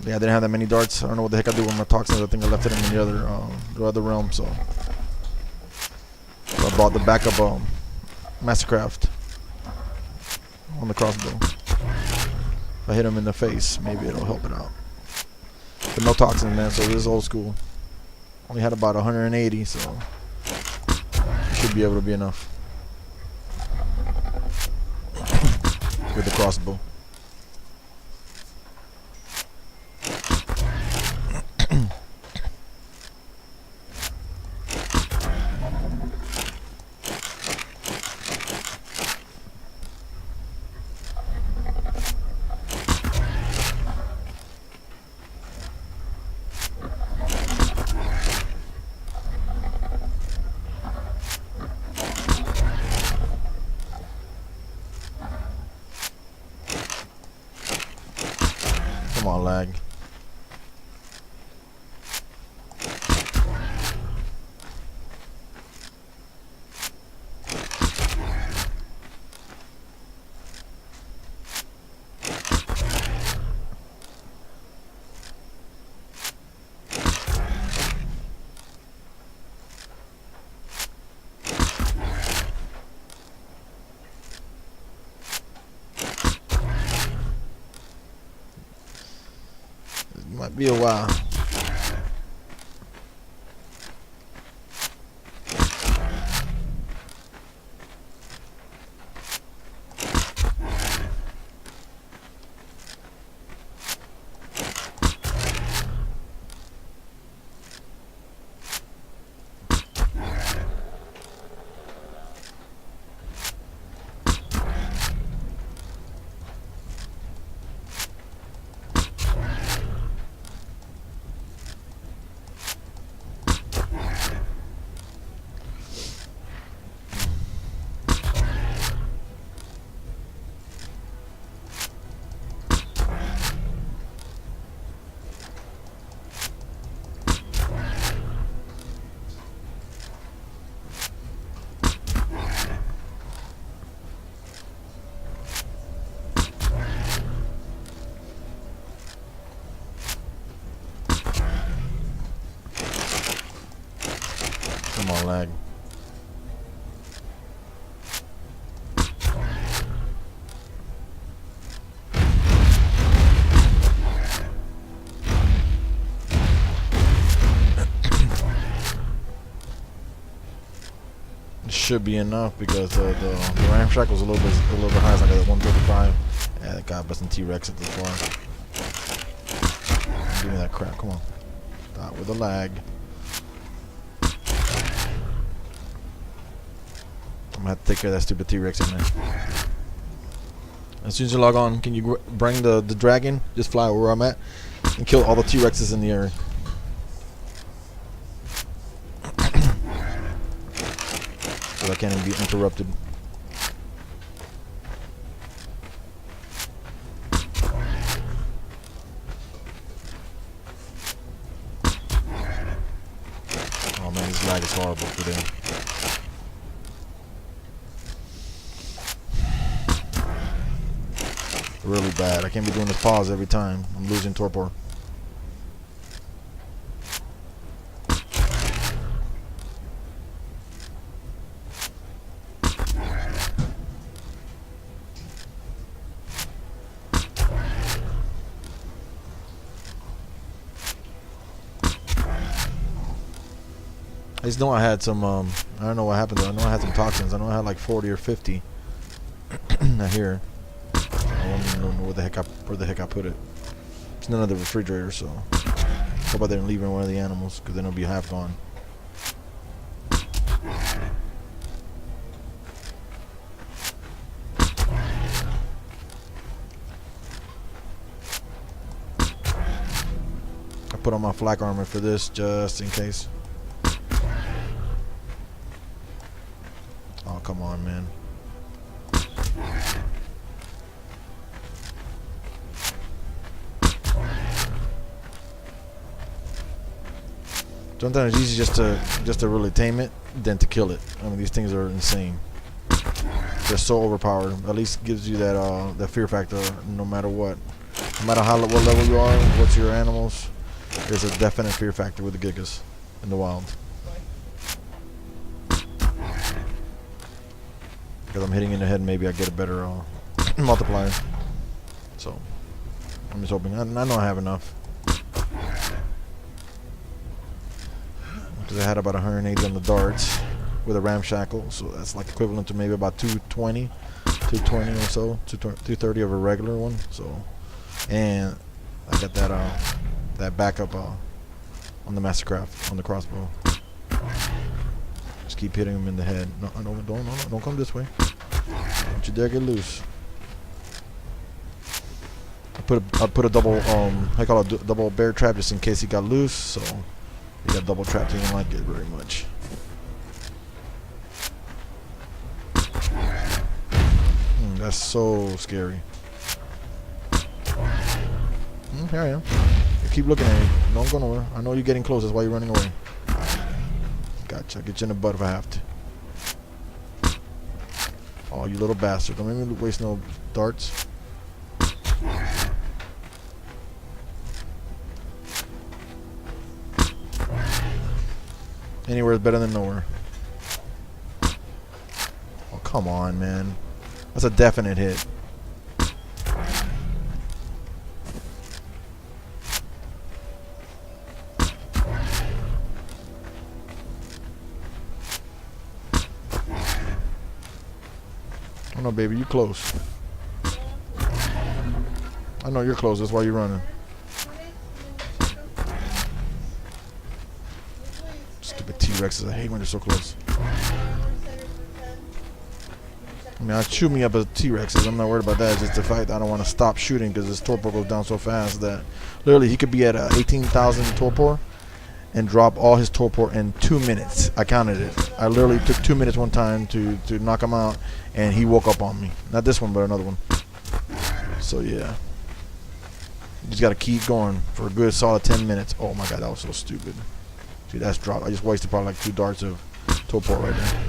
Yeah, I didn't have that many darts. I don't know what the heck I do with my toxins. I think I left it in the other realm. So I bought the backup Mastercraft on the crossbow. If I hit him in the face, maybe it'll help it out. But no toxins, man. So this is old school. Only had about 180, so should be able to be enough with the crossbow. Come on, lag. Might be a while. Come on, lag. It should be enough because the ramshackle was a little bit high. It's like at 135. Yeah, that guy busting T-Rex at this far. Give me that crap. Come on. Stop with the lag. I'm gonna have to take care of that stupid T-Rex in there. As soon as you log on, can you bring the dragon? Just fly where I'm at and kill all the T-Rexes in the area. So I can't even be interrupted. Oh man, this lag is horrible today. Really bad. I can't be doing this pause every time. I'm losing torpor. I just know I had some, I don't know what happened though. I know I had some toxins. I know I had like 40 or 50. Not here. I don't know where the heck I put it. It's none of the refrigerator, so hope I didn't leave it in one of the animals, because then it'll be half gone. I put on my flak armor for this just in case. Oh, come on, man. Sometimes it's easy just to really tame it than to kill it. I mean, these things are insane. They're so overpowered. At least gives you that that fear factor no matter what. No matter what level you are, what's your animals, there's a definite fear factor with the gigas in the wild. Because I'm hitting in the head, maybe I get a better multiplier. So I'm just hoping. I know I have enough. Because I had about 180 on the darts with a ramshackle, so that's like equivalent to maybe about 220 or so, 230 of a regular one. So, and I got that backup on the Mastercraft on the crossbow. Just keep hitting him in the head. No, don't come this way. Don't you dare get loose. I put a double I call it a double bear trap just in case he got loose. So he got double trapped. He didn't like it very much. That's so scary. Here I am. You keep looking at me. Don't go nowhere. I know you're getting close. That's why you're running away. Gotcha. I'll get you in the butt if I have to. Oh, you little bastard. Don't make me waste no darts. Anywhere is better than nowhere. Oh, come on, man. That's a definite hit. Oh no, baby, you close. I know you're close. That's why you're running. Stupid T-Rexes. I hate when they're so close. I mean, I'll chew me up as T-Rexes. I'm not worried about that. It's just the fact I don't want to stop shooting because his torpor goes down so fast that literally he could be at 18,000 torpor and drop all his torpor in 2 minutes. I counted it. I literally took 2 minutes one time to knock him out, and he woke up on me. Not this one, but another one. So yeah, you just got to keep going for a good solid 10 minutes. Oh my god, that was so stupid. See, that's dropped. I just wasted probably like 2 darts of torpor right there.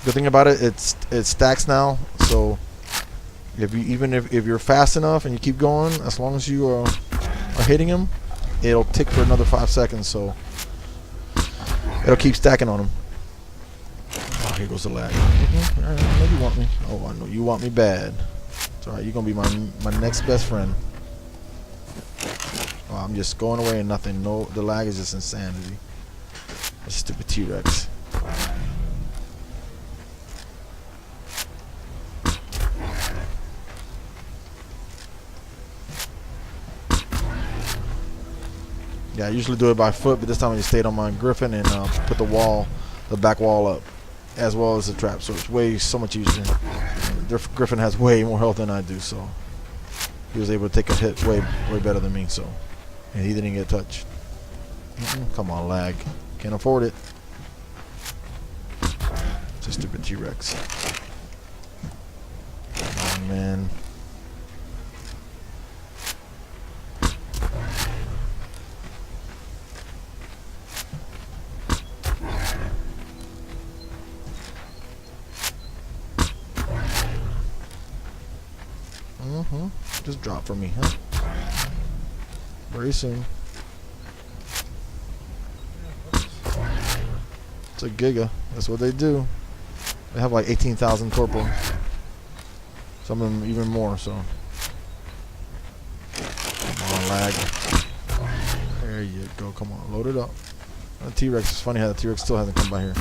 Good thing about it, it stacks now. So if you're fast enough and you keep going, as long as you are hitting him, it'll tick for another 5 seconds. So it'll keep stacking on him. Oh, here goes the lag. I know you want me. Oh, I know you want me bad. It's alright. You're gonna be my next best friend. Oh, I'm just going away and nothing. No, the lag is just insanity. That stupid T-Rex. Yeah, I usually do it by foot, but this time I just stayed on my Griffin and put the back wall up, as well as the trap, so it's so much easier. Griffin has way more health than I do, so he was able to take a hit way better than me. So, and he didn't get touched. Come on, lag. Can't afford it. It's a stupid T-Rex. Come on, man. Just drop for me, huh? Very soon. It's a Giga. That's what they do. They have like 18,000 torpor. Some of them even more, so. Come on, lag. There you go. Come on, load it up. The T-Rex is funny how the T-Rex still hasn't come by here.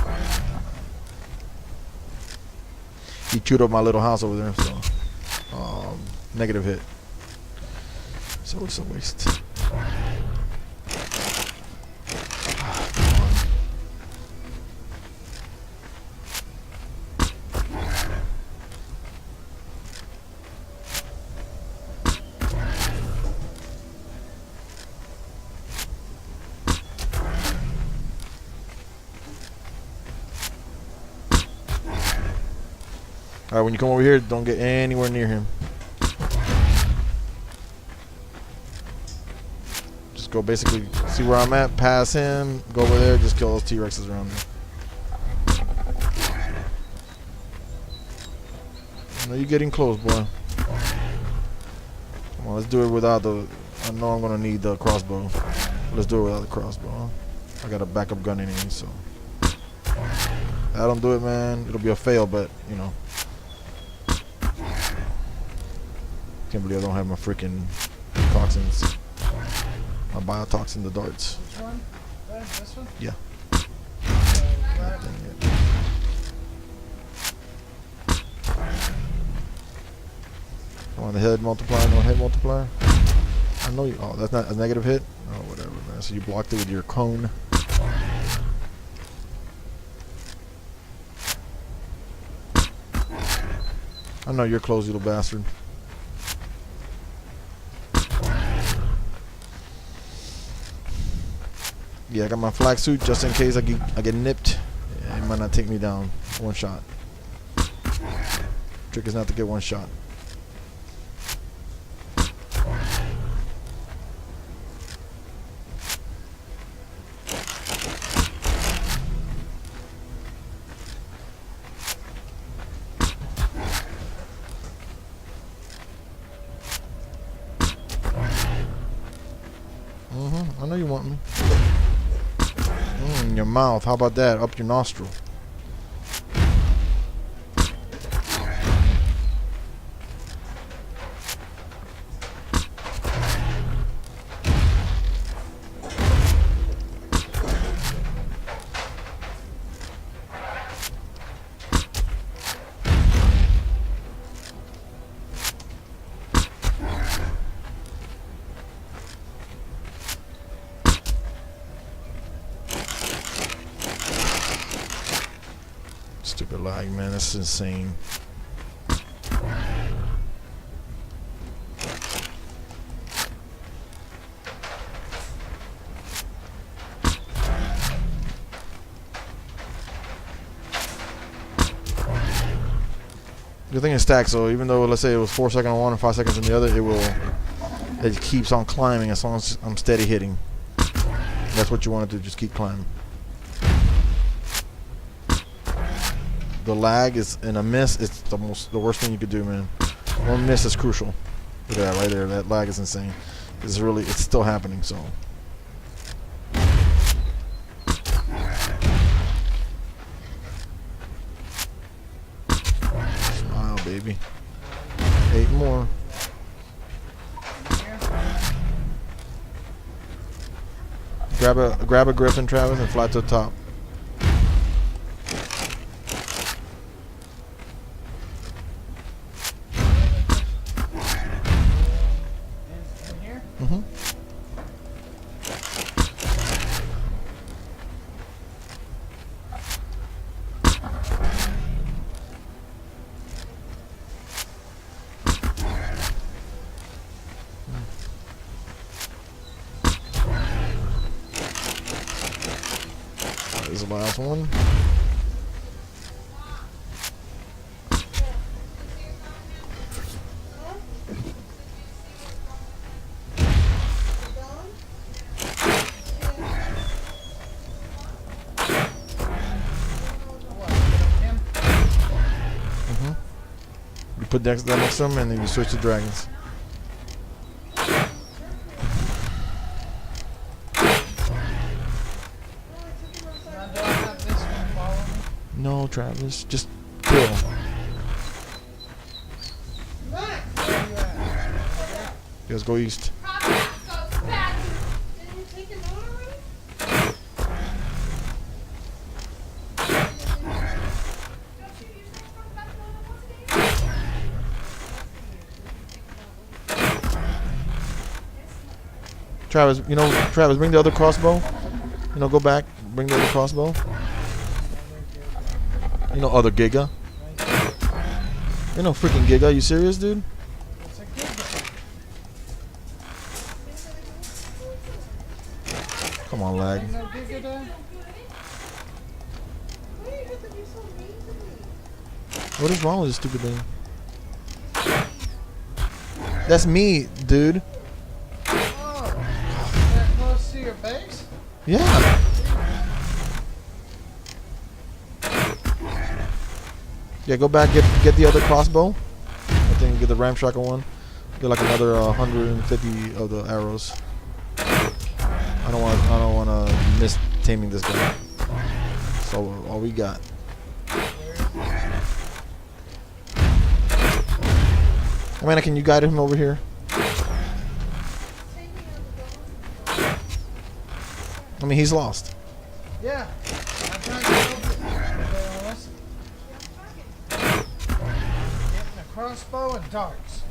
He chewed up my little house over there, so. Negative hit. So it's a waste. Alright, when you come over here, don't get anywhere near him. Just go basically see where I'm at, pass him, go over there, just kill those T-Rexes around there. I know you're getting close, boy. Come on, let's do it without the... I know I'm gonna need the crossbow. Let's do it without the crossbow. I got a backup gun anyway, so... I don't do it, man. It'll be a fail, but, you know. Can't believe I don't have my freaking toxins. My biotoxin, the darts. Which one? This one? Yeah. Come on, the head multiplier, no head multiplier. I know you. Oh, that's not a negative hit? Oh, whatever, man. So you blocked it with your cone. I know you're close, little bastard. Yeah, I got my flak suit just in case I get nipped. Yeah, it might not take me down. One shot. Trick is not to get one shot. I know you want me. In your mouth. How about that? Up your nostril. Stupid lag, man. That's insane. The thing is stacked, so even though, let's say it was 4 seconds on one and 5 seconds on the other, it keeps on climbing as long as I'm steady hitting. That's what you want to do, just keep climbing. The lag is in a miss. It's the worst thing you could do, man. One miss is crucial. Look at that right there. That lag is insane. It's still happening. So. Smile, baby. 8 more. Grab a griffin, Travis, and fly to the top. This is the last one. You put that next to them and then you switch to dragons. No, Travis, just kill. Let's go east. Travis, Travis, bring the other crossbow. Go back, bring the other crossbow. Other Giga. Freaking Giga. You serious, dude? Come on, lag. What is wrong with this stupid thing? That's me, dude. Oh, that close to your base? Yeah. Yeah, go back, get the other crossbow. I think get the ramshackle one. Get like another 150 of the arrows. I don't want to miss taming this guy. So all we got. Amanda, can you guide him over here? I mean, he's lost. Yeah. I'm trying to help you. Getting a crossbow and darts.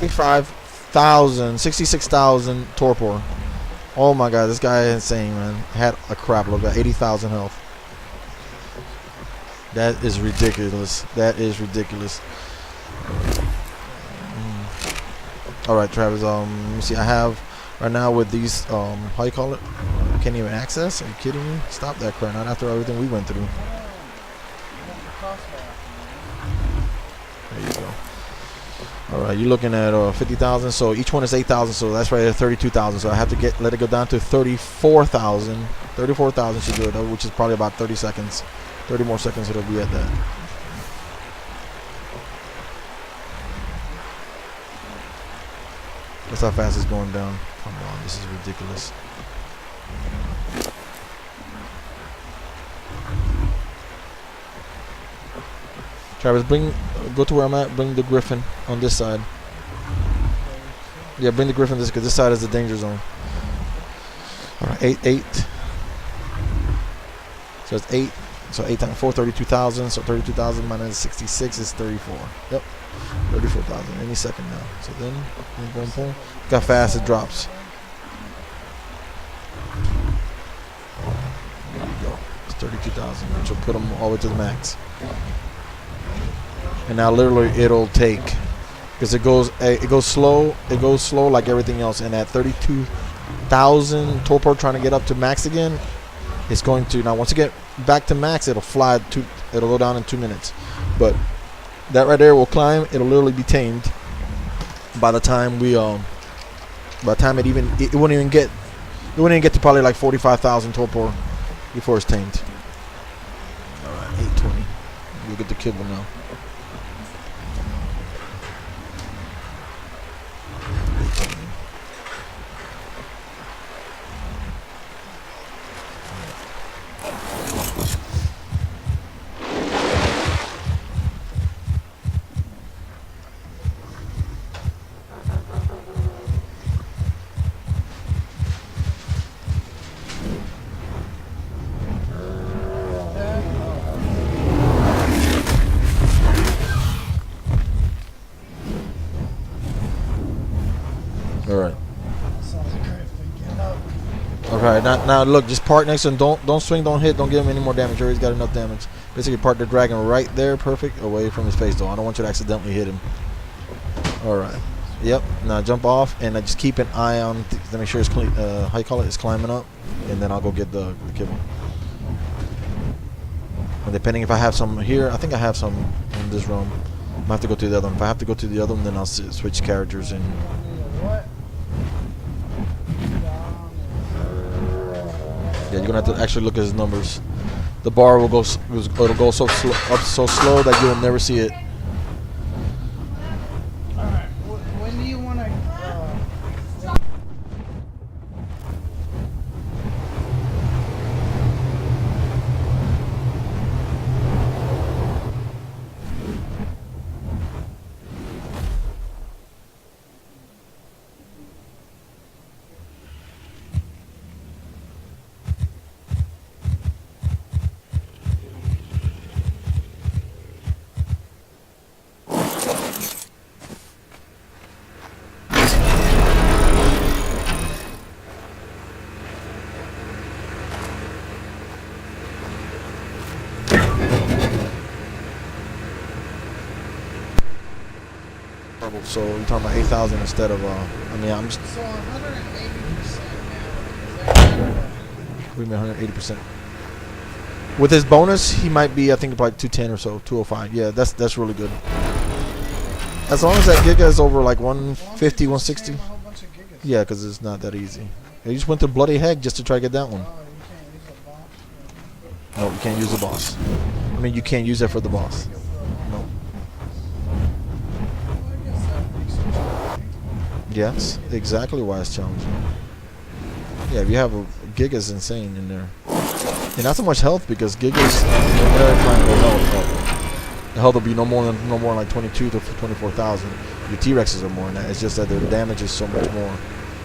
66,000 torpor. Oh my god, this guy is insane, man. Had a crap load, got 80,000 health. That is ridiculous. That is ridiculous. Alright, Travis, let me see. I have right now with these, how you call it? I can't even access? Are you kidding me? Stop that crap, not after everything we went through. There you go. Alright, you're looking at 50,000, so each one is 8,000, so that's right at 32,000. So I have to let it go down to 34,000. 34,000 should do it, which is probably about 30 seconds. 30 more seconds it'll be at that. That's how fast it's going down. Come on, this is ridiculous. Travis, go to where I'm at. Bring the griffin on this side. Yeah, bring the griffin this, because this side is the danger zone. All right, 8. So it's 8. So 8 times 4, 32,000. So 32,000 minus 66 is 34. Yep, 34,000 any second now. So then, boom, boom, boom. Look how fast it drops. There you go. It's 32,000, which will put them all the way to the max. And now literally it'll take, because it goes slow. It goes slow like everything else. And at 32,000 torpor trying to get up to max again, it's going to, now once you get back to max, it'll fly it'll go down in 2 minutes. But that right there will climb. It'll literally be tamed by the time we by the time it wouldn't even get to probably like 45,000 torpor before it's tamed. All right, 820. We'll get the kibble now. Alright. Okay, now look, just park next to him. Don't swing, don't hit, don't give him any more damage. He's got enough damage. Basically park the dragon right there, perfect, away from his face though. I don't want you to accidentally hit him. Alright. Yep. Now jump off and just keep an eye on to make sure it's clean, how you call it? It's climbing up. And then I'll go get the kibble. And depending if I have some here, I think I have some in this room. I might have to go to the other one. If I have to go to the other one, then I'll switch characters and yeah, you're gonna have to actually look at his numbers. The bar will go, it'll go so slow, up so slow that you'll never see it. Alright, when do you want to... So you're talking about 8,000 instead of I mean I'm just So 180% now. we made 180%. With his bonus, he might be I think about 210 or so, 205. Yeah, that's really good. As long as that Giga is over like 150, 160. Yeah, because it's not that easy. I just went to bloody heck just to try to get that one. No, you can't use the boss. I mean, you can't use that for the boss. No. Yes, exactly why it's challenging. Yeah, if you have a Giga's insane in there. And not so much health because Giga's the health will be no more than like 22 to 24,000. Your T-Rexes are more than that. It's just that their damage is so much more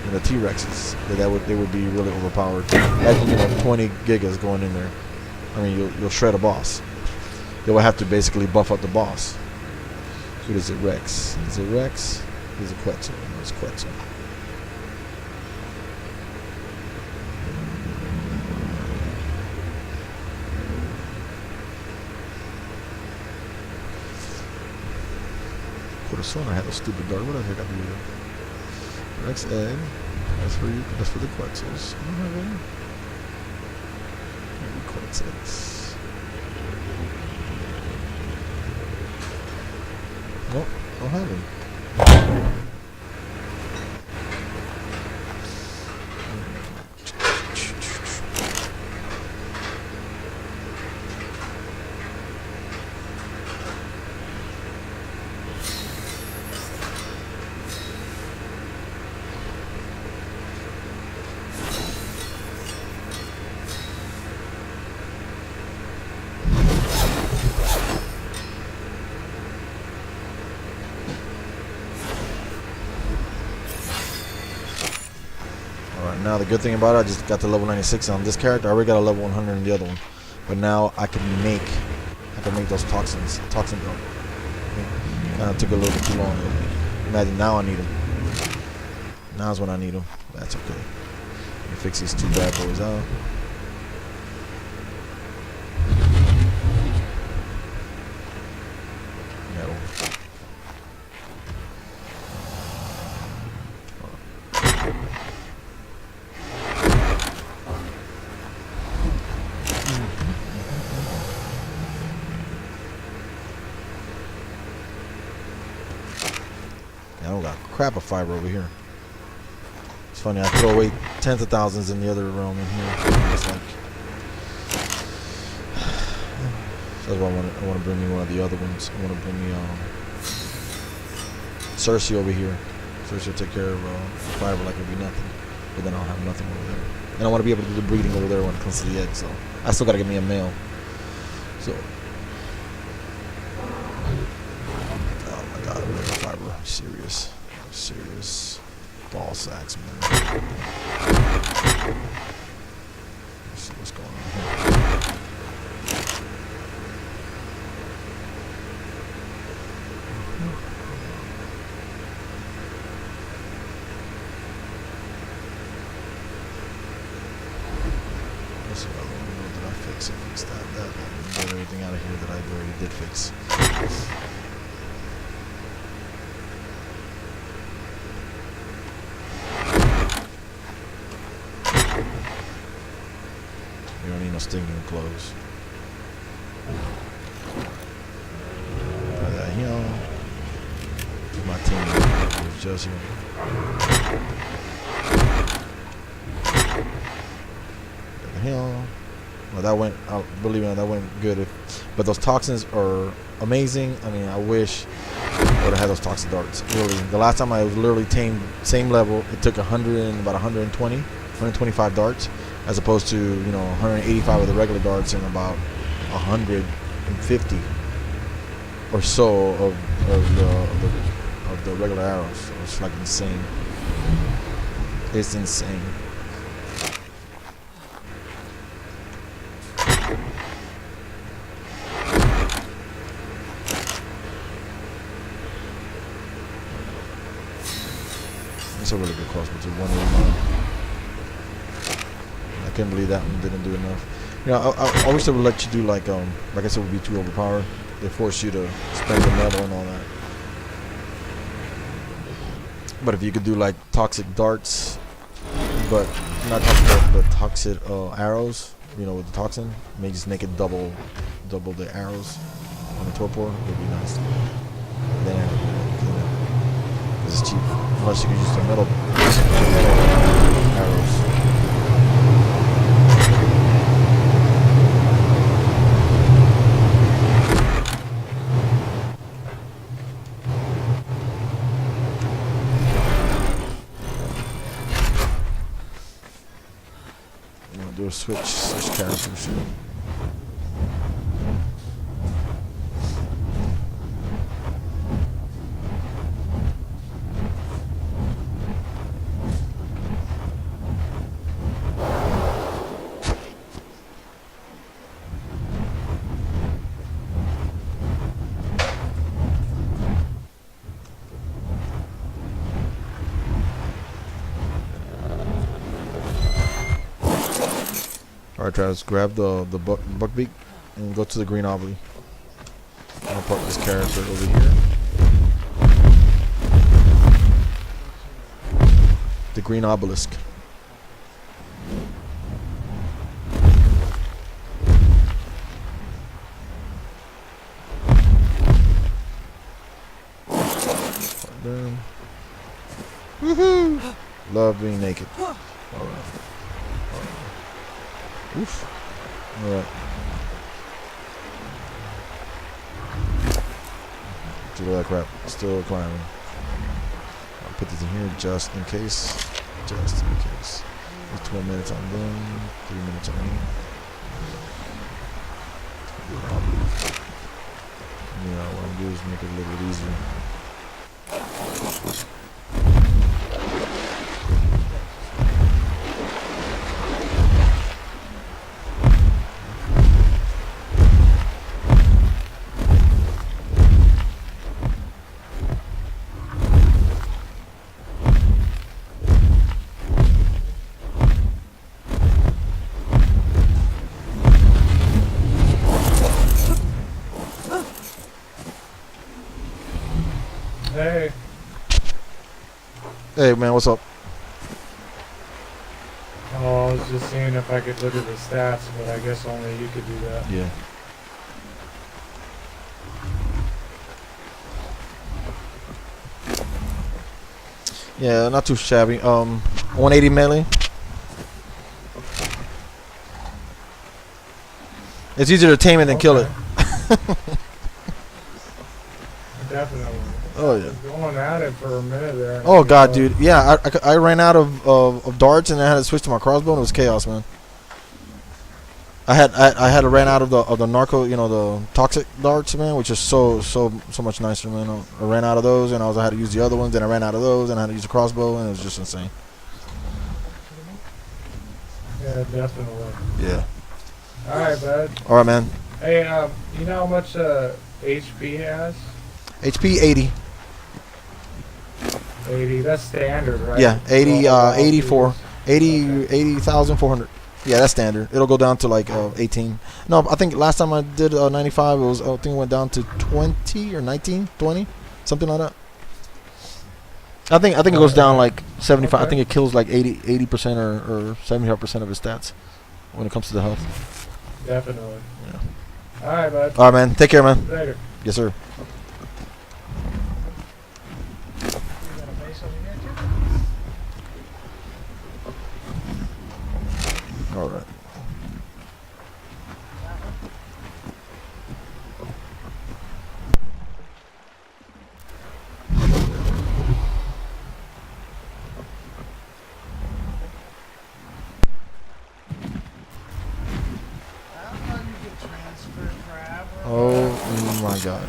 than the T-Rexes that they would be really overpowered. Imagine 20 Gigas going in there. I mean, you'll shred a boss. They will have to basically buff up the boss. What is it, Rex? Is it Rex? He's a Quetzal. It's Quetzal. Could have sworn I had a stupid dart. What the heck I do here? Next egg. That's for you. That's for the Quetzals. I don't have any. Maybe Quetzals. Nope. Don't have any. Now the good thing about it, I just got to level 96 on this character. I already got a level 100 on the other one, but now I can make those toxin dart. Kind of took a little bit too long. Imagine now I need them. Now's when I need them. That's okay. Let me fix these two bad boys out. Metal. I don't got crap of fiber over here. It's funny, I throw away tens of thousands in the other realm in here. It's like, that's why I want to bring me one of the other ones. I want to bring me Cersei over here. Cersei will take care of fiber like it'll be nothing. But then I'll have nothing over there. And I want to be able to do the breeding over there when it comes to the eggs. So I still got to get me a male. So. Oh my god, fiber. Serious. Serious. Ball sacks, man. Let's see what's going on here. That's what I want to know. Did I fix it? Fix that. Get everything out of here that I already did fix. You don't need no stinking clothes. My team is just here. Well, that went. Believe me, that went good. But those toxins are amazing. I mean, I wish I would have had those toxin darts. Really, the last time I was literally tamed, same level. It took 125 darts, as opposed to 185 of the regular darts and about 150 or so of the regular arrows. So it's like insane. It's insane. It's a really good crossbow too. 189. I can't believe that one didn't do enough. I wish they would let you do like I said, it would be too overpowered. They force you to spend the metal and all that. But if you could do like toxic darts, but not toxic darts, but toxic arrows, with the toxin, maybe just make it double the arrows on the torpor, would be nice. Then it's cheap, unless you can use the metal arrows. Do a switch characters. Alright, Travis, grab the buckbeak and go to the green obby. I'll park this character over here. The green obelisk. Woohoo! Love being naked. Alright. Oof. Alright. Do all that crap. Still climbing. I'll put this in here just in case. Just in case. It's 12 minutes on them. 3 minutes on me. Yeah, what I'm doing is make it a little bit easier. Hey. Hey man, what's up? Oh, I was just seeing if I could look at the stats, but I guess only you could do that. Yeah. Yeah, not too shabby. 180 melee. It's easier to tame it than kill it. Definitely. Oh I yeah. was going at it for a minute there. Oh god, dude. Yeah, I ran out of darts and I had to switch to my crossbow and it was chaos, man. I had to ran out of the narco, you know, the toxic darts, man, which is so much nicer, man. I ran out of those and I had to use the other ones, and I ran out of those and I had to use the crossbow, and it was just insane. Yeah, definitely. Yeah. All right, bud. All right, man. Hey, you know how much HP has? HP 80. 80. That's standard, right? Yeah, 80 Well, 84. 80 Okay. 80,400. Yeah, that's standard. It'll go down to like 18. No, I think last time I did 95, it was, I think it went down to 20 or 19, 20, something like that. I think it goes down like 75. Okay. I think it kills like 80% or 75% of his stats when it comes to the health. Definitely. Yeah. All right, bud. All right, man. Take care, man. Later. Yes, sir. You got a base over here, too? All right. Oh my god.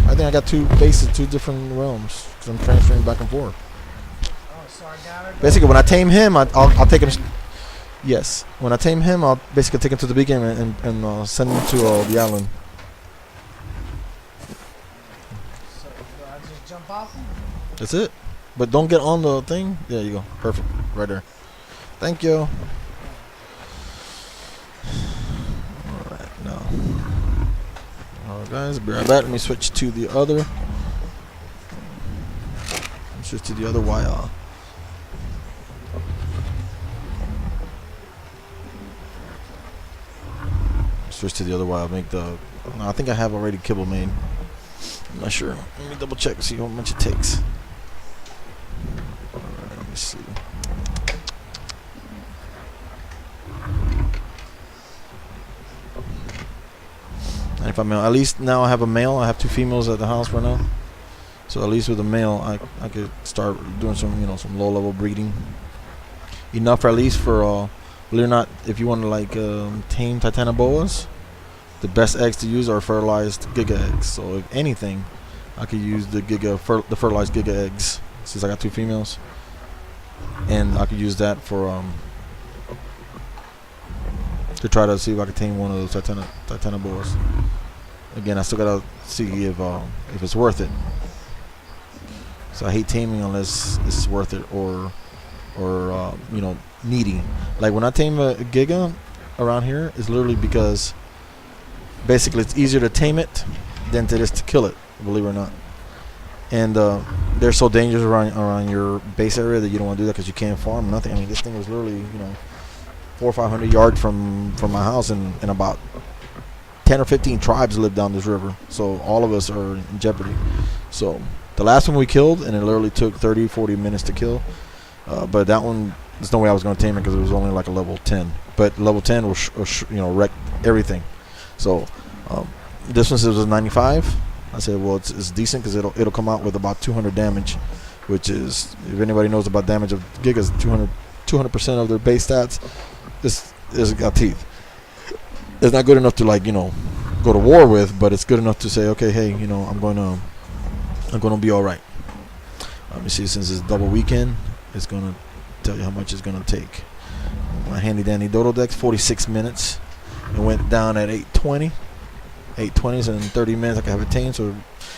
I think I got two bases, two different realms, because I'm transferring back and forth. Oh, so I got it. Basically, when I tame him, I'll take him. Yes, when I tame him, I'll basically take him to the beacon and send him to the island. So do I just jump off? That's it. But don't get on the thing. There you go. Perfect. Right there. Thank you. Alright, now. Alright, guys. Be right back. Let me switch to the other. Switch to the other wire. Switch to the other wire. Make the. No, I think I have already kibble made. I'm not sure. Let me double check and see how much it takes. Alright, let me see. And if I'm at least now I have a male. I have two females at the house right now. So at least with a male, I could start doing some some low level breeding. Enough at least for believe it or not, if you want to like tame titanoboas, the best eggs to use are fertilized GIGA eggs. So if anything, I could use the the fertilized GIGA eggs since I got two females, and I could use that for to try to see if I could tame one of those titanoboas. Again, I still gotta see if it's worth it. So I hate taming unless it's worth it, or or you know, needy. Like when I tame a Giga around here, it's literally because basically it's easier to tame it than it is to kill it, believe it or not. And they're so dangerous around your base area that you don't want to do that because you can't farm nothing. I mean, this thing was literally, you know, 400 or 500 yards from my house, and about 10 or 15 tribes live down this river, so all of us are in jeopardy. So the last one we killed, and it literally took 30-40 minutes to kill, but that one, there's no way I was going to tame it because it was only like a level 10, but level 10 will you know, wreck everything. So this one says it was 95. I said, well, it's decent because it'll come out with about 200 damage, which is, if anybody knows about damage of Gigas, 200% of their base stats is got teeth. It's not good enough to, like, you know, go to war with, but it's good enough to say, okay, hey, you know, I'm gonna be all right. Let me see, since it's double weekend, it's gonna tell you how much it's gonna take. My handy danny dodo deck, 46 minutes. It went down at 8:20. 8:20, so in 30 minutes I can have it tamed. So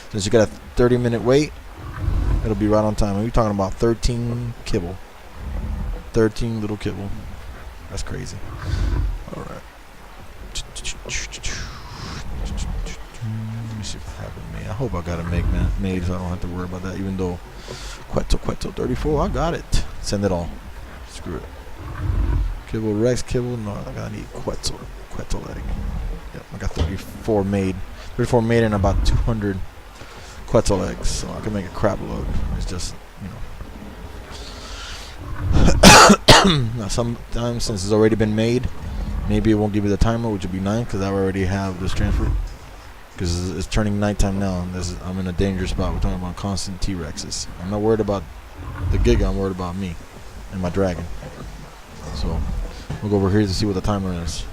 since you got a 30-minute wait, it'll be right on time. And we're talking about 13 kibble. 13 little kibble. That's crazy. All right. Let me see if I have it made. I hope I got it made so I don't have to worry about that. Even though Quetzal 34, I got it. Send it all. Screw it. Kibble Rex, kibble. No, I gotta need Quetzal egg. Yep, I got 34 made. 34 made and about 200 Quetzal eggs, so I can make a crap load. It's just, you know. Now sometimes, since it's already been made, maybe it won't give you the timer, which would be 9, because I already have this transfer. Because it's turning nighttime now, and I'm in a dangerous spot. We're talking about constant T-Rexes. I'm not worried about the Giga, I'm worried about me and my dragon. So we'll go over here to see what the timer is.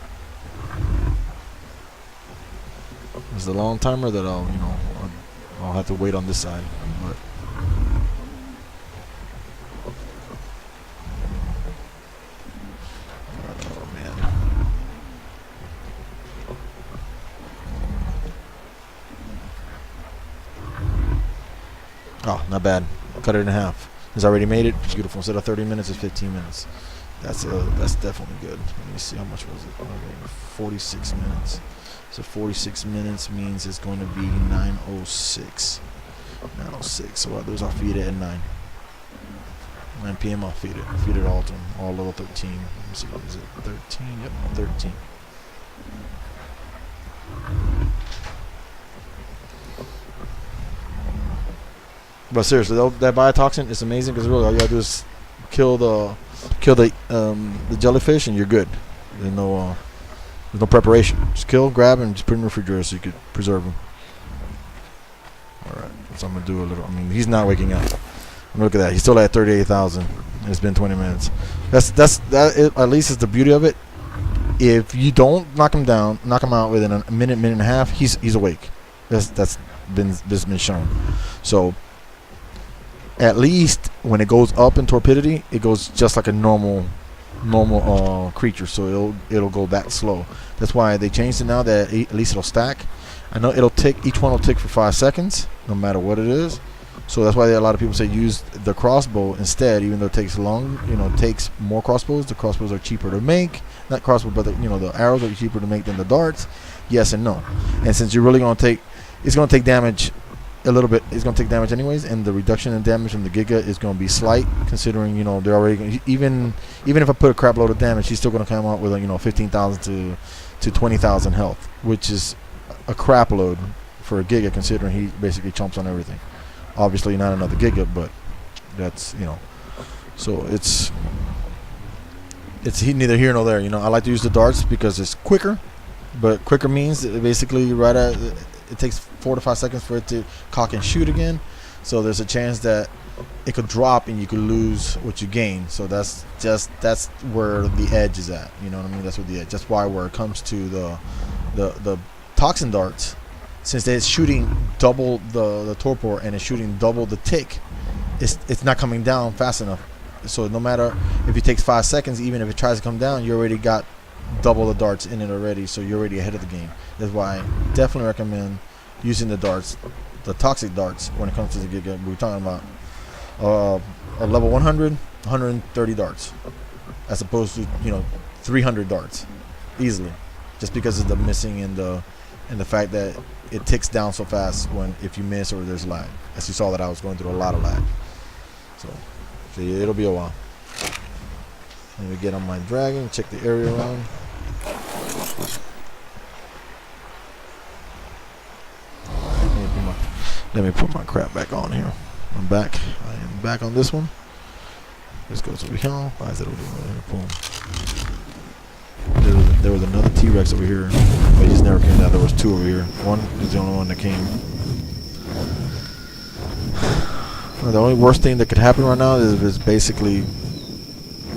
It's a long timer that I'll have to wait on this side. But oh man. Oh, not bad. I'll cut it in half. It's already made it. Beautiful. Instead of 30 minutes, it's 15 minutes. That's definitely good. Let me see, how much was it? 46 minutes. So 46 minutes means it's going to be 9:06. 9:06. So what I'll do is I'll feed it at 9 p.m. I'll feed it. Feed it all to them. All level 13. Let me see. Is it 13? Yep, 13. But seriously, that biotoxin is amazing because really all you gotta do is kill the jellyfish and you're good. There's no preparation. Just kill, grab, and just put in the refrigerator so you could preserve them. All right, so I'm gonna do a little. I mean, he's not waking up. Look at that. He's still at 38,000. It's been 20 minutes. At least is the beauty of it. If you don't knock him out within a minute and a half, he's awake. That's been shown. So at least when it goes up in torpidity, it goes just like a normal creature, so it'll go that slow. That's why they changed it now that at least it'll stack. I know each one will tick for 5 seconds no matter what it is. So that's why a lot of people say use the crossbow instead, even though it takes it takes more crossbows. The crossbows are cheaper to make. Not crossbows, but the arrows are cheaper to make than the darts. Yes and no. And since you're really it's going to take damage a little bit. It's going to take damage anyways, and the reduction in damage from the Giga is going to be slight, considering they're already even if I put a crap load of damage, he's still going to come out with 15,000 to 20,000 health, which is a crap load for a Giga, considering he basically chomps on everything. Obviously not another Giga, but that's so it's neither here nor there. I like to use the darts because it's quicker, but quicker means basically it takes 4 to 5 seconds for it to cock and shoot again. So there's a chance that it could drop and you could lose what you gain. So that's where the edge is at. You know what I mean? That's where the edge. That's why where it comes to the toxin darts, since they're shooting double the torpor and it's shooting double the tick, it's not coming down fast enough. So no matter if it takes 5 seconds, even if it tries to come down, you already got double the darts in it already, so you're already ahead of the game. That's why I definitely recommend using the darts, the toxic darts, when it comes to the Giga. We're talking about a level 100, 130 darts, as opposed to 300 darts, easily, just because of the missing and the fact that it ticks down so fast if you miss or there's lag. As you saw that I was going through a lot of lag, so yeah, it'll be a while. Let me get on my dragon, check the area around. Let me put my crap back on here. I'm back. I am back on this one. Let's go over here. Why is it over here? Boom. There was another T-Rex over here. But he just never came down. There was two over here. One is the only one that came. Well, the only worst thing that could happen right now is basically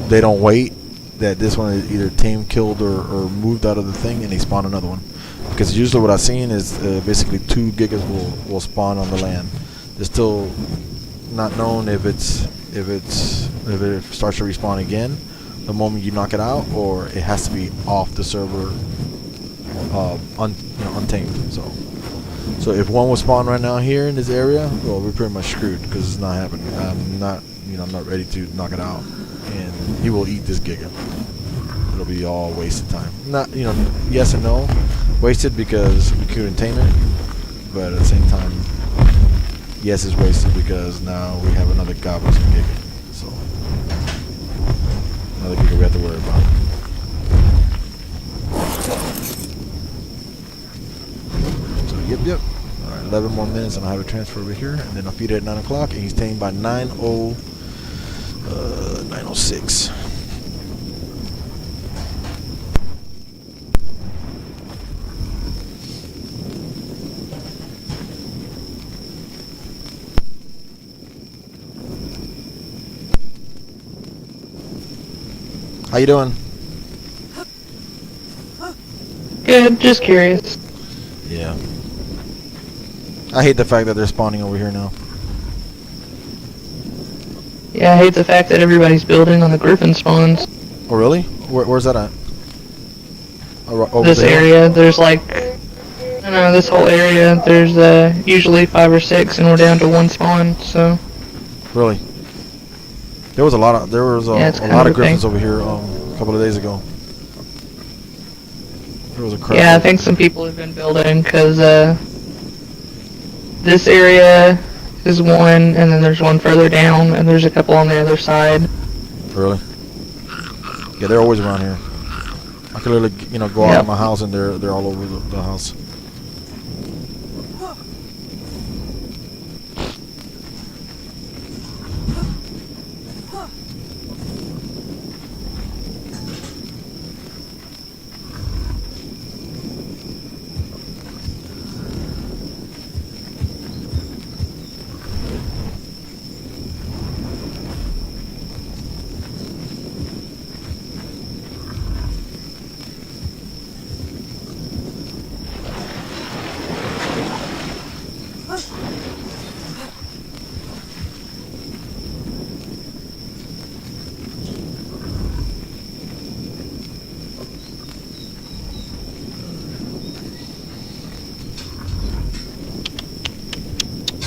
they don't wait. That this one is either tamed, killed, or moved out of the thing, and they spawn another one. Because usually what I've seen is basically 2 gigas will spawn on the land. It's still not known if it starts to respawn again the moment you knock it out, or it has to be off the server, untamed. So if one will spawn right now here in this area, well, we're pretty much screwed because it's not happening. I'm not ready to knock it out, and he will eat this giga. It'll be all wasted time. Not yes and no. Wasted because we couldn't tame it, but at the same time, yes, it's wasted because now we have another goblin giga. So another giga we have to worry about. So yep. All right, 11 more minutes, and I'll have a transfer over here, and then I'll feed it at 9 o'clock, and he's tamed by 9:06. How you doing? Good, just curious. Yeah. I hate the fact that they're spawning over here now. Yeah, I hate the fact that everybody's building on the griffin spawns. Oh really? Where's that at? Over This there? area, there's like, I don't know, this whole area, there's usually 5 or 6, and we're down to 1 spawn, so. Really? There was a lot of it's a lot of a griffins thing. over here a couple of days ago. There was a crap. Yeah, I think some people have been building, because this area is 1, and then there's 1 further down, and there's a couple on the other side. Really? Yeah, they're always around here. I could literally, go out of my house and they're all over the house.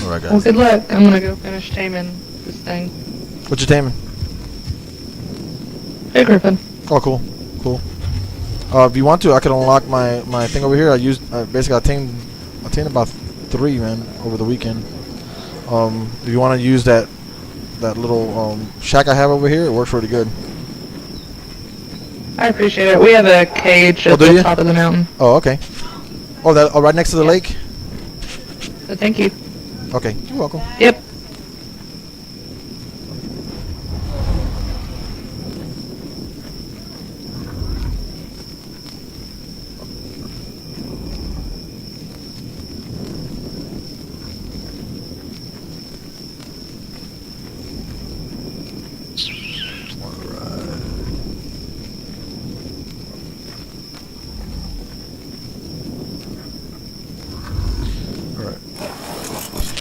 Alright, Well, guys. good luck. I'm gonna go finish taming this thing. What you taming? Hey, griffin. Oh, cool. If you want to, I can unlock my thing over here. I tamed about 3, man, over the weekend. If you want to use that little shack I have over here, it works really good. I appreciate it. We have a cage at do the you? top of the mountain. Oh, okay. Oh, right next to the lake? So thank you. Okay, you're welcome. Yep.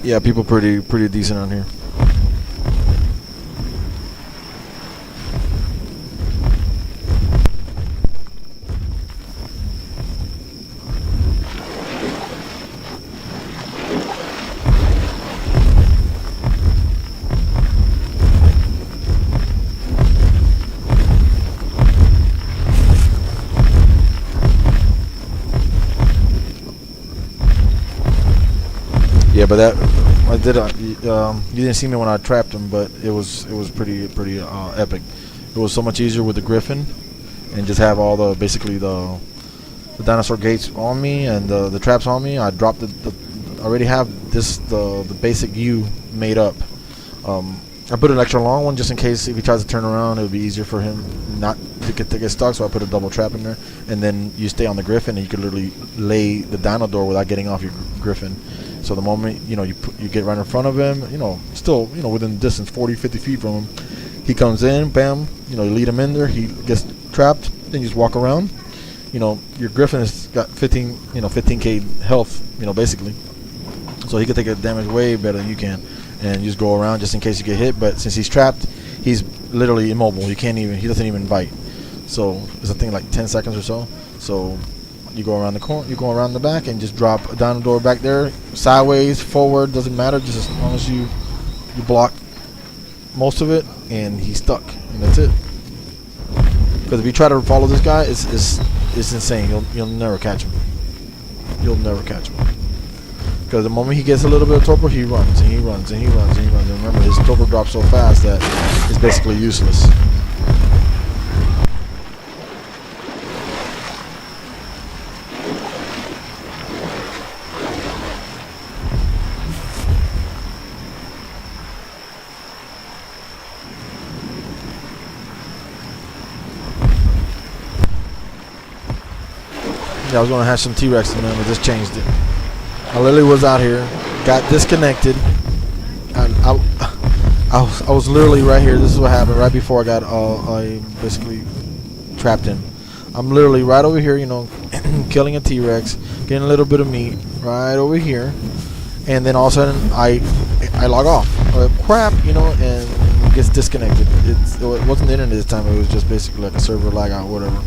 Yeah, people pretty decent on here. but that I did. You didn't see me when I trapped him, but it was pretty epic. It was so much easier with the griffin, and just have all the basically the dinosaur gates on me and the traps on me. I dropped I already have the basic U made up. I put an extra long one just in case if he tries to turn around, it would be easier for him not to get stuck. So I put a double trap in there, and then you stay on the griffin, and you could literally lay the dino door without getting off your griffin. So the moment you get right in front of him, still within distance 40-50 feet from him, he comes in, bam, you lead him in there, he gets trapped, then you just walk around. Your griffin has got 15k health, basically. So he could take a damage way better than you can, and you just go around just in case you get hit. But since he's trapped, he's literally immobile. He doesn't even bite. So it's a thing like 10 seconds or so. So you go around the corner, you go around the back, and just drop a dino door back there, sideways, forward, doesn't matter. Just as long as you block most of it, and he's stuck, and that's it. Because if you try to follow this guy, it's insane. You'll never catch him. You'll never catch him. Because the moment he gets a little bit of torpor, he runs and he runs and he runs and he runs. And remember, his torpor drops so fast that it's basically useless. Yeah, I was gonna have some T-Rex in there, but just changed it. I literally was out here, got disconnected. I was literally right here. This is what happened right before I basically trapped him. I'm literally right over here, killing a T-Rex, getting a little bit of meat right over here, and then all of a sudden I log off. Crap, and gets disconnected. It wasn't the internet this time. It was just basically like a server lag out, whatever.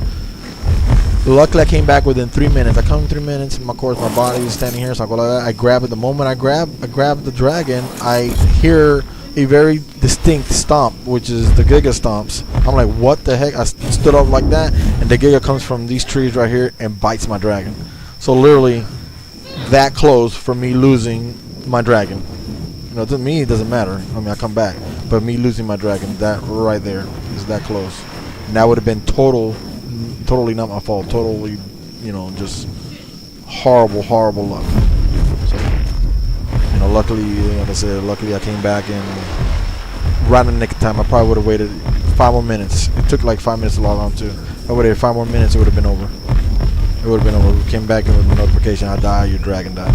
Luckily, I came back within 3 minutes. I come in 3 minutes, and of course, my body is standing here, so I go like that. I grab it. The moment I grab the dragon, I hear a very distinct stomp, which is the Giga stomps. I'm like, what the heck? I stood up like that, and the Giga comes from these trees right here and bites my dragon. So literally, that close for me losing my dragon. To me, it doesn't matter. I mean, I come back, but me losing my dragon, that right there is that close. And that would have been totally not my fault. Totally, just horrible luck. So, luckily, like I said, I came back and right in the nick of time. I probably would have waited 5 more minutes. It took like 5 minutes to log on too. I would have 5 more minutes. It would have been over. It would have been over. We came back and with the notification, I died. Your dragon died.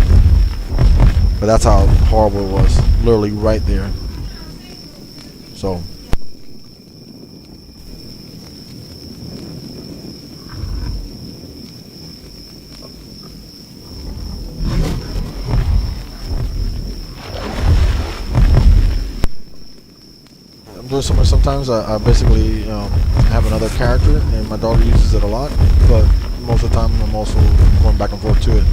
But that's how horrible it was. Literally right there. So. Sometimes I basically have another character, and my daughter uses it a lot, but most of the time I'm also going back and forth to it.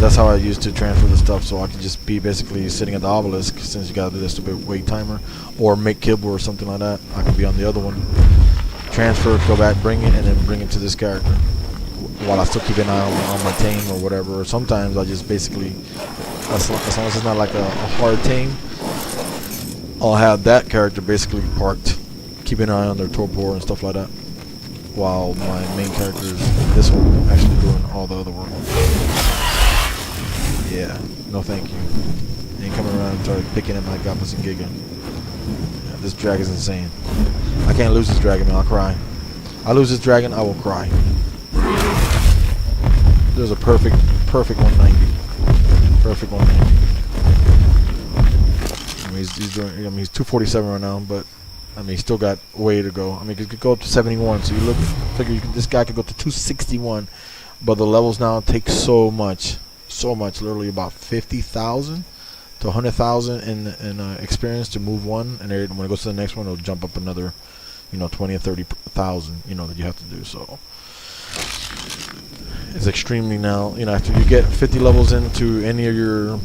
That's how I used to transfer the stuff, so I could just be basically sitting at the obelisk, since you gotta do this stupid wait timer, or make kibble or something like that. I could be on the other one, transfer, go back, bring it, and then bring it to this character, while I still keep an eye on my tame or whatever. Or sometimes I just basically, as long as it's not like a hard tame, I'll have that character basically parked, keep an eye on their torpor and stuff like that, while my main character is this one actually doing all the other work. Yeah, no thank you. Ain't coming around and start picking at my Gappas and Giga. Yeah, this dragon's insane. I can't lose this dragon, man. I'll cry. I lose this dragon, I will cry. There's a perfect 190. Perfect 190. He's doing. He's 247 right now, but he's still got way to go. He could go up to 71. So you figure this guy could go to 261, but the levels now take so much, literally about 50,000 to 100,000 in experience to move one, and then when it goes to the next one, it'll jump up another, 20 or 30,000, that you have to do. So it's extremely now. After you get 50 levels into any of your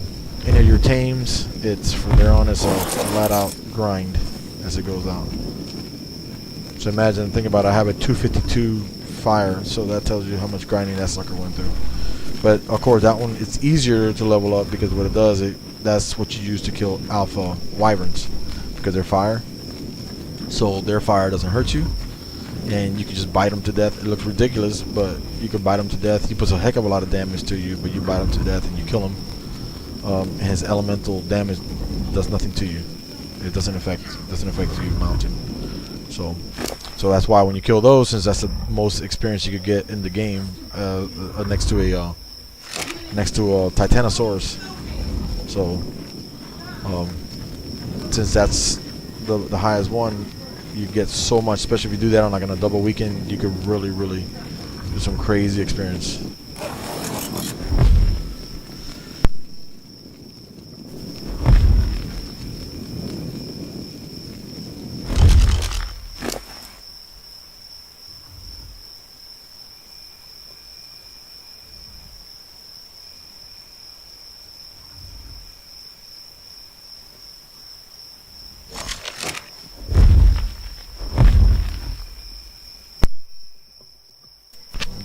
tames, it's from there on, it's a flat out grind as it goes out. So think about it, I have a 252 fire, so that tells you how much grinding that sucker went through. But of course that one, it's easier to level up because what it does, that's what you use to kill alpha wyverns, because they're fire. So their fire doesn't hurt you, and you can just bite them to death. It looks ridiculous, but you can bite them to death. He puts a heck of a lot of damage to you, but you bite him to death and you kill him. His elemental damage does nothing to you. It doesn't affect you mounting. So that's why when you kill those, since that's the most experience you could get in the game, next to a Titanosaurus. So since that's the highest one, you get so much. Especially if you do that on like on a double weekend, you could really do some crazy experience.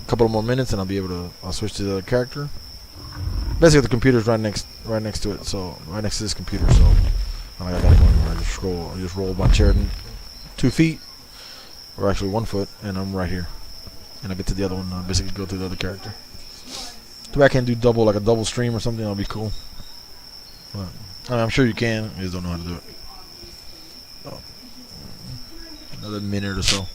Couple more minutes and I'll be able to switch to the other character. Basically the computer's right next to it, so right next to this computer, so I gotta go anywhere. I just roll my chair 2 feet, or actually 1 foot, and I'm right here. And I get to the other one, basically go to the other character. Too bad I can't do like a double stream or something. That'll be cool. But I mean, I'm sure you can. You just don't know how to do it. So, another minute or so.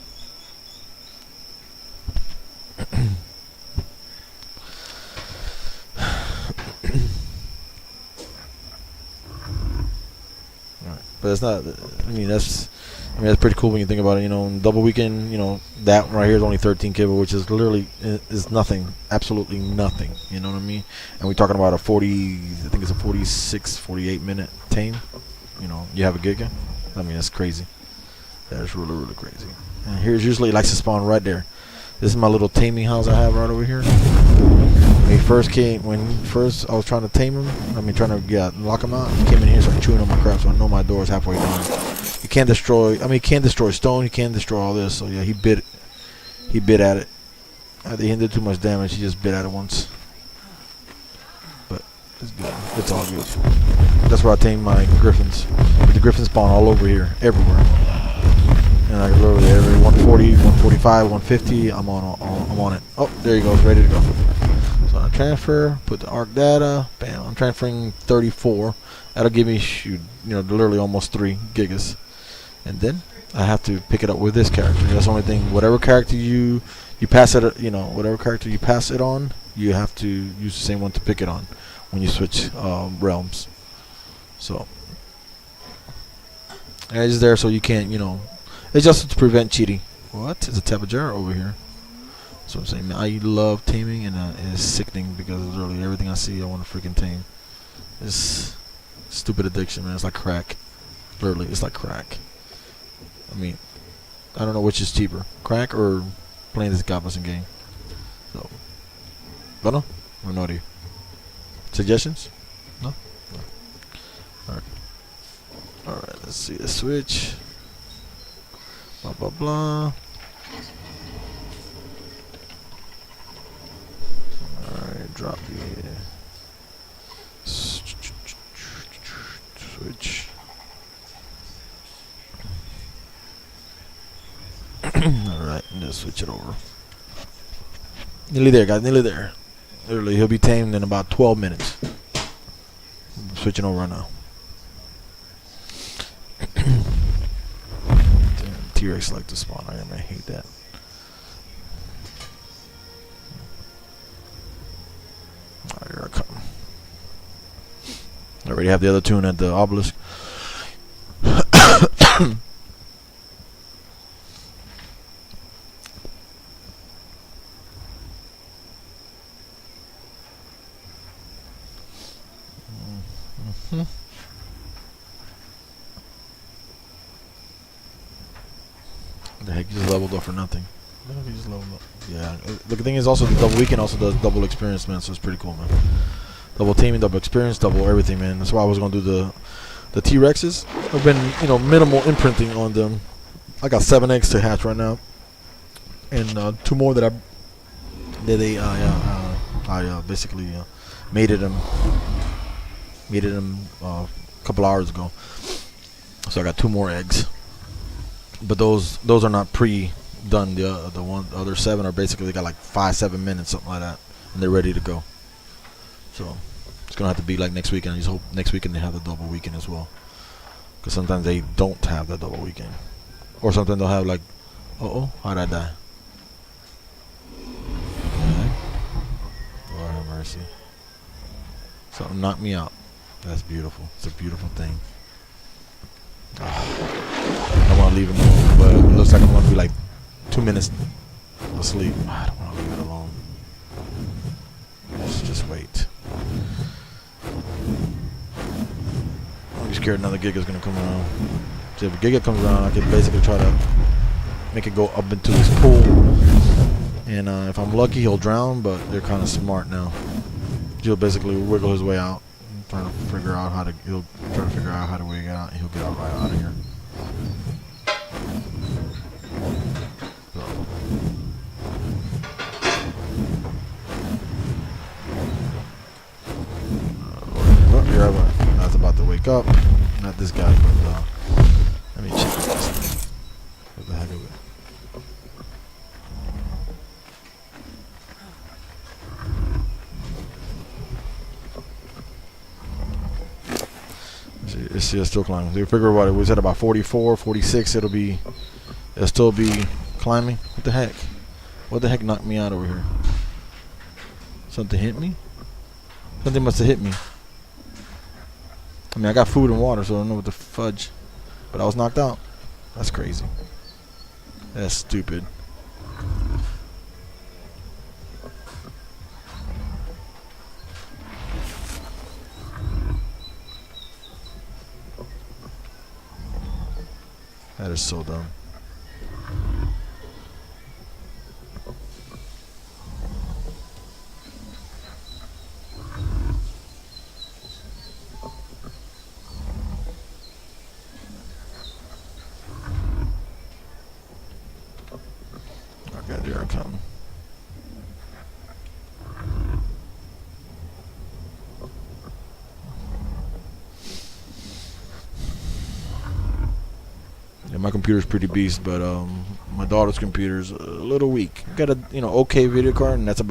But it's not. I mean, that's pretty cool when you think about it. You know, in double weekend, you know, that right here is only 13 cable, which is literally is nothing, absolutely nothing. You know what I mean? And we're talking about a 40, I think it's a 46, 48 minute tame. You know, you have a Giga. I mean, that's crazy. That is really crazy. And here's usually it likes to spawn right there. This is my little taming house I have right over here. When first I was trying to tame him, trying to lock him out, he came in here and started chewing on my crap, so I know my door is halfway done. He can't destroy, he can't destroy stone, he can't destroy all this, so yeah, he bit at it. I think he didn't do too much damage, he just bit at it once. But it's good, it's all good. That's where I tame my griffins. The griffins spawn all over here, everywhere. And I literally every 140, 145, 150, I'm on it. Oh, there he goes, ready to go. So I transfer, put the ARK data, bam, I'm transferring 34. That'll give me, literally almost 3 gigas. And then I have to pick it up with this character. That's the only thing. Whatever character you pass it, whatever character you pass it on, you have to use the same one to pick it on when you switch realms. So, and it's there so you can't, it's just to prevent cheating. What? It's a Tabajara over here. So I'm saying, man, I love taming, and it's sickening because literally everything I see I want to freaking tame. It's stupid addiction, man. It's like crack. Literally, it's like crack. I mean, I don't know which is cheaper, crack or playing this godless game. So, bueno, or no idea. Suggestions? No? Alright. Alright, let's see the switch. Blah blah blah. Alright, drop the switch. Alright, just switch it over. Nearly there, guys, nearly there. Literally, he'll be tamed in about 12 minutes. I'm switching over right now. T-Rex like to spawn. I hate that. Alright, here I come. I already have the other tune at the obelisk. The heck, you just leveled up for nothing. No, you just leveled up. Yeah, the thing is also the double weekend also does double experience, man, so it's pretty cool, man. Double teaming, double experience, double everything, man. That's why I was gonna do the T-Rexes. I've been, minimal imprinting on them. I got 7 eggs to hatch right now, and 2 more that I basically mated them. Mated them a couple hours ago. So I got 2 more eggs. But those are not pre-done. The other 7 are basically got like 5-7 minutes, something like that, and they're ready to go. So it's gonna have to be like next weekend. I just hope next weekend they have the double weekend as well. Because sometimes they don't have the double weekend, or sometimes they'll have like, oh, how'd I die? Okay. Lord have mercy. Something knocked me out. That's beautiful. It's a beautiful thing. I want to leave him alone, but it looks like I'm going to be like 2 minutes asleep. I don't want to leave it alone. Let's just wait. I'm scared another Giga's going to come around. So if a Giga comes around, I can basically try to make it go up into this pool. And if I'm lucky, he'll drown, but they're kind of smart now. He'll basically wiggle his way out. He'll try to figure out how to way get out, and he'll get out right out of here. So. That's about to wake up. Not this guy, but let me check this. What the heck is it? It's still climbing. So you figure what it was at about 44, 46. It'll still be climbing. What the heck? What the heck knocked me out over here? Something hit me? Something must have hit me. I mean, I got food and water, so I don't know what the fudge. But I was knocked out. That's crazy. That's stupid. That is so dumb. Okay, there I come. Yeah, my computer's pretty beast, but my daughter's computer's a little weak. Got a okay video card, and that's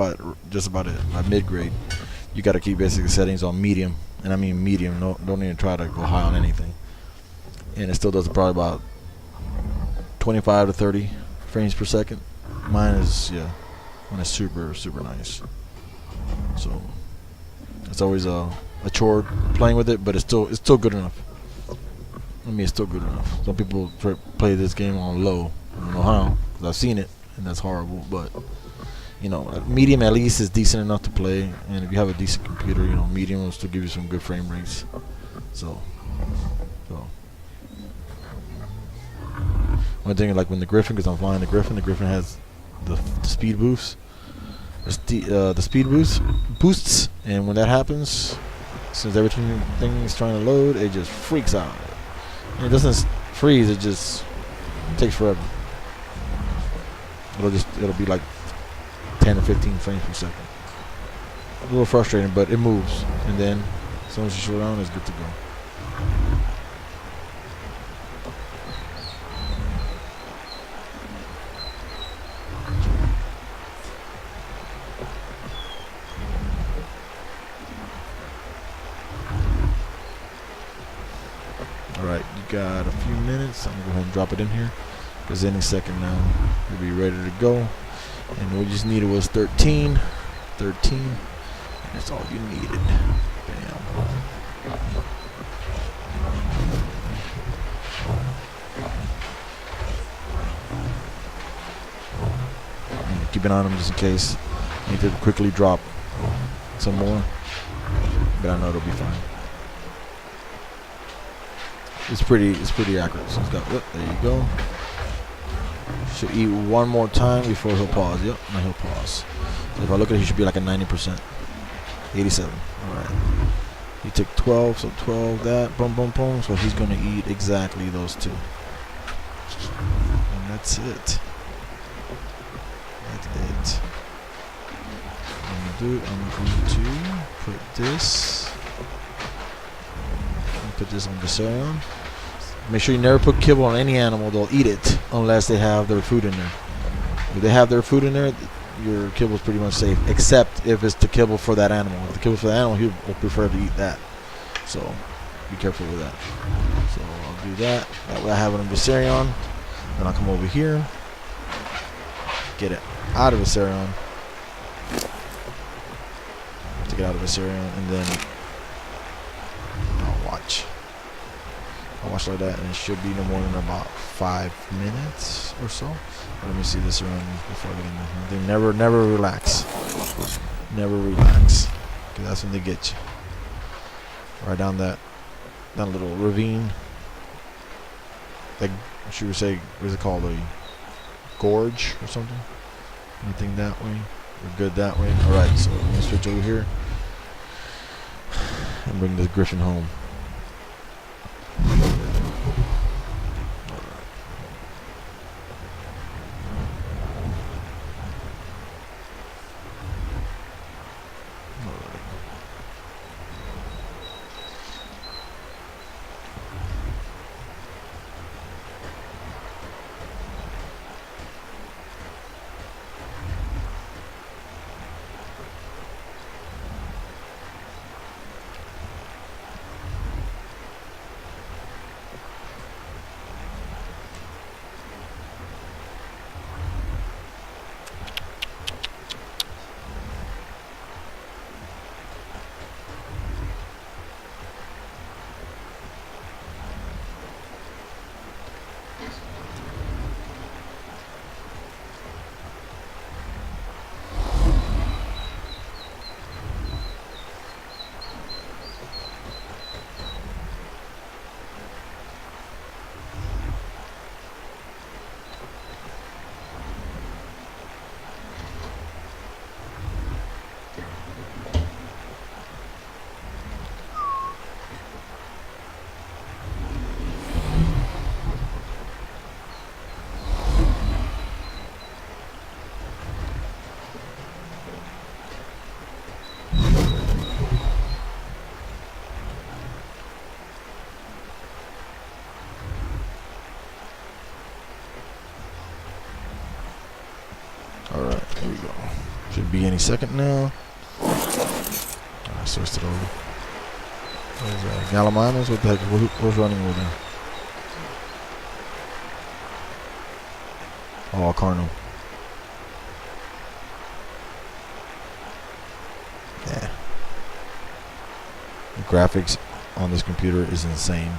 just about it. My mid-grade. You got to keep basic settings on medium, and I mean medium. No, don't even try to go high on anything. And it still does probably about 25 to 30 frames per second. Mine is super nice. So it's always a chore playing with it, but it's still good enough. I mean, it's still good enough. Some people play this game on low. I don't know how, because I've seen it, and that's horrible. But medium at least is decent enough to play. And if you have a decent computer, medium will still give you some good frame rates. So. One thing, like when the Griffin, because I'm flying the Griffin has the speed boosts. The speed boosts, and when that happens, since everything is trying to load, it just freaks out. And it doesn't freeze; it just takes forever. It'll be like 10 to 15 frames per second. A little frustrating, but it moves, and then as soon as you slow down, it's good to go. Alright, you got a few minutes. I'm going to go ahead and drop it in here, because any second now we'll be ready to go. And what we just needed was 13. 13. And that's all you needed. Bam. Keep an eye on them just in case. Need to quickly drop some more, but I know it'll be fine. It's pretty accurate. So it's got, there you go. Should eat one more time before he'll pause. Yep, now he'll pause. So if I look at it, he should be like a 90%. 87. Alright. He took 12, so 12 that. Boom, boom, boom. So he's going to eat exactly those two. And that's it. That's it. I'm going to put this Put this on Viserion. Make sure you never put kibble on any animal. They'll eat it unless they have their food in there. If they have their food in there, your kibble is pretty much safe, except if it's the kibble for that animal. If the kibble for the animal, he will prefer to eat that. So be careful with that. So I'll do that. That way I have it on Viserion. Then I'll come over here, get it out of Viserion. Take it out of Viserion, and then I'll watch. I'll watch like that, and it should be no more than about 5 minutes or so. Let me see this around before I get in there. They never relax. Never relax. Because that's when they get you. Right down that little ravine. Like, should we say, what is it called? A gorge or something? Anything that way? We're good that way. Alright, so I'm going to switch over here. And bring this griffin home. Alright, here we go. Should be any second now. I switched it over. What is that? Gallimanos? What the heck? Who's running with them? Oh, Carno. Yeah. The graphics on this computer is insane.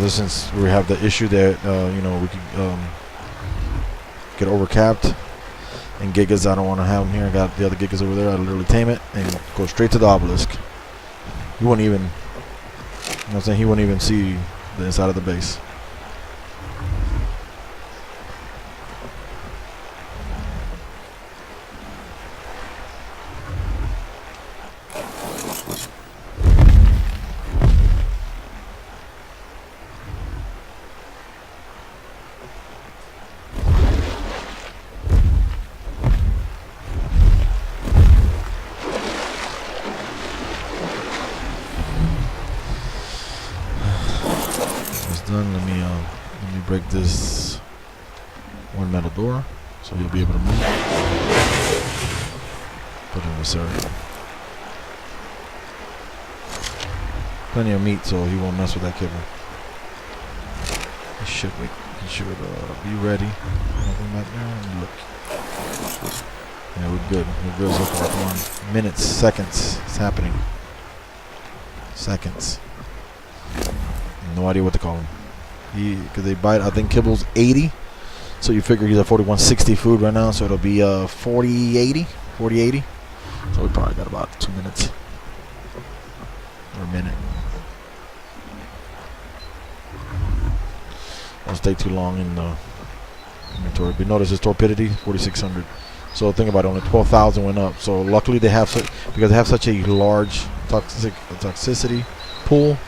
Since we have the issue that you know, we could get overcapped, and gigas, I don't want to have them here. I got the other gigas over there. I literally tame it and go straight to the obelisk. He wouldn't even, you know what I'm saying, he wouldn't even see the inside of the base. Let me break this one metal door so you'll be able to move. Put in this area. Plenty of meat, so he won't mess with that kibble. He should be ready. Nothing back there. And look. Yeah, we're good. We're good so far. Come on. Minutes, seconds. It's happening. Seconds. No idea what to call him. Because they bite, I think kibble's 80. So you figure he's at 4160 food right now. So it'll be 4080. 4080. So we probably got about 2 minutes. Or a minute. Won't stay too long in the inventory. But notice his torpidity, 4600. So think about it, only 12,000 went up. So luckily they have because they have such a large toxicity pool,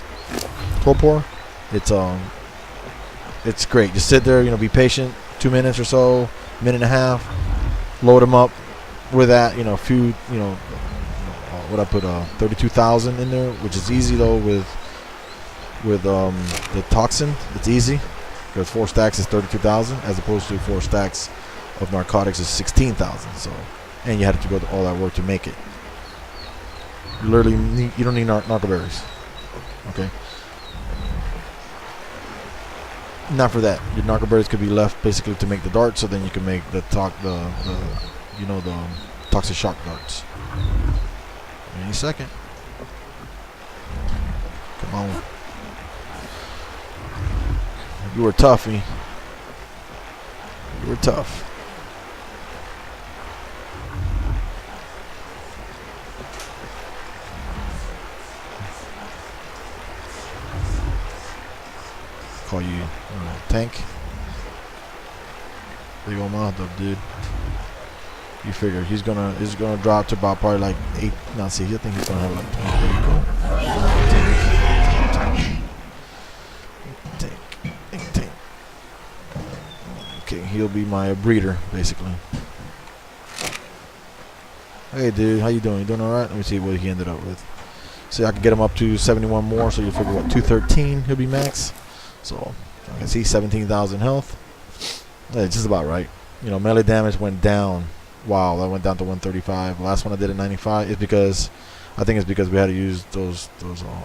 torpor. It's great. Just sit there, you know, be patient. 2 minutes or so, minute and a half. load them up with that, you know, a few, you know, what I put 32,000 in there, which is easy though with the toxin. It's easy because 4 stacks is 32,000 as opposed to 4 stacks of narcotics is 16,000. So, and you had to go to all that work to make it. You literally you don't need narcoberries. Okay. Not for that. Your narcoberries could be left basically to make the darts, so then you can make the toxic shock darts. Any second. Come on. You were toughy. You were tough. Call you tank. Big old mouth up, dude. You figure he's gonna drop to about probably like 8. Now see, I think he's gonna have like 20. There you go. Tank. Okay, he'll be my breeder basically. Hey, dude, how you doing? You doing all right? Let me see what he ended up with. See, I can get him up to 71 more, so you figure what 213 he'll be max. So I can see 17,000 health. That's just about right. You know, melee damage went down. Wow, that went down to 135. Last one I did at 95 is because I think it's because we had to use those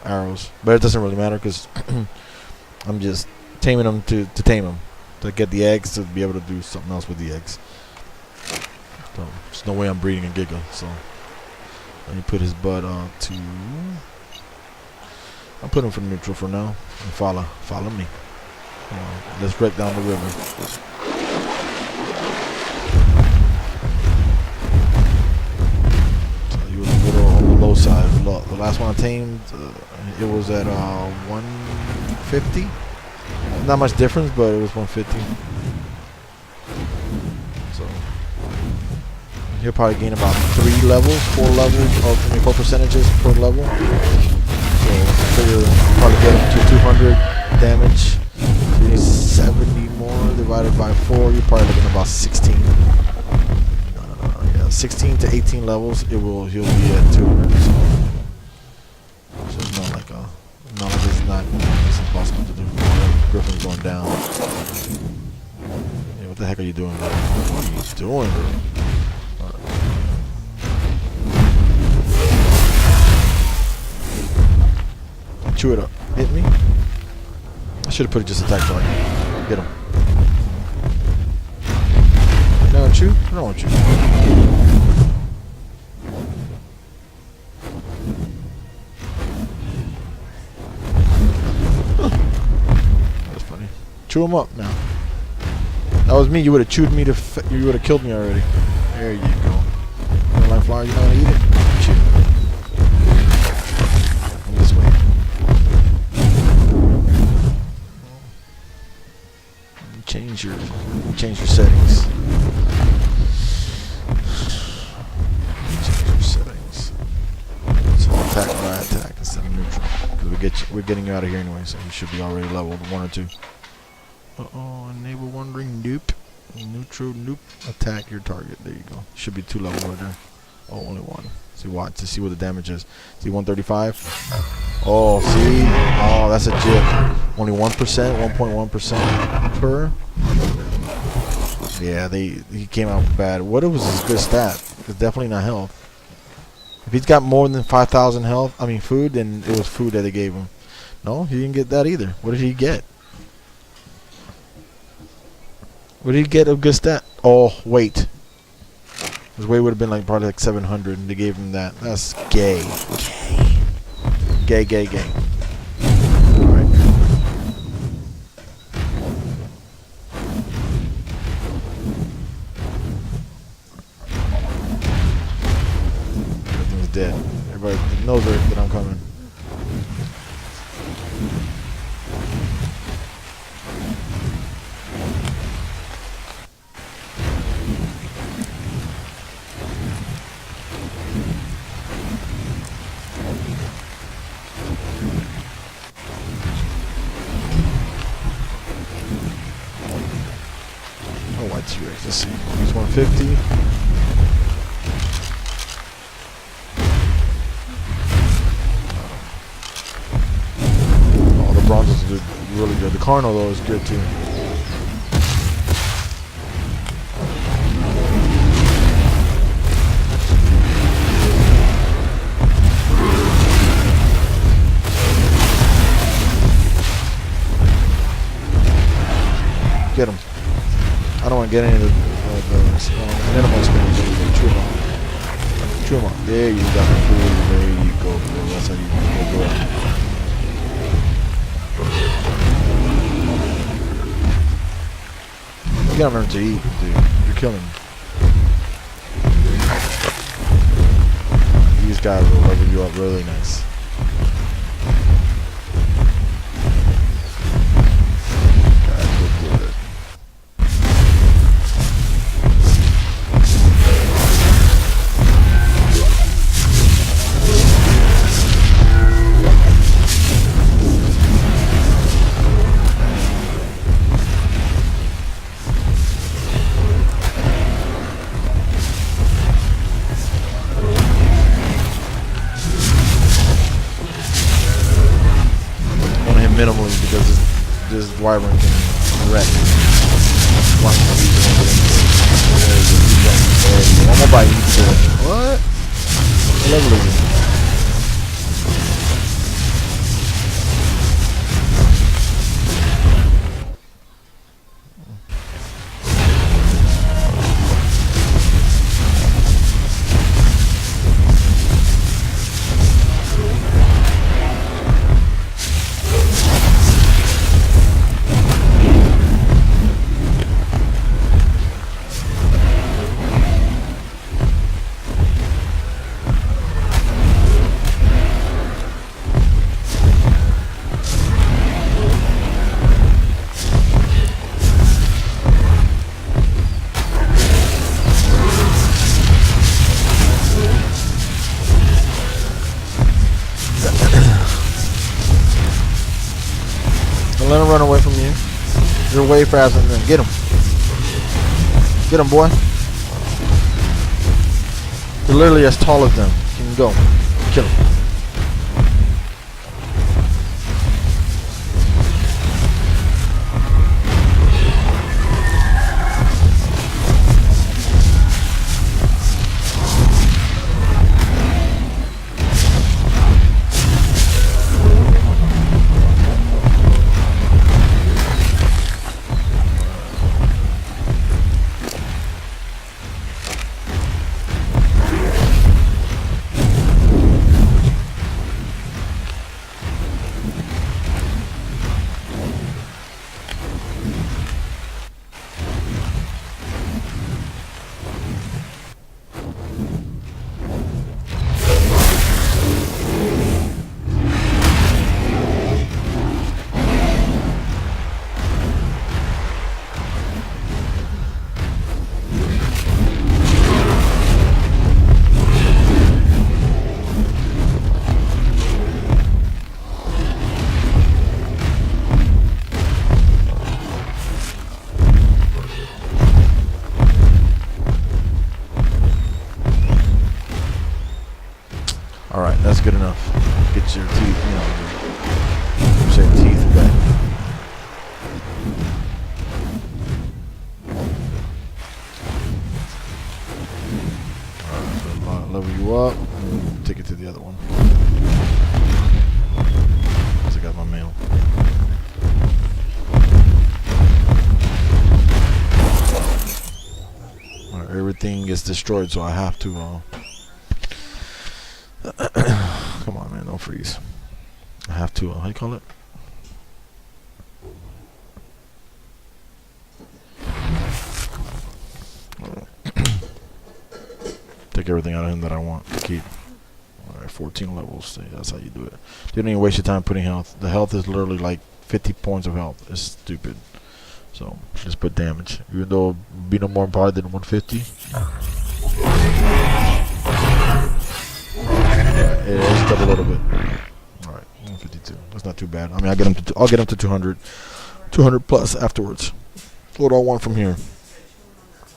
arrows. But it doesn't really matter because I'm just taming them to tame them, to get the eggs to be able to do something else with the eggs. So there's no way I'm breeding a Giga. So let me put his bud to. I'll put him for neutral for now. And follow me. Let's break down the river. So he was a little on the low side. The last one I tamed, it was at 150. Not much difference, but it was 150. So he'll probably gain about 4 percentages per level. So figure probably get him to 200 damage. 70 more divided by 4. You're probably looking at about 16. Yeah, 16 to 18 levels. He'll be at 200. So it's not like it's impossible to do. Griffin's going down. Yeah, what the heck are you doing, bro? What are you doing, bro? Chew it up. Hit me. I should have put it just attack target. Get him. You don't want to chew? I don't want to chew. That's funny. Chew him up now. That was me. You would have chewed me you would have killed me already. There you go. You like flower? You know how to eat it? Chew. This way. Change your settings. Change your settings. So attack by attack instead of neutral. Because we're getting you out of here anyway, so you should be already leveled 1 or 2. Enable wandering. Nope. Neutral. Nope. Attack your target. There you go. Should be 2 levels right there. Oh, only 1. See what? To see what the damage is. See 135. Oh, see. Oh, that's a jip. Only 1%, 1.1% per. Yeah, he came out bad. What was his good stat? It's definitely not health. If he's got more than 5,000 food, then it was food that they gave him. No, he didn't get that either. What did he get? What did he get of good stat? Oh, weight. His weight would have been like probably like 700, and they gave him that. That's gay. Gay. Alright. Everything's dead. Everybody knows that I'm coming. Let's see. He's 150. are really good. The carno though is good too. Get him. I don't want to get any of the minimal spins. Chew him up. Chew him up. There you got the food. There you go, bro. That's how you go. You gotta learn to eat, dude. You're killing me. These guys will level you up really nice. Minimally because this wyvern can wreck. One more bite. What? What level is it? Let him run away from you. You're way faster than them. Get him. Get him, boy. You're literally as tall as them. You can go. Kill him. Alright, that's good enough. Get your teeth, say teeth back. Alright, so level you up and take it to the other one. Because I got my mail. Alright, everything gets destroyed, so I have to come on, man, don't freeze. I have to, how do you call it? Take everything out of him that I want to keep. Alright, 14 levels. That's how you do it. You don't even waste your time putting health. The health is literally like 50 points of health. It's stupid. So, just put damage. Even though it'd be no more power than 150. Yeah, it's up a little bit. Alright, 152. That's not too bad. I mean, I'll get him to 200. 200 plus afterwards. What do I want from here?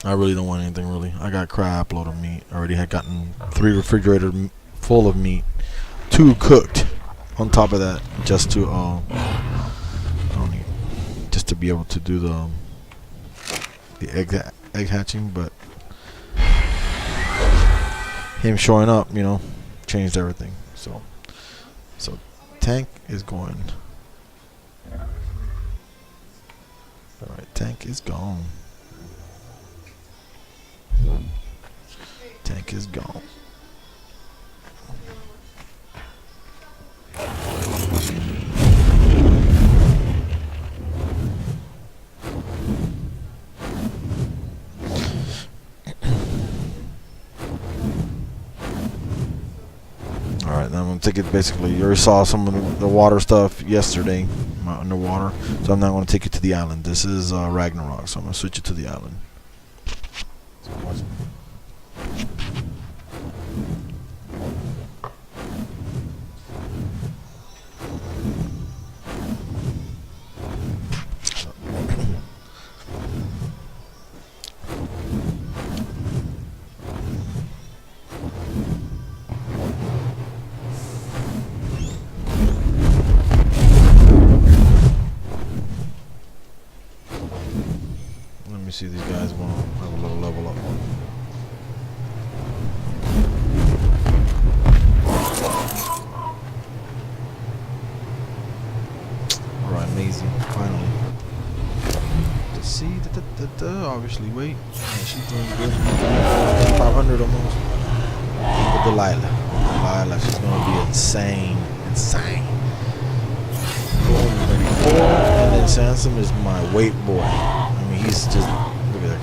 I really don't want anything, really. I got crap load of meat. I already had gotten 3 refrigerators full of meat. 2 cooked on top of that, just to to be able to do the egg hatching, but him showing up, you know, changed everything. So tank is going. All right, tank is gone. Tank is gone. Alright, then I'm going to take it basically. You already saw some of the water stuff yesterday, underwater. So I'm now going to take you to the island. This is Ragnarok, so I'm going to switch it to the island. Let me see, these guys want to have a little level up. Alright, amazing. Finally. Let's see. Obviously, wait. Yeah, she's doing good. 500 almost. But Delilah, she's going to be insane. Insane. Boom, 34. And then Sansom is my weight boy. He's just, look at that,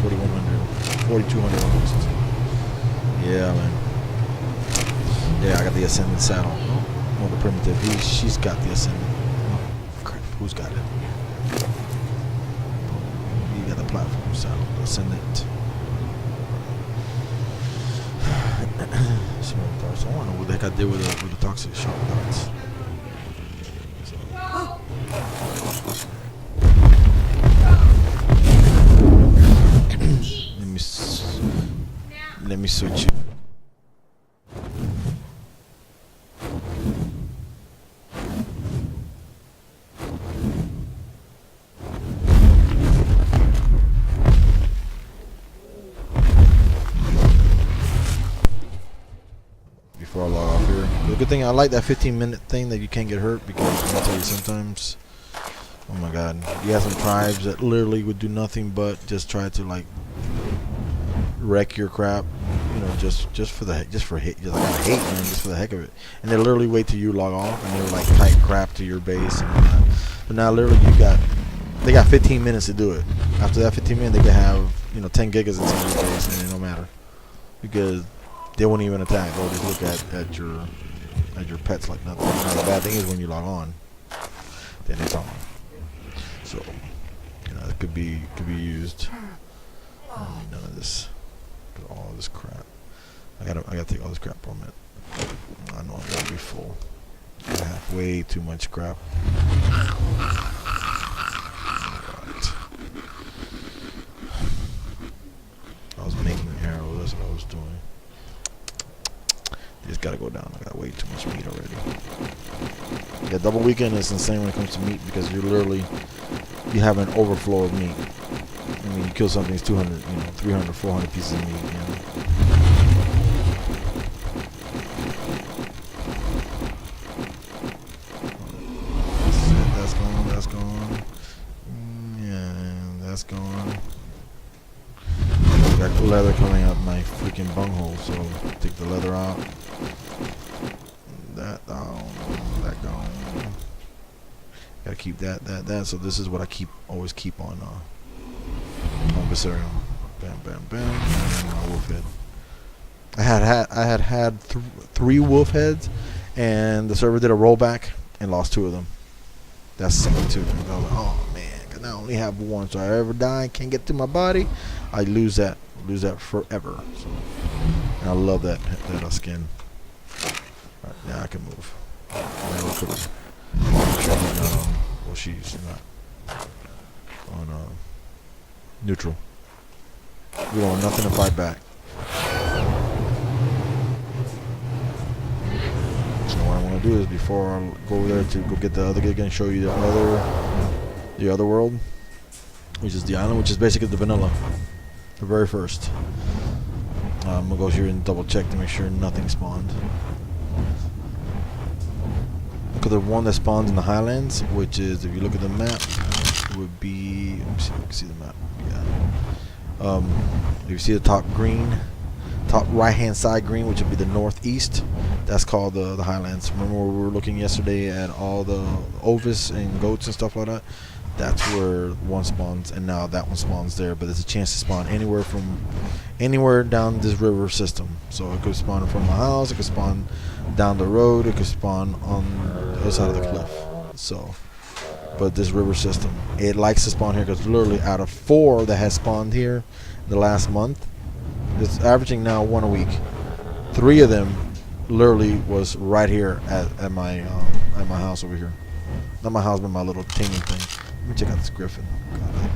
4,100, 4,200 almost. Yeah, man. Yeah, I got the Ascendant saddle. No, the Primitive. She's got the Ascendant. Oh, crap, who's got it? You got the Platform saddle, the Ascendant. So I want to know what the heck I did with the Toxic Shock Darts. Let me switch you. Before I log off here. The good thing, I like that 15-minute thing that you can't get hurt, because I'll tell you sometimes, oh my god, you have some tribes that literally would do nothing but just try to like wreck your crap, you know, just for the hate, just like hate, man, just for the heck of it. And they literally wait till you log off, and they're like tight crap to your base and all that. But now literally they got 15 minutes to do it. After that 15 minutes, they can have, you know, 10 gigas inside your base, and it don't matter, because they won't even attack. They'll just look at your pets like nothing. Now the bad thing is when you log on, then it's on. So, you know, it could be used. None of this. All this crap. I gotta take all this crap from it. I know I'm gonna be full. I have way too much crap. Alright. I was making arrows, that's what I was doing. You just gotta go down. I got way too much meat already. Yeah, double weekend is insane when it comes to meat, because you have an overflow of meat. I mean, you kill something, it's 200, you know, 300, 400 pieces of meat, you know. That's gone. Yeah, that's gone. I got leather coming out my freaking bunghole, so take the leather out. That down, that gone. Gotta keep that. So this is what I always keep on Viscerium. Bam, bam, bam. And my wolf head. I had 3 wolf heads, and the server did a rollback and lost 2 of them. That's something too. I was like, oh man, cause I only have 1, so I ever die, can't get to my body, I lose that forever. So, and I love that skin. All right, now I can move. Well, she's not on neutral. We don't want nothing to fight back. So what I'm gonna do is, before I go over there to go get the other gig and show you the other the other world, which is the island, which is basically the vanilla, the very first. I'm gonna go here and double check to make sure nothing spawned. Look at the one that spawns in the highlands, which is, if you look at the map, it would be, let me see if I can see the map. Yeah. If you see the top green, top right hand side green, which would be the northeast, that's called the highlands. Remember where we were looking yesterday at all the ovis and goats and stuff like that? That's where one spawns, and now that one spawns there. But there's a chance to spawn anywhere down this river system. So it could spawn from my house, it could spawn down the road, it could spawn on the other side of the cliff. So, but this river system, it likes to spawn here because literally out of 4 that has spawned here the last month, it's averaging now 1 a week. 3 of them literally was right here at my house over here. Not my house, but my little taming thing. Let me check out this griffin. God,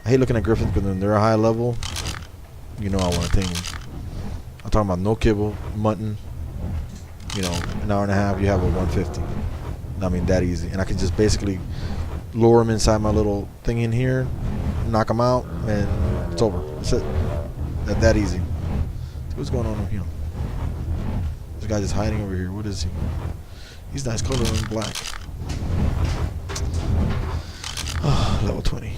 I hate looking at griffins because when they're a high level, you know I want to tame them. I'm talking about no kibble, mutton. You know, an hour and a half, you have a 150. I mean, that easy. And I can just basically lure them inside my little thing in here, knock them out, and it's over. That's it. That easy. What's going on over here? This guy just hiding over here. What is he? He's nice color in black. Oh, level 20.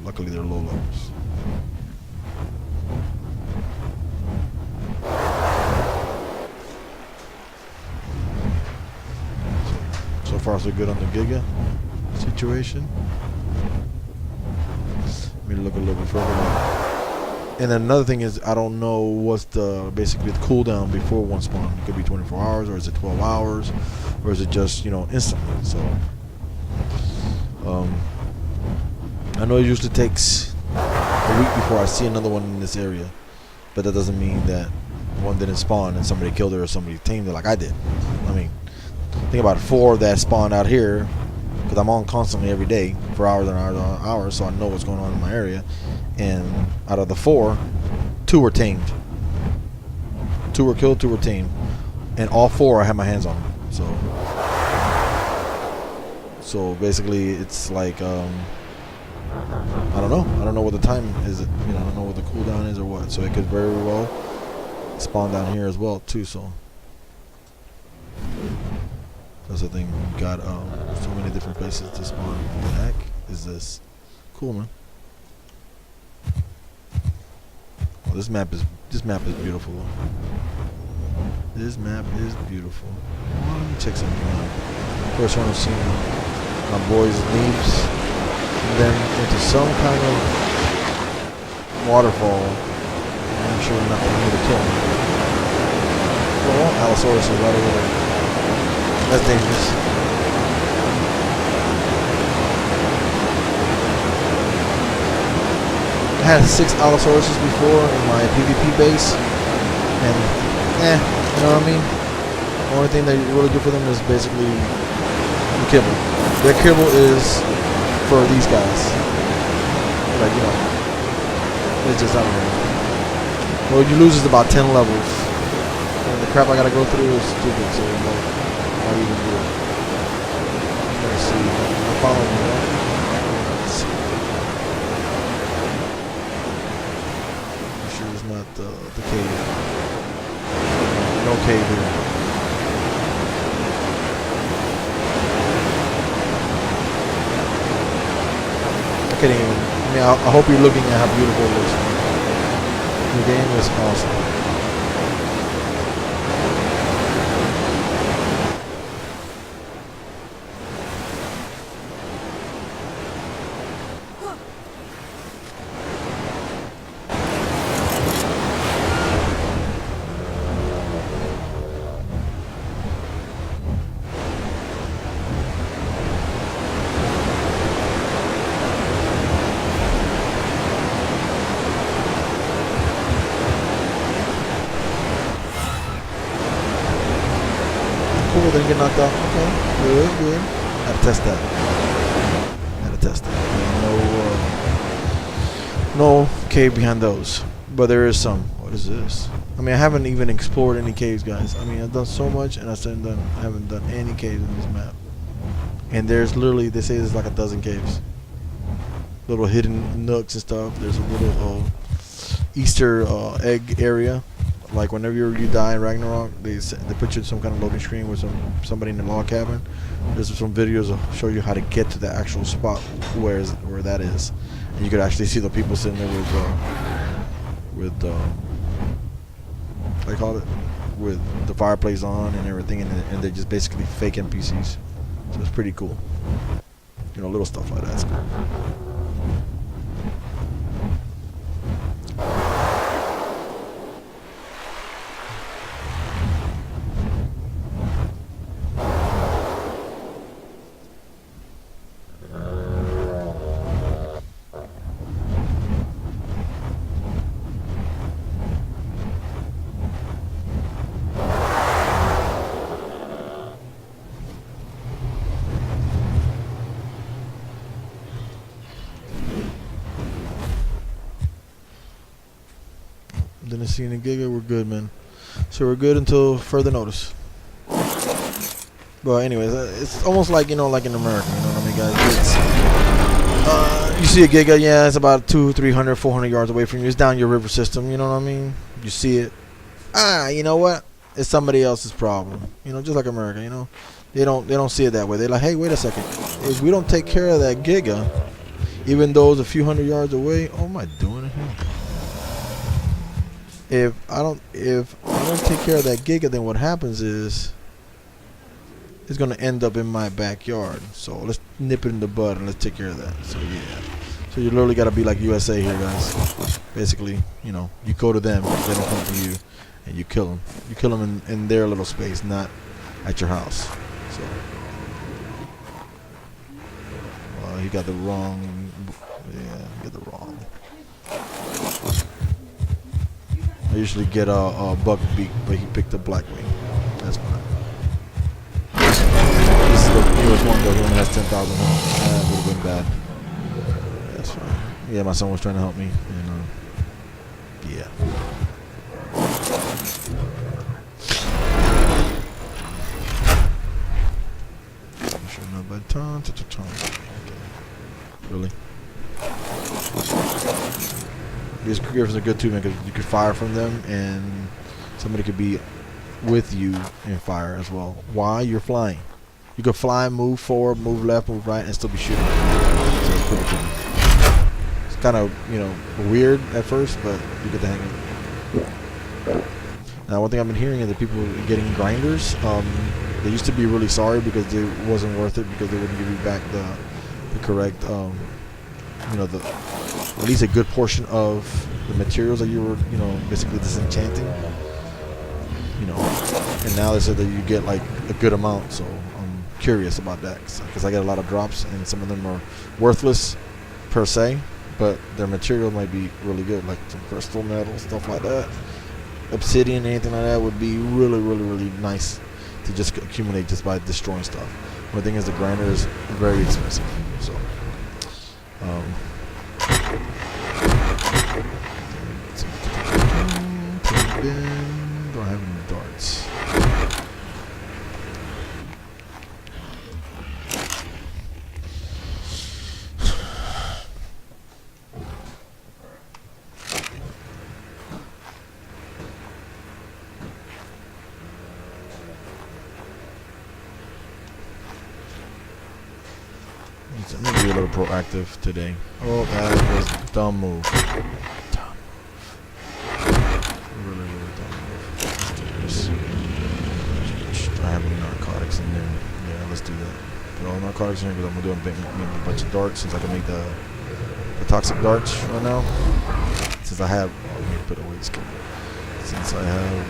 Luckily, they're low levels. So far, so good on the GIGA situation. Let me look a little bit further. And another thing is, I don't know what's basically the cooldown before one spawn. It could be 24 hours, or is it 12 hours, or is it just, instantly? So, I know it usually takes a week before I see another one in this area, but that doesn't mean that one didn't spawn and somebody killed it or somebody tamed it like I did. I mean, think about it, 4 that spawned out here, because I'm on constantly every day for hours and hours and hours, so I know what's going on in my area. And out of the 4, 2 were tamed. 2 were killed, 2 were tamed, and all 4 I had my hands on. So basically, it's like I don't know. I don't know what the time is. I don't know what the cooldown is or what. So it could very well spawn down here as well too. So that's the thing. You got so many different places to spawn. What the heck is this? Cool, man. Well, this map is beautiful. This map is beautiful. Well, let me check something out. First one I've seen my boys' leaves, and then into some kind of waterfall. I'm sure not going to kill me. Well, Allosaurus is right over there. That's dangerous. I had 6 Allosauruses before in my PvP base, and you know what I mean? The only thing that you really do for them is basically the kibble. Their kibble is for these guys. Like, it's just out there. What you lose is about 10 levels. And the crap I gotta go through is stupid, so why even do it? Let's see. I'm following me, right? Let's see. I'm sure it's not the cave. No cave here. I mean, I hope you're looking at how beautiful it looks. The game is awesome. Cool, then you get knocked out. Okay, good. Had to test that. No cave behind those, but there is some. Oh, What is this? I mean, I haven't even explored any caves, guys. I mean, I've done so much, and I haven't done any caves in this map. And there's literally, they say there's like a dozen caves. Little hidden nooks and stuff. There's a little Easter egg area. Like whenever you die in Ragnarok, they put you in some kind of loading screen with somebody in the log cabin. There's some videos that show you how to get to the actual spot where that is, and you could actually see the people sitting there with what do you call it, with the fireplace on and everything, and they're just basically fake NPCs. So it's pretty cool. You know, little stuff like that's cool. Didn't see any GIGA, we're good, man. So we're good until further notice. But anyways, it's almost like, you know, like in America, you know what I mean, guys? It's, you see a GIGA, yeah, it's about 200, 300, 400 yards away from you. It's down your river system, you know what I mean? You see it. You know what? It's somebody else's problem. You know, just like America, you know? They don't see it that way. They're like, hey, wait a second. If we don't take care of that GIGA, even though it's a few hundred yards away, oh, am I doing it here? If I don't take care of that GIGA, then what happens is it's gonna end up in my backyard. So let's nip it in the bud and let's take care of that. So yeah. So you literally gotta be like USA here, guys. Basically, you know, you go to them, they don't come to you, and you kill them. You kill them in their little space, not at your house. So he got the wrong. Yeah, he got the wrong. I usually get a buck beak, but he picked a black wing. That's fine. This is the newest one though. He only has 10,000 homes. That would have been bad. That's fine. Yeah, my son was trying to help me. And, yeah. Sure enough, by ton. Really? These griffins are good too, man, because you could fire from them, and somebody could be with you and fire as well. Why? You're flying. You could fly, move forward, move left, move right, and still be shooting. So it's pretty cool. It's kind of, you know, weird at first, but you get the hang of it. Now, one thing I've been hearing is that people are getting grinders. They used to be really sorry because it wasn't worth it, because they wouldn't give you back the correct, you know, at least a good portion of the materials that you were, you know, basically disenchanting. You know, and now they said that you get like a good amount, so I'm curious about that, because I get a lot of drops, and some of them are worthless per se, but their material might be really good, like some crystal metal, stuff like that. Obsidian, anything like that would be really, really, really nice to just accumulate just by destroying stuff. One thing is the grinder is very expensive, so don't have any darts. I'm gonna be a little proactive today. Oh, that was a dumb move. Really, really dumb move. Let's do this. I have any narcotics in there. Yeah, let's do that. Put all the narcotics in here, because I'm gonna do a bunch of darts, since I can make the toxic darts right now. Since I have, let me put away this camera. Since I have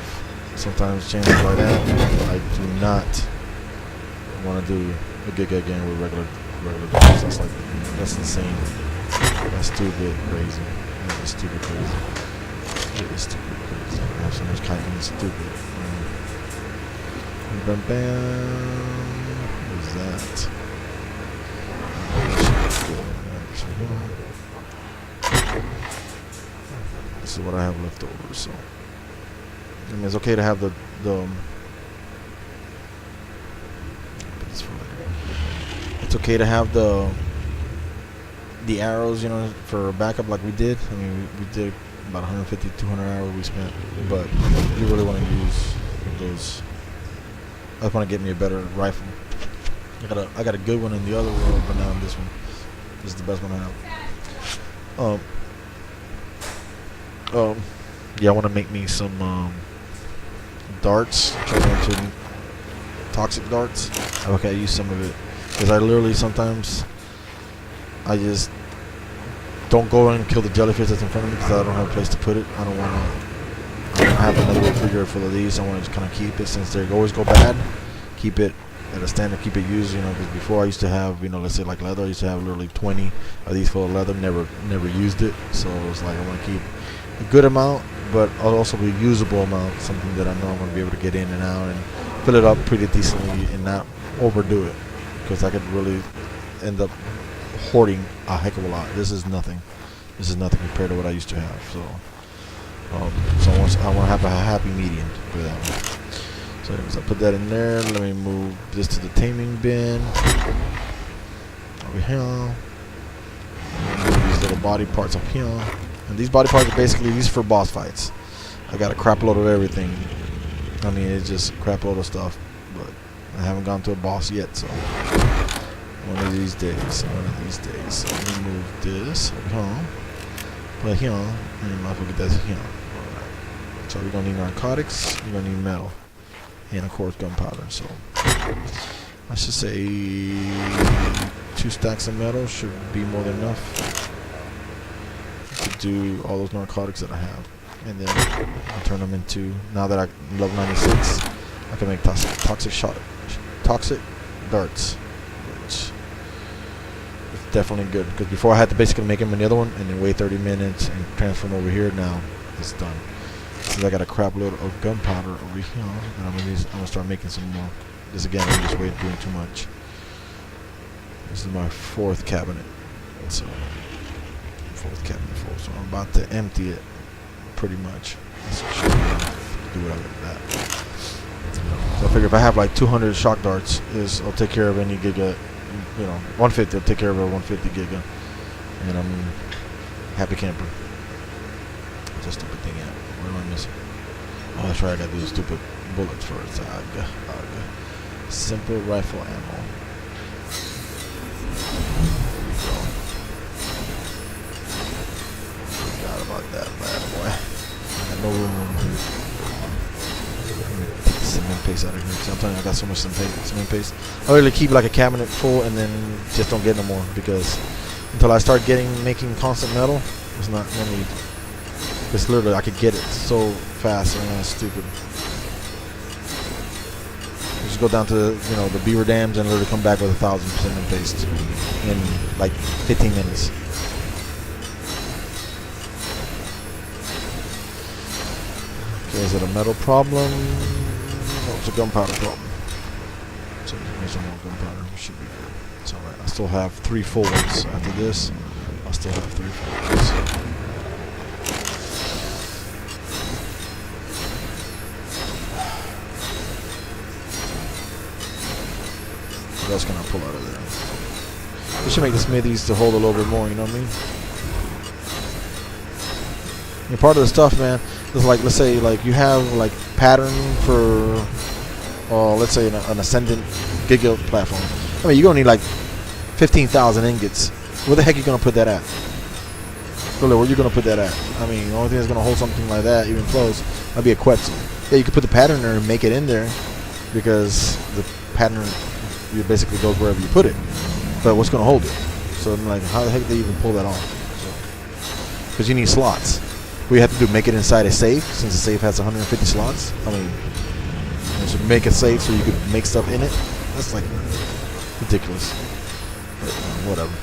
sometimes chances like that, I do not want to do a GIGA again with regular darts. That's like, that's insane. That's stupid crazy. That is stupid crazy. It is stupid crazy. I have so much chitin, it's stupid. Bam bam. What is that? This is what I have left over. So I mean, it's okay to have the it's okay to have the arrows, you know, for backup like we did. I mean, we did about 150, 200 hours we spent, but you really want to use those. I just want to get me a better rifle. I got a good one in the other world, but now this one is the best one I have. Yeah, I want to make me some darts. Turn into toxic darts. Okay, I use some of it because I literally sometimes I just don't go in and kill the jellyfish that's in front of me because I don't have a place to put it. I don't want to have another refrigerator full of these. I want to just kind of keep it since they always go bad. Keep it at a standard, keep it used, you know, because before I used to have, you know, let's say like leather, I used to have literally 20 of these full of leather, never used it. So it's like I want to keep a good amount, but also a usable amount, something that I know I'm going to be able to get in and out and fill it up pretty decently and not overdo it, because I could really end up hoarding a heck of a lot. This is nothing compared to what I used to have. So so I want to have a happy medium for that one. So anyways, I'll put that in there. Let me move this to the taming bin over here. These little body parts up here, and these body parts are basically used for boss fights. I got a crap load of everything. I mean, it's just a crap load of stuff, but I haven't gone to a boss yet, so one of these days. So let me move this over here, put here, and I'll get that here. Alright. So we're gonna need narcotics, we're gonna need metal, and of course gunpowder. So I should say 2 stacks of metal should be more than enough to do all those narcotics that I have. And then I'll turn them into, now that I'm level 96, I can make toxic darts, which is definitely good. Because before I had to basically make them another one and then wait 30 minutes and transfer them over here. Now it's done. Since I got a crap load of gunpowder over here, and I'm gonna start making some more. This again, I'm just doing too much. This is my 4th cabinet. So 4th cabinet full. So I'm about to empty it. Pretty much. This should be enough to do whatever with that. So I figure if I have like 200 shock darts, I'll take care of any giga, you know, 150. I'll take care of a 150 giga, and I'm happy camper. What's that stupid thing at? What am I missing? Oh, that's right. I gotta do the stupid bullets first. ARK. Simple rifle ammo. Forgot about that bad boy. No room. Take the cement paste out of here. I'm telling you, I got so much cement paste. I really keep like a cabinet full and then just don't get no more, because until I start making constant metal, it's not no need. It's literally, I could get it so fast, and that's stupid. You just go down to the beaver dams and literally come back with 1,000 cement paste in like 15 minutes. Okay, is it a metal problem? No, it's a gunpowder problem. So there's some more gunpowder. We should be good. It's alright. I still have 3 full ones. After this, I'll still have 3 full ones. What else can I pull out of there? We should make the smithies to hold a little bit more, you know what I mean? And part of the stuff, man, is like, let's say, like you have like pattern for, let's say an ascendant giga platform. I mean, you're gonna need like 15,000 ingots. Where the heck are you gonna put that at? Really, where you gonna put that at? I mean, the only thing that's gonna hold something like that even close might be a Quetzal. Yeah, you could put the pattern there and make it in there, because the pattern, it basically goes wherever you put it. But what's gonna hold it? So I'm like, how the heck do they even pull that off? Because you need slots. What you have to do, make it inside a safe, since the safe has 150 slots. I mean, you should make a safe so you could make stuff in it. That's like ridiculous. But, whatever.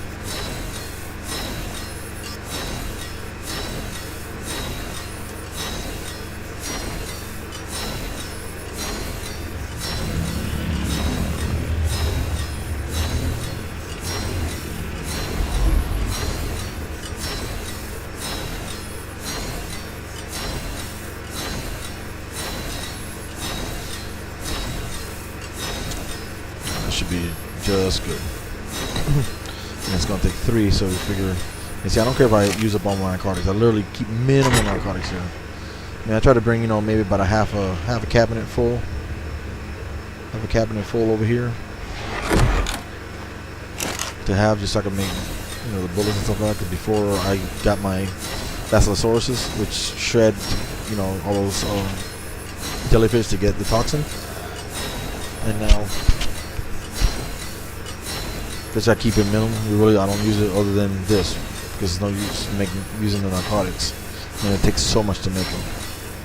should be just good. And it's gonna take 3, so we figure. And see, I don't care if I use up all my narcotics. I literally keep minimal narcotics here. I mean, I try to bring, you know, maybe about a half a cabinet full. Have a cabinet full over here to have, just so I can make, you know, the bullets and stuff like that. Cause before I got my basilosaurus, which shred, you know, all those jellyfish to get the toxin, and now because I keep it minimal, I don't use it other than this, because there's no use using the narcotics, and it takes so much to make them,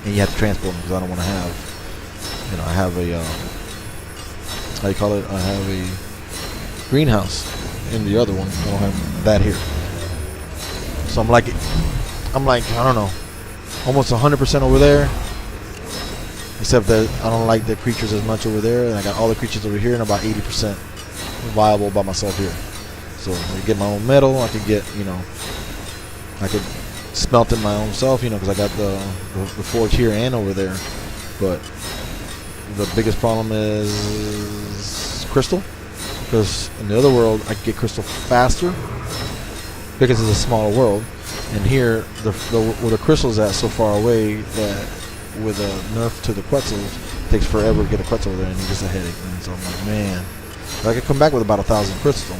and you have to transport them, because I don't want to have, you know, I have a how you call it? I have a greenhouse in the other one. I don't have that here, so I'm like I don't know, almost 100% over there. Except that I don't like the creatures as much over there, and I got all the creatures over here, and about 80% viable by myself here. So I get my own metal. I could get, you know, I could smelt it my own self, you know, because I got the forge here and over there. But the biggest problem is crystal, because in the other world I could get crystal faster because it's a smaller world, and here where the crystal's at so far away that with a nerf to the Quetzals, it takes forever to get a Quetzal over there, and it's just a headache, man. So I'm like, man, I could come back with about 1,000 crystal,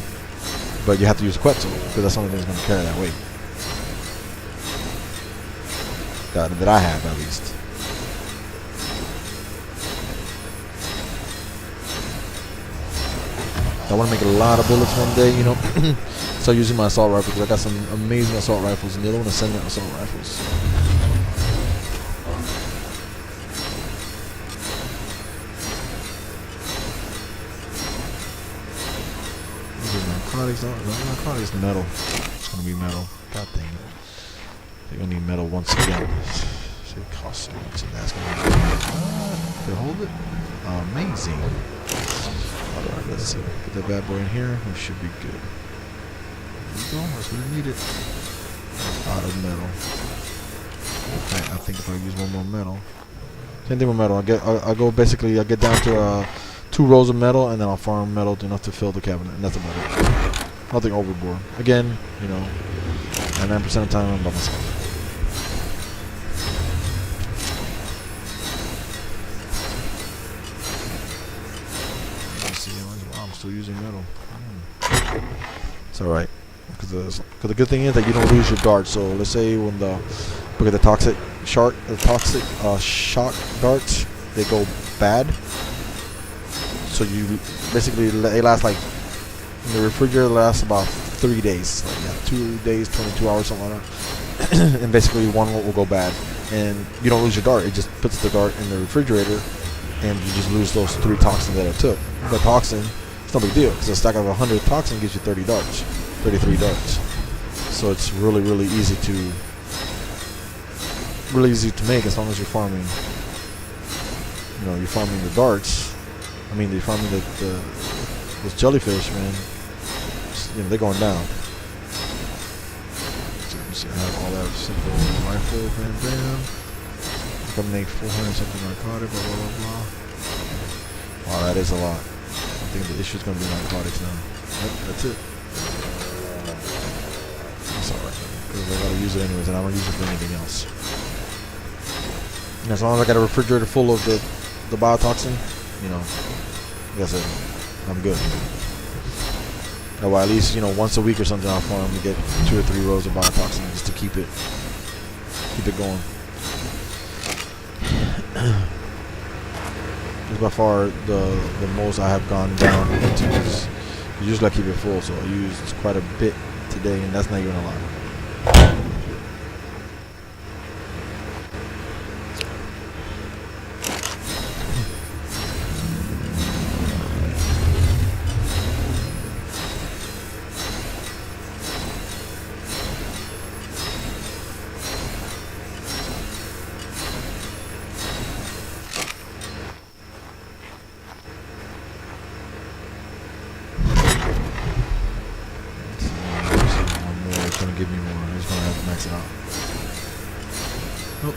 but you have to use a Quetzal, because that's the only thing that's going to carry that weight. That I have, at least. I want to make a lot of bullets one day, you know. Start using my assault rifle, because I got some amazing assault rifles, and the other one is sending assault rifles. Narcotics, metal. It's gonna be metal. God dang it. They're gonna need metal once again. See, it costs so much, and that's gonna be. They hold it? Amazing. Alright, let's see. Put that bad boy in here. We should be good. There we go. That's what we needed. Out of metal. Okay, I think if I use one more metal. Same thing with metal. I go basically. I get down to 2 rows of metal, and then I'll farm metal enough to fill the cabinet, and that's about it. Nothing overboard. Again, you know, 99% of the time I'm by myself. Let's see, I'm still using metal. It's alright. Because the good thing is that you don't lose your darts. So let's say when look at the toxic shock darts, they go bad. So you basically, they last like, in the refrigerator lasts about 3 days. Like, yeah, 2 days, 22 hours, something like that. And basically one will go bad. And you don't lose your dart. It just puts the dart in the refrigerator, and you just lose those 3 toxins that it took. But toxin, it's no big deal, because a stack of 100 toxin gives you 30 darts. 33 darts. So it's really, really easy to make, as long as you're farming, you know, you're farming the darts. I mean, you're farming those jellyfish, man. You know, they're going down. So let me see, I have all that simple rifle, bam, bam. I can make 400 something narcotic, blah, blah, blah, blah. Wow, that is a lot. I think the issue's gonna be narcotics now. Yep, that's it. That's alright, because I gotta use it anyways, and I don't use it for anything else. And as long as I got a refrigerator full of the biotoxin, you know, like I said, I'm good. Well, at least, you know, once a week or something, I'll farm to get 2 or 3 rows of biotoxin just to keep it going. It's by far the most I have gone down into this. Usually I keep it full, so I used quite a bit today, and that's not even a lot. Give me more. I'm just gonna have to max it out. Nope.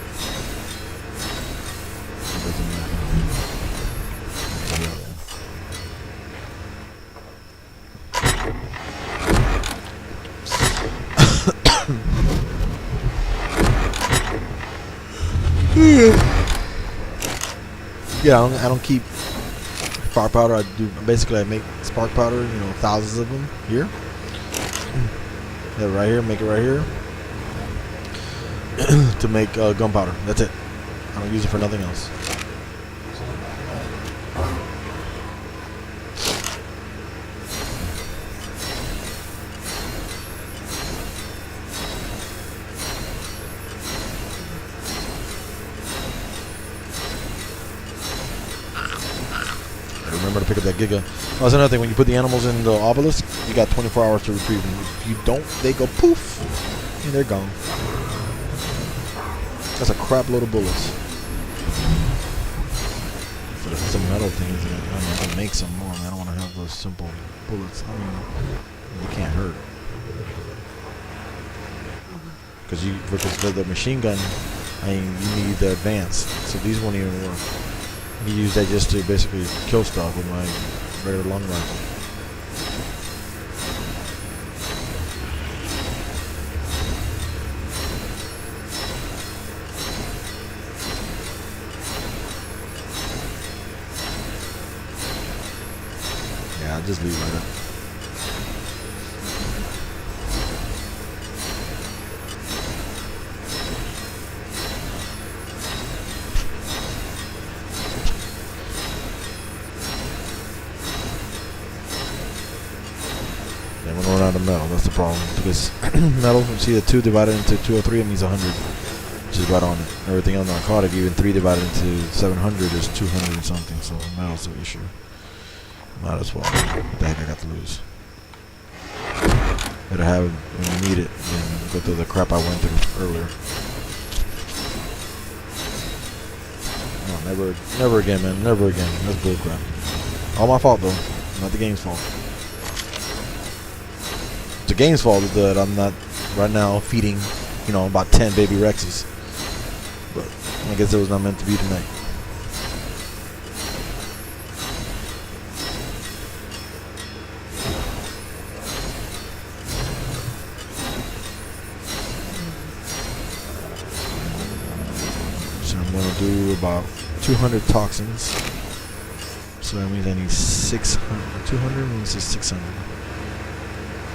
It doesn't matter. Yeah, I don't keep spark powder. I do basically I make spark powder. You know, thousands of them here. Yeah, right here. Make it right here to make gunpowder. That's it. I don't use it for nothing else. Remember to pick up that Giga. Oh, that's another thing. When you put the animals in the obelisk, you got 24 hours to retrieve them. If you don't, they go poof, and they're gone. That's a crap load of bullets. For some metal things, I can make some more. I don't want to have those simple bullets. I mean, they can't hurt. Because for the machine gun, I mean, you need the advanced. So these won't even work. You use that just to basically kill stuff with my regular long rifle. Yeah, I'll just leave it like that. We're out of metal, that's the problem. Because metal, you see the 2 divided into 203, it means 100. Which is right on it. Everything else narcotic, even 3 divided into 700 is 200 and something, so metal's the issue. Might as well. What the heck I got to lose? Better have it when you need it than go through the crap I went through earlier. No, never again, man. Never again. That's bullcrap. All my fault, though. Not the game's fault. It's the game's fault that I'm not right now feeding, you know, about 10 baby Rexes. But I guess it was not meant to be tonight. So I'm going to do about 200 toxins. So that means I need 600. 200 means it's 600.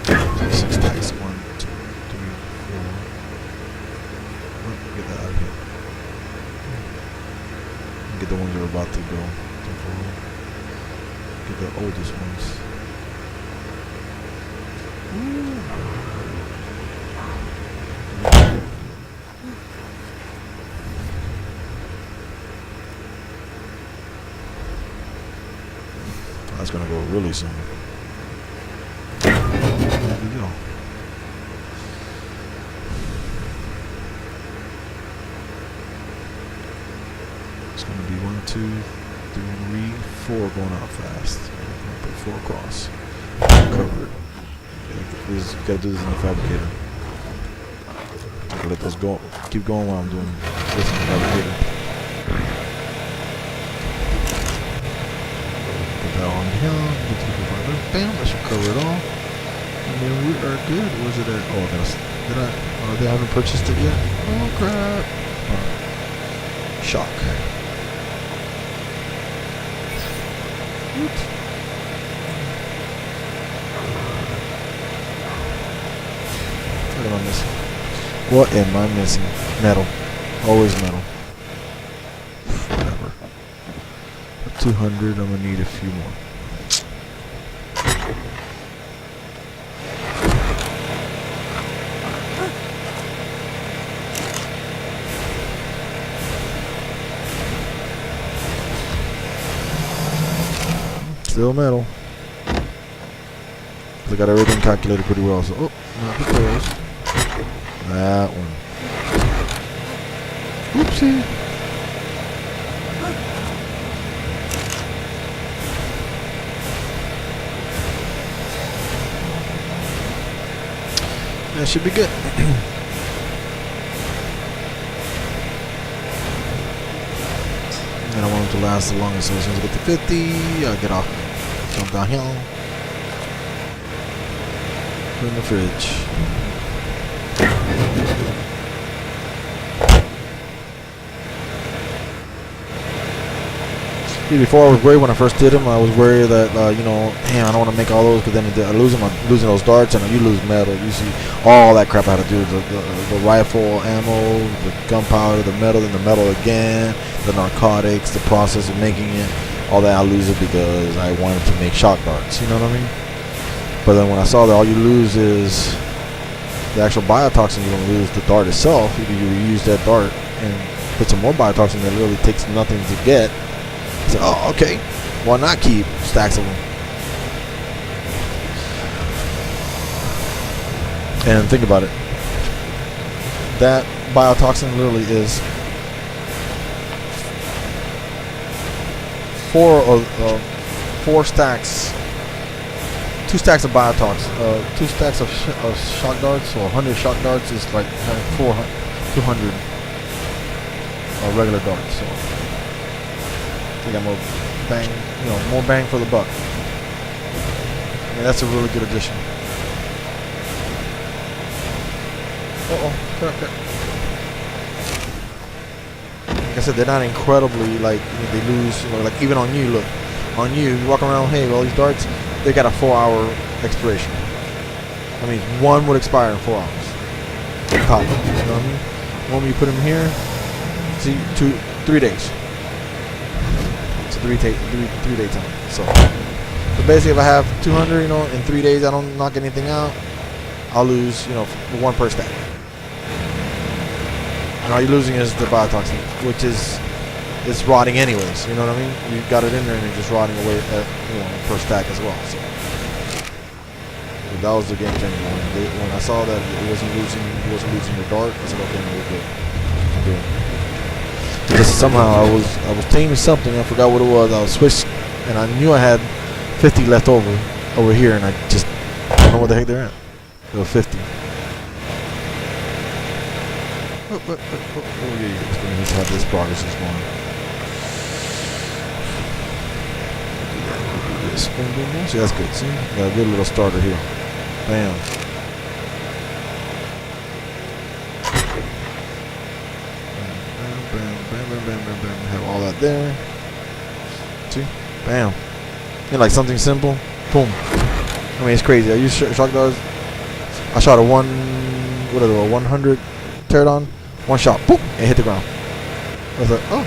6 stacks. 1, 2, 3, 4. Oh, get that out of here. Get the ones that are about to go. Get the oldest ones. That's gonna go really soon. There we go. It's gonna be 1, 2, 3, 4 going out fast. Put 4 across. Covered. You gotta do this in the fabricator. Let those go. Keep going while I'm doing this in the fabricator. On down, get to the bottom. Bam, that should cover it all. And then we are good. Where's it at? Oh, they haven't purchased it yet? Oh, crap. Shock. Oops. What am I missing? What am I missing? Metal. Always metal. 200, I'm gonna need a few more. Still metal. I got everything calculated pretty well, so not the close. That one. Oopsie. That should be good. And I want it to last the longest, so as soon as I get to 50, I'll get off. Jump down here. Put in the fridge. See, before I was worried when I first did them. I was worried that you know, damn, I don't want to make all those because then I lose them. I'm losing those darts, and you lose metal. You see all that crap I had to do: the rifle ammo, the gunpowder, the metal, then the metal again, the narcotics, the process of making it. All that I lose it because I wanted to make shock darts. You know what I mean? But then when I saw that all you lose is the actual biotoxin, you don't lose the dart itself. You reuse that dart and put some more biotoxin that literally takes nothing to get. So, oh, okay. Why not keep stacks of them? And think about it. That biotoxin literally is four stacks. 2 stacks of biotox. 2 stacks of shock darts. So 100 shock darts is like 200 regular darts. So I got more bang, you know, more bang for the buck. I mean, that's a really good addition. Crap. Like I said, they're not incredibly like, you know, they lose. You know, like even on you, look, on you walk around. Hey, all these darts, they got a 4-hour expiration. I mean, one would expire in 4 hours. Top, you know what I mean? One you put them here, see, 3 days. 3-day time. So basically, if I have 200, you know, in 3 days I don't knock anything out, I'll lose, you know, 1 per stack. And all you're losing is the biotoxin, which is it's rotting anyways. You know what I mean? You got it in there and it's just rotting away at, you know, per stack as well. So that was the game changer. When I saw that it wasn't losing your dart, I said, okay, no, we're good. I'm good. Just somehow I was taming something. I forgot what it was. I was switched, and I knew I had 50 left over here, and I don't know where the heck they're at. There were 50. Oh yeah, it's going to have this progress is going. Do this. Boom, boom, boom. See, that's good. See, got a good little starter here. Bam. Bam. Have all that there. See? Bam. And like something simple. Boom. I mean, it's crazy. I used shock darts. I shot a 100 pterodon. 1 shot. Boom. And hit the ground. I was like, oh.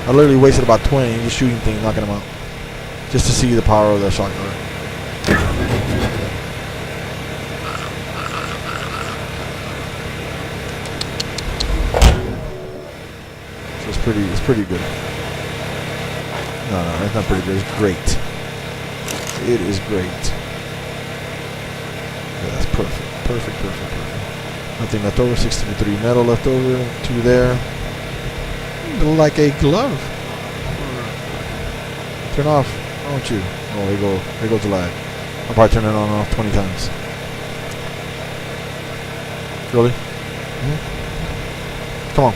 I literally wasted about 20 just shooting things, knocking them out. Just to see the power of that shock dart. It's pretty good. No, it's not pretty good. It's great. It is great. Yeah, that's perfect. Nothing left over. 63 metal left over. 2 there. Like a glove. Turn off. Why don't you? Oh, there goes the lag. I'll probably turn it on and off 20 times. Really? Mm-hmm. Come on.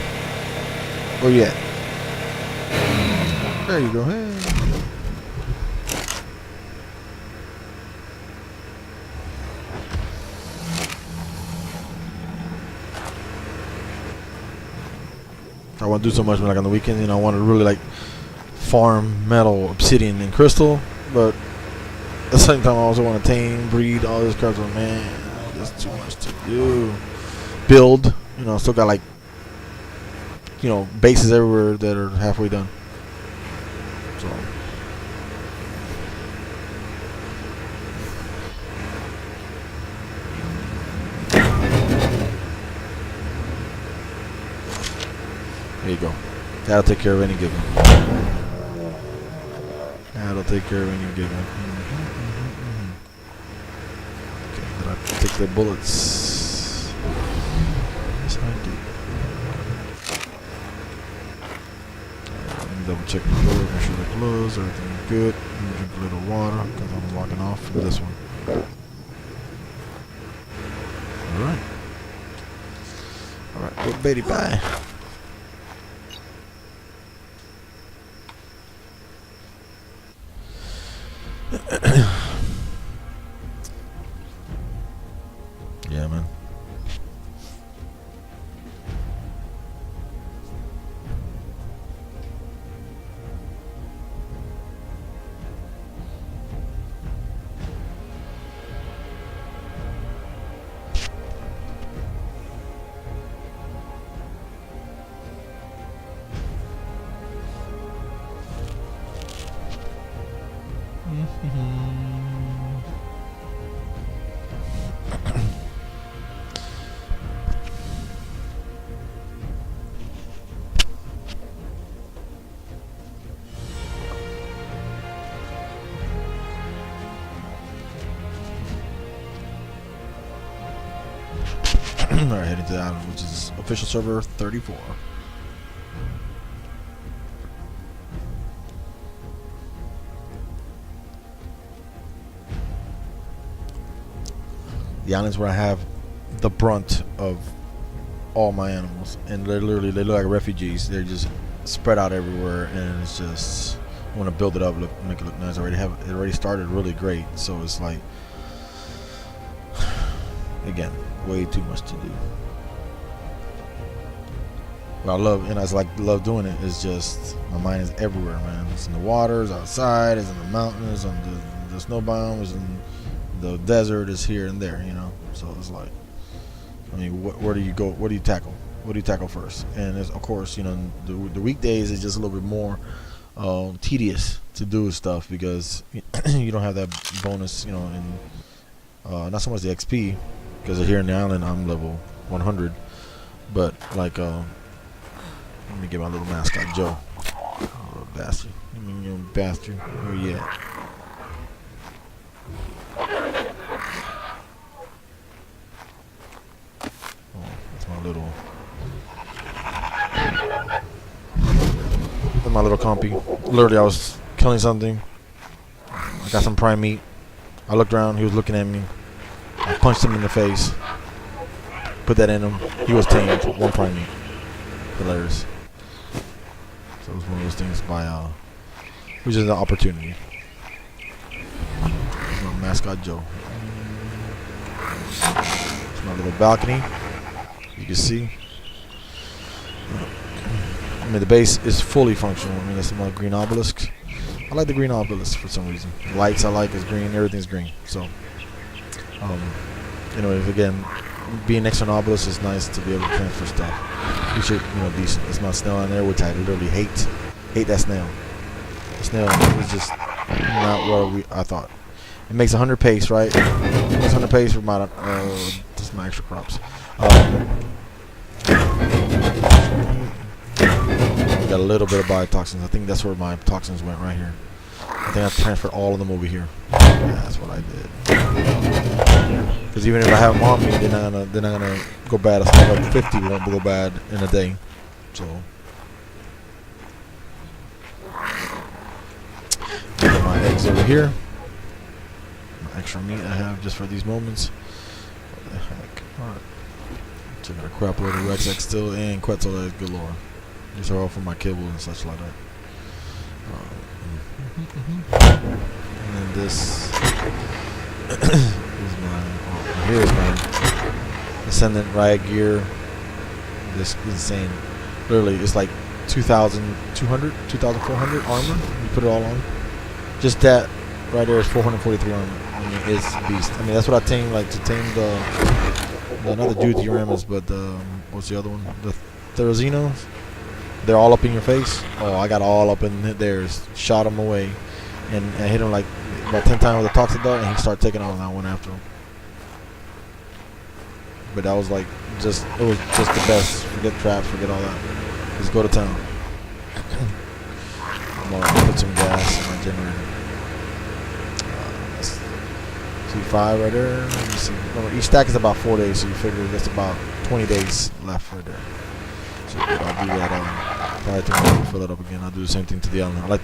Where you at? There you go. Hey. I want to do so much like on the weekend, you know, I want to really like farm metal, obsidian, and crystal, but at the same time I also want to tame, breed, all this crap. So man, there's too much to do. Build, you know, still got like, you know, bases everywhere that are halfway done. So there you go. That'll take care of any given. Okay, did I take the bullets? Yes, I did. Let me double check the door, make sure they're closed, everything's good. Let me drink a little water because I'm walking off with this one. Alright, good baby, bye. Yeah, man. Alright, heading to the island, which is official server 34. The island's where I have the brunt of all my animals, and they're literally, they look like refugees. They're just spread out everywhere, and it's just, I want to build it up, make it look nice. It already started really great, so it's like, again, way too much to do. What I love, and I love doing it, is just my mind is everywhere, man. It's in the waters, outside, it's in the mountains, on the snow biomes, and the desert is here and there, you know. So it's like, I mean, where do you go? What do you tackle? What do you tackle first? And of course, you know, the weekdays is just a little bit more tedious to do stuff because you don't have that bonus, you know, and not so much the XP, because here in the island I'm level 100, but like let me get my little mascot Joe. Oh, little bastard. I mean, you bastard. Where you at? Oh, that's my little. That's my little compy. Literally, I was killing something. I got some prime meat. I looked around. He was looking at me. I punched him in the face. Put that in him. He was tamed. One prime meat. Hilarious. So it was one of those things by which is an opportunity. My mascot Joe. It's my little balcony. You can see. I mean, the base is fully functional. I mean, that's my green obelisk. I like the green obelisk for some reason. The lights I like is green. Everything's green. So, anyways, again, being next to an obelisk is nice to be able to transfer stuff. You should, you know, decent. There's my snail on there, which I literally hate. Hate that snail. The snail is just not what I thought. It makes 100 pace, right? It makes 100 pace for my just my extra crops. Got a little bit of biotoxins. I think that's where my toxins went right here. I think I transferred all of them over here. Yeah, that's what I did. Because even if I have them on me, they're not gonna go bad. A stack of 50 won't go bad in a day. So get my eggs over here. My extra meat I have just for these moments. What the heck? Alright. Taking a crap load of Rex X still and Quetzal galore. These are all for my kibble and such like that. And then this is here's my Ascendant Riot gear. This is insane. Literally, it's like 2,200, 2,400 armor. You put it all on. Just that right there is 443 armor. I mean, it's beast. I mean, that's what I tamed, like to tame the not the Deuteramas, but what's the other one? The Therazinos. They're all up in your face. Oh, I got all up in theirs. Shot him away, and I hit him like about 10 times with a toxic dart, and he started taking on that one after him. But that was like it was just the best. Forget traps, forget all that. Just go to town. I'm gonna put some gas in my generator. That's C5 right there. Let me see. Remember, each stack is about 4 days, so you figure that's about 20 days left right there. So I'll do that. Probably tomorrow, fill it up again. I'll do the same thing to the island.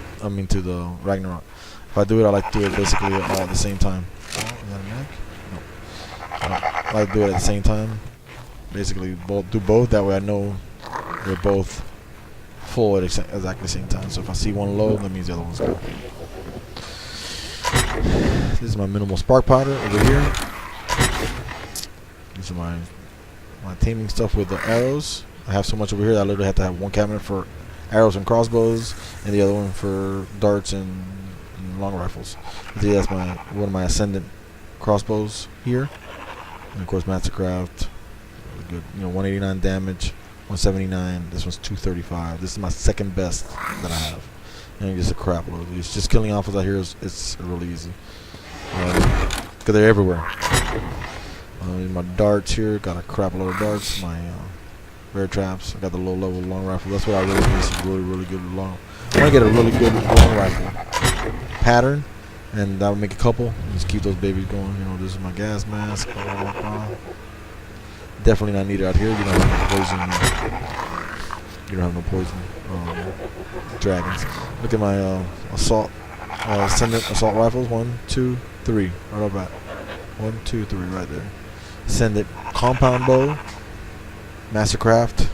To the Ragnarok. If I do it, I like to do it basically all at the same time. Oh, is that a neck? No. I like to do it at the same time. Basically, do both. That way I know they're both full at exactly the same time. So if I see one low, that means the other one's good. This is my minimal spark powder over here. These are my taming stuff with the arrows. I have so much over here that I literally have to have one cabinet for arrows and crossbows, and the other one for darts and long rifles. See, that's one of my Ascendant crossbows here, and of course Mastercraft. Really good, 189 damage, 179. This one's 235. This is my second best that I have, and just a crap load. It's just killing alphas out here. It's really easy because they're everywhere. My darts here, got a crap load of darts. My bear traps. I got the low level long rifle. That's what I really need. Is really good long. I want to get a really good long rifle pattern, and that would make a couple. Just keep those babies going. You know, this is my gas mask. Definitely not needed out here. You don't have no poison. You don't have no poison. Dragons. Look at my assault assault rifles. 1, 2, 3. Right up at 1, 2, 3. Right there. Send it. Compound bow. Mastercraft.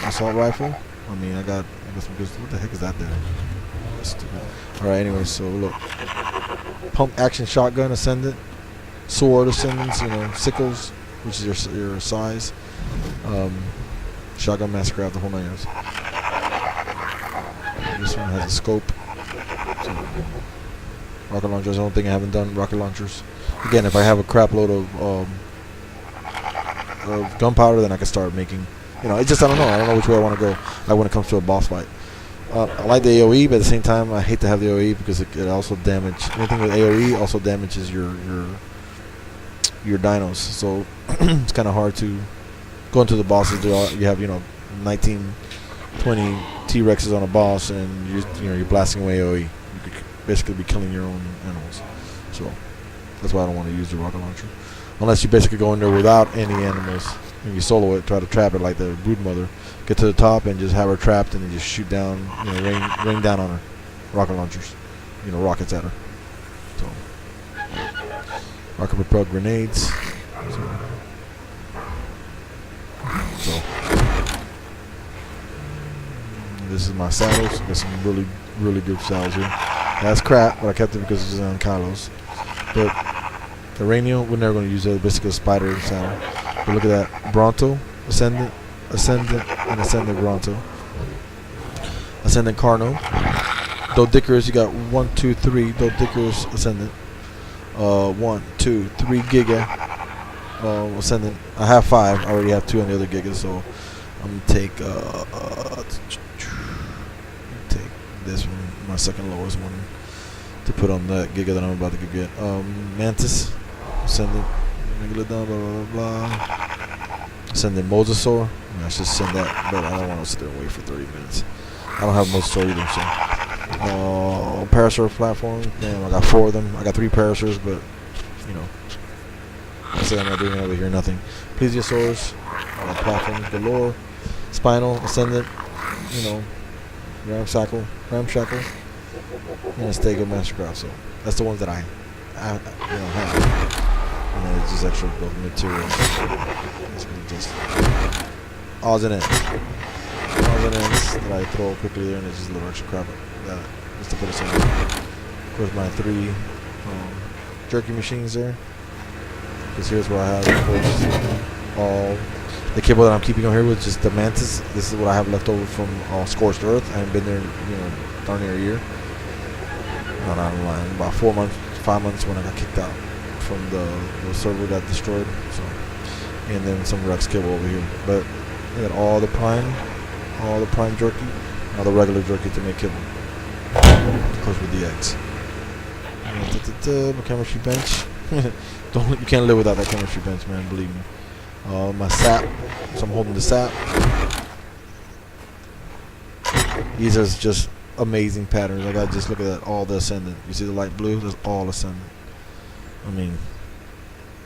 Assault rifle. I mean, I got some good. What the heck is that there? That's stupid. All right. Anyway, so look. Pump action shotgun. Ascendant. Sword ascendants. You know, sickles, which is your size. Shotgun Mastercraft, the whole 9 yards. This one has a scope. So, rocket launchers. I don't think I haven't done rocket launchers. Again, if I have a crap load of gunpowder, then I can start making. You know, it's just I don't know which way I want to go. Like when it comes to a boss fight. I like the AOE, but at the same time, I hate to have the AOE because it also damages anything with AOE. Also damages your dinos. So it's kind of hard to go into the bosses. You have 19, 20 T-Rexes on a boss, and you're blasting away AOE. You could basically be killing your own animals. So that's why I don't want to use the rocket launcher, unless you basically go in there without any animals and you solo it, try to trap it like the broodmother. Get to the top and just have her trapped, and then just shoot down, rain down on her, rocket launchers, rockets at her. So rocket propelled grenades. So this is my saddles. Got some really good saddles here. That's crap, but I kept it because it's on Kylos. But the Ranio, we're never going to use it. Basically a spider saddle. But look at that. Bronto, Ascendant, and Ascendant Bronto. Ascendant Carno. Dodickers, you got 1, 2, 3 Dodickers Ascendant. 1, 2, 3 Giga. Ascendant. I have 5. I already have 2 on the other Gigas, so I'm gonna take this one, my second lowest one, to put on that Giga that I'm about to get. Mantis, Ascendant, regular down, blah blah blah. Ascendant Mosasaur. I should send that, but I don't want to sit there and wait for 30 minutes. I don't have Mosasaur either, so. Parasaur platform. Damn, I got 4 of them. I got 3 Parasaurs, but I say I'm not doing over here nothing. Plesiosaurs, platforms galore. Spinal, Ascendant, Ramshackle, and a Stego Mastercraft. So that's the ones that I have. And then it's just extra build materials. Basically just odds and ends. Odds and ends that I throw quickly there, and it's just a little extra crap just to put us in. Of course, my 3 jerky machines there. Because here's where I have, of course, all the kibble that I'm keeping on here with just the Mantis. This is what I have left over from Scorched Earth. I haven't been there, darn near a year. No, not lying. About 4 months, 5 months when I got kicked out from the server that destroyed. So, and then some Rex kibble over here. But I got all the prime jerky, all the regular jerky to make kibble. Of course, with the eggs. My chemistry bench. You can't live without that chemistry bench, man. Believe me. My sap. So I'm holding the sap. These are just amazing patterns. I gotta just look at that. All the Ascendant. You see the light blue? That's all Ascendant. I mean,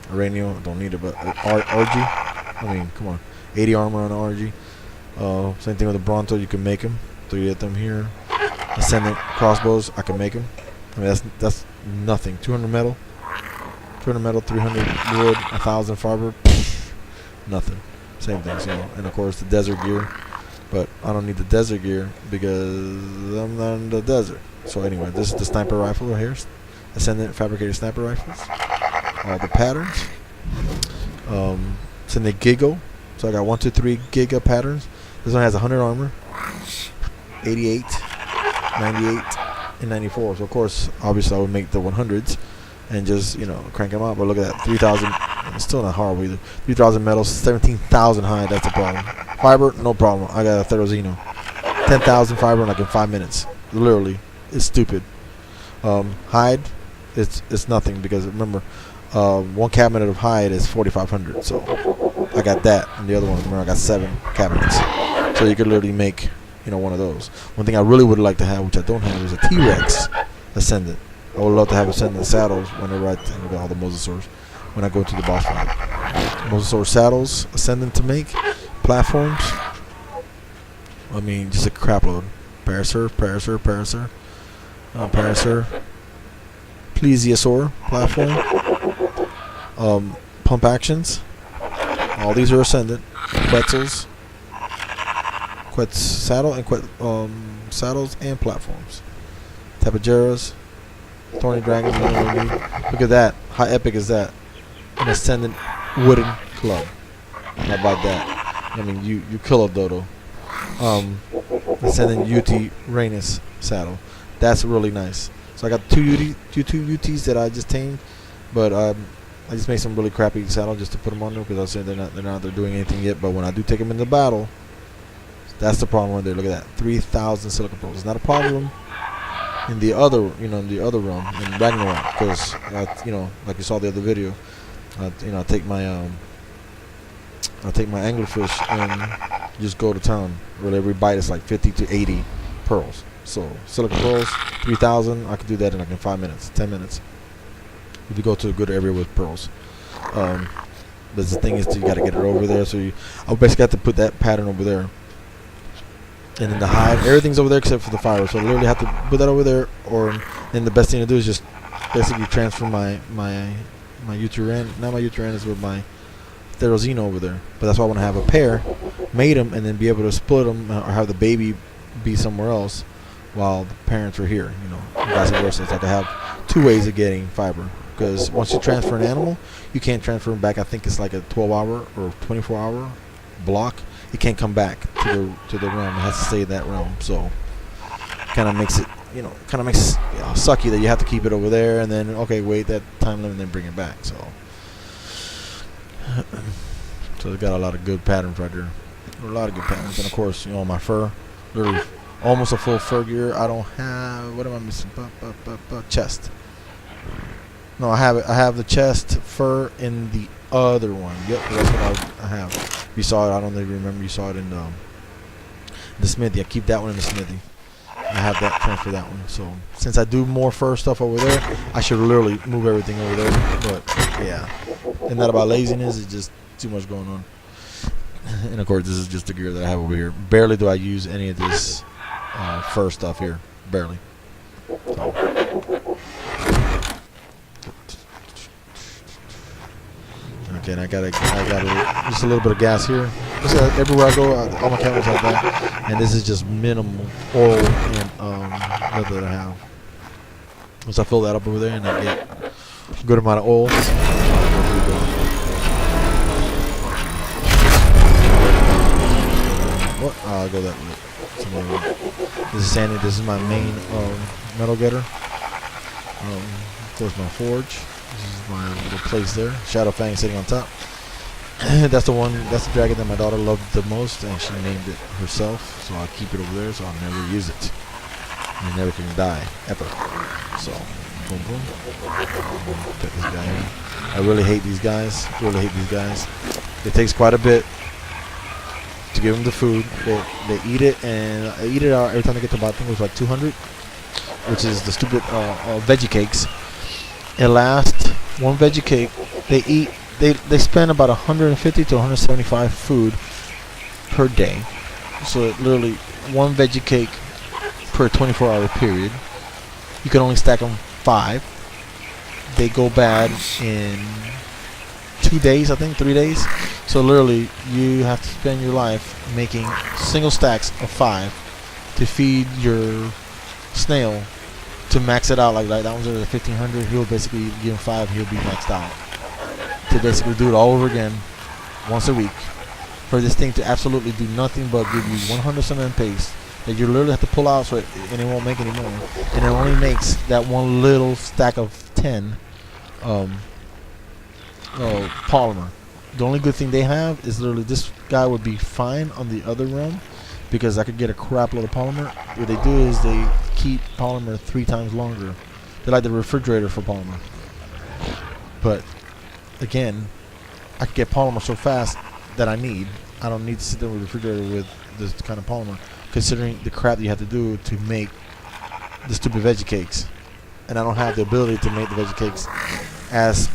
Aranio, don't need it, but RG. I mean, come on. 80 armor on RG. Same thing with the Bronto. You can make them. 3 of them here. Ascendant crossbows. I can make them. I mean, that's nothing. 200 metal. 200 metal, 300 wood, 1,000 fiber, nothing. Same things, And of course the desert gear, but I don't need the desert gear because I'm not in the desert. So anyway, this is the sniper rifle right here, Ascendant fabricated sniper rifles. All the patterns. It's in the GIGA. So I got 1, 2, 3 Giga patterns. This one has 100 armor, 88, 98, and 94. So of course, obviously I would make the 100s. And just, crank them out. But look at that, 3,000. It's still not horrible either. 3,000 metal, 17,000 high. That's a problem. Fiber, no problem. I got a Therizino. 10,000 fiber in 5 minutes. Literally, it's stupid. Hide, it's nothing because remember, one cabinet of hide is 4,500. So I got that, and the other one, remember, I got 7 cabinets. So you could literally make, one of those. One thing I really would like to have, which I don't have, is a T-Rex Ascendant. I would love to have Ascendant saddles whenever I think all the mosasaurs when I go into the boss fight. Mosasaur saddles, Ascendant to make, platforms. I mean, just a crap load. Parasaur, Plesiosaur platform. Pump actions. All these are Ascendant. Quetzals. Saddle and saddles and platforms. Tapageras. Thorny dragons. Look at that. How epic is that? An Ascendant wooden club. How about that? I mean, you kill a dodo. Ascendant UT Rhaenus saddle. That's really nice. So I got two UTs that I just tamed, but I just made some really crappy saddle just to put them on there because I was saying they're not doing anything yet. But when I do take them into battle, that's the problem right there. Look at that, 3,000 silica pearls. It's not a problem in the other, in the other realm in Ragnarok because, like you saw the other video, I take my anglerfish and just go to town. Really, every bite is like 50 to 80 pearls. So silica pearls, 3,000. I could do that in like 5 minutes, 10 minutes. If you go to a good area with pearls. But the thing is, you got to get it over there. So I basically have to put that pattern over there. And then the hive, everything's over there except for the fire. So I literally have to put that over there. And the best thing to do is just basically transfer my Uteran. Not my Uteran, is with my Therozino over there. But that's why I want to have a pair, mate them, and then be able to split them or have the baby be somewhere else while the parents are here. Vice versa. It's like I have 2 ways of getting fiber. Because once you transfer an animal, you can't transfer them back. I think it's like a 12-hour or 24-hour block. It can't come back to the realm. It has to stay in that realm. So kind of makes it, sucky that you have to keep it over there and then wait that time limit and then bring it back. So it's got a lot of good patterns right there. A lot of good patterns, and of course, my fur, literally almost a full fur gear. I don't have. What am I missing? Chest. No, I have it. I have the chest fur in the other one. Yep, that's what I have. You saw it. I don't even remember. You saw it in the smithy. I keep that one in the smithy. I have that transfer that one. So since I do more fur stuff over there, I should literally move everything over there. But yeah, and not about laziness. It's just too much going on. And of course, this is just the gear that I have over here. Barely do I use any of this fur stuff here. Barely. So. Okay, and I got just a little bit of gas here. Everywhere I go, all my cameras have that, and this is just minimal oil and leather that I have. Once I fill that up over there, and I get a good amount of oil. What? I'll go that way. This is Sandy. This is my main metal getter. Of course, my forge. This is my little place there. Shadow Fang sitting on top. That's the dragon that my daughter loved the most, and she named it herself. So I'll keep it over there, so I'll never use it. And it never can die, ever. So, boom, boom. Put this guy in. I really hate these guys. It takes quite a bit to give them the food. They eat it, and I eat it out every time I get to about, I think it was like 200, which is the stupid veggie cakes. It lasts one veggie cake. They spend about 150 to 175 food per day. So literally one veggie cake per 24-hour period. You can only stack them 5. They go bad in 2 days, I think 3 days. So literally you have to spend your life making single stacks of 5 to feed your snail. To max it out like that one's at 1,500. He'll basically give him 5. He'll be maxed out. To basically do it all over again, once a week, for this thing to absolutely do nothing but give you 100 cement paste that you literally have to pull out and it won't make any more. And it only makes that one little stack of 10 polymer. The only good thing they have is literally this guy would be fine on the other realm because I could get a crap load of polymer. What they do is they keep polymer 3 times longer. They're like the refrigerator for polymer. But again, I can get polymer so fast that I don't need to sit there with a refrigerator with this kind of polymer, considering the crap that you have to do to make the stupid veggie cakes. And I don't have the ability to make the veggie cakes as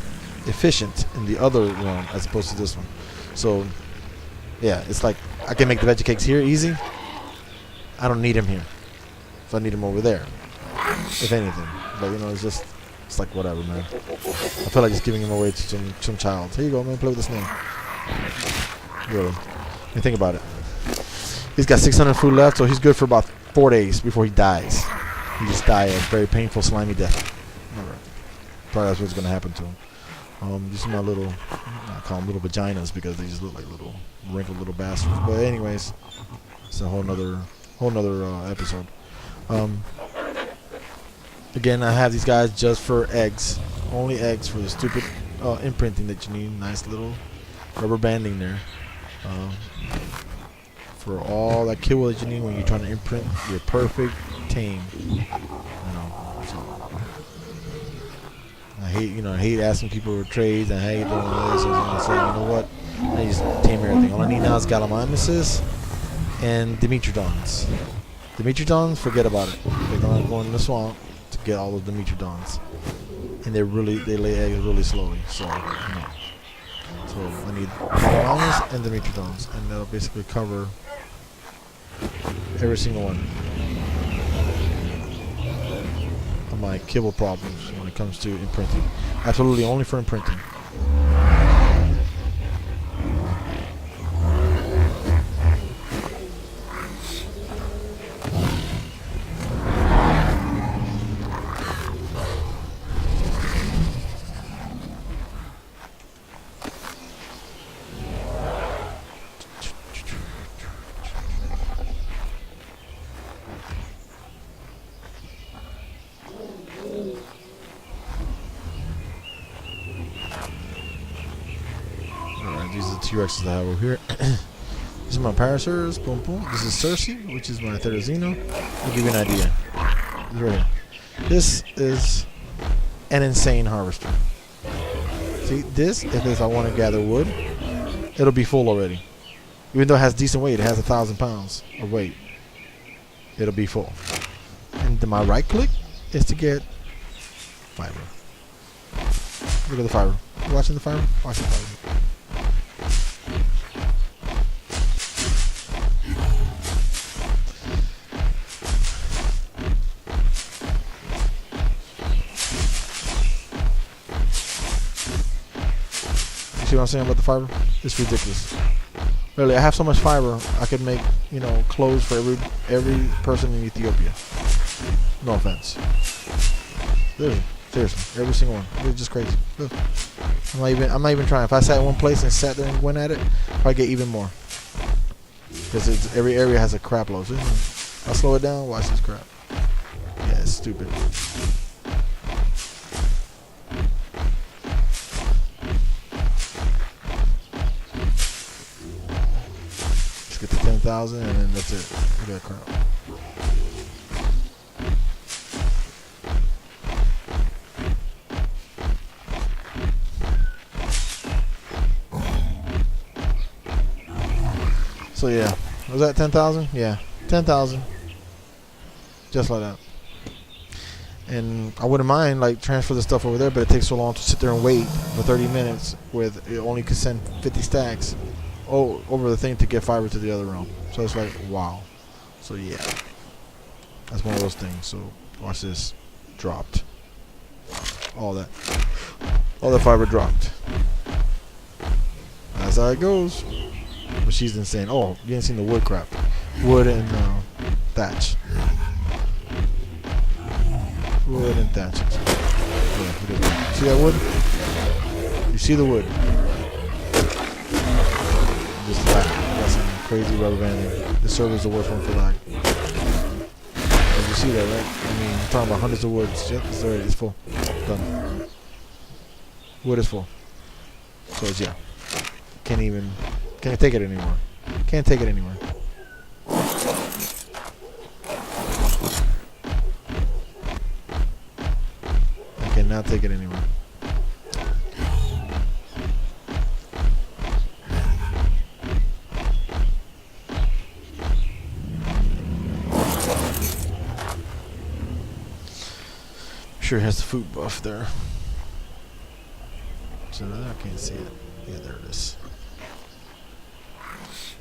efficient in the other one as opposed to this one. So yeah, it's like I can make the veggie cakes here easy. I don't need them here, so I need them over there, if anything. But you know, it's like whatever, man. I feel like just giving him away to some child. Here you go, man. Play with the snake. Really. I mean, think about it. He's got 600 food left, so he's good for about 4 days before he dies. He just died a very painful, slimy death. Alright. Probably that's what's gonna happen to him. You see my little, I call them little vaginas because they just look like little wrinkled little bastards. But anyways, it's a whole nother episode. Again, I have these guys just for eggs. Only eggs for the stupid imprinting that you need. Nice little rubber banding there. For all that kibble that you need when you're trying to imprint your perfect tame. You know, so I hate asking people for trades. I hate doing all this. So I say, you know what? I just tame everything. All I need now is Gallimimuses and Dimetrodons. Dimetrodons, forget about it. They're gonna go in the swamp to get all of the Dimetrodons, and they lay eggs really slowly. So no. So I need Gallimimus and Dimetrodons, and that'll basically cover every single one of my kibble problems when it comes to imprinting. Absolutely only for imprinting. These are the T-Rexes I have over here. These are my Parasaurs. Boom, boom. This is Cersei, which is my Therizino. I'll give you an idea. Right. This is an insane harvester. See, this, if I want to gather wood, it'll be full already. Even though it has decent weight, it has 1,000 pounds of weight. It'll be full. And then my right click is to get fiber. Look at the fiber. You watching the fiber? Watch the fiber. See what I'm saying about the fiber? It's ridiculous. Really, I have so much fiber, I could make, clothes for every person in Ethiopia. No offense. Really, seriously, every single one. It's just crazy. Look. I'm not even trying. If I sat in one place and sat there and went at it, I'd get even more. Because every area has a crap load. So, I'll slow it down. Watch this crap. Yeah, it's stupid. Get to 10,000 and then that's it. Look at that crap. So yeah, was that 10,000? Yeah, 10,000. Just like that. And I wouldn't mind transfer the stuff over there, but it takes so long to sit there and wait for 30 minutes with it only could send 50 stacks. Over the thing to get fiber to the other realm. So it's like, wow. So yeah, that's one of those things. So watch this. Dropped. All that fiber dropped. That's how it goes. But she's insane. Oh, you ain't seen the wood crap. Wood and thatch. Wood and thatch. Yeah, see that wood? You see the wood? Just that. I got some crazy rubber banding. This server's the worst one for that. You see that, right? I mean, I'm talking about hundreds of woods. Yep, it's full. Done. Wood is full. So it's, yeah. Can't take it anymore. Can't take it anymore. not take it anywhere. Sure has the food buff there. So I can't see it. Yeah, there it is.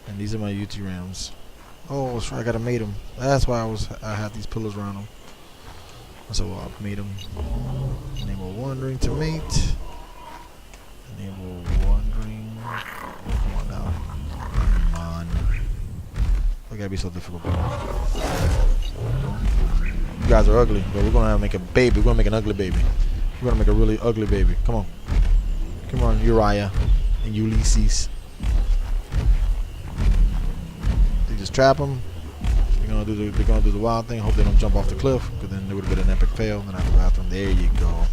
And these are my UT Rams. Oh, that's right, I gotta mate them. That's why I had these pillows around them. So I'll mate them. Enable wandering to mate. Enable wandering. Come on now. Come on. Why gotta be so difficult, bro? You guys are ugly, but we're gonna make a baby. We're gonna make an ugly baby. We're gonna make a really ugly baby. Come on. Come on, Uriah and Ulysses. They just trap them. They're gonna do the wild thing. Hope they don't jump off the cliff, because then it would have been an epic fail. Then I have to bathroom. There you go.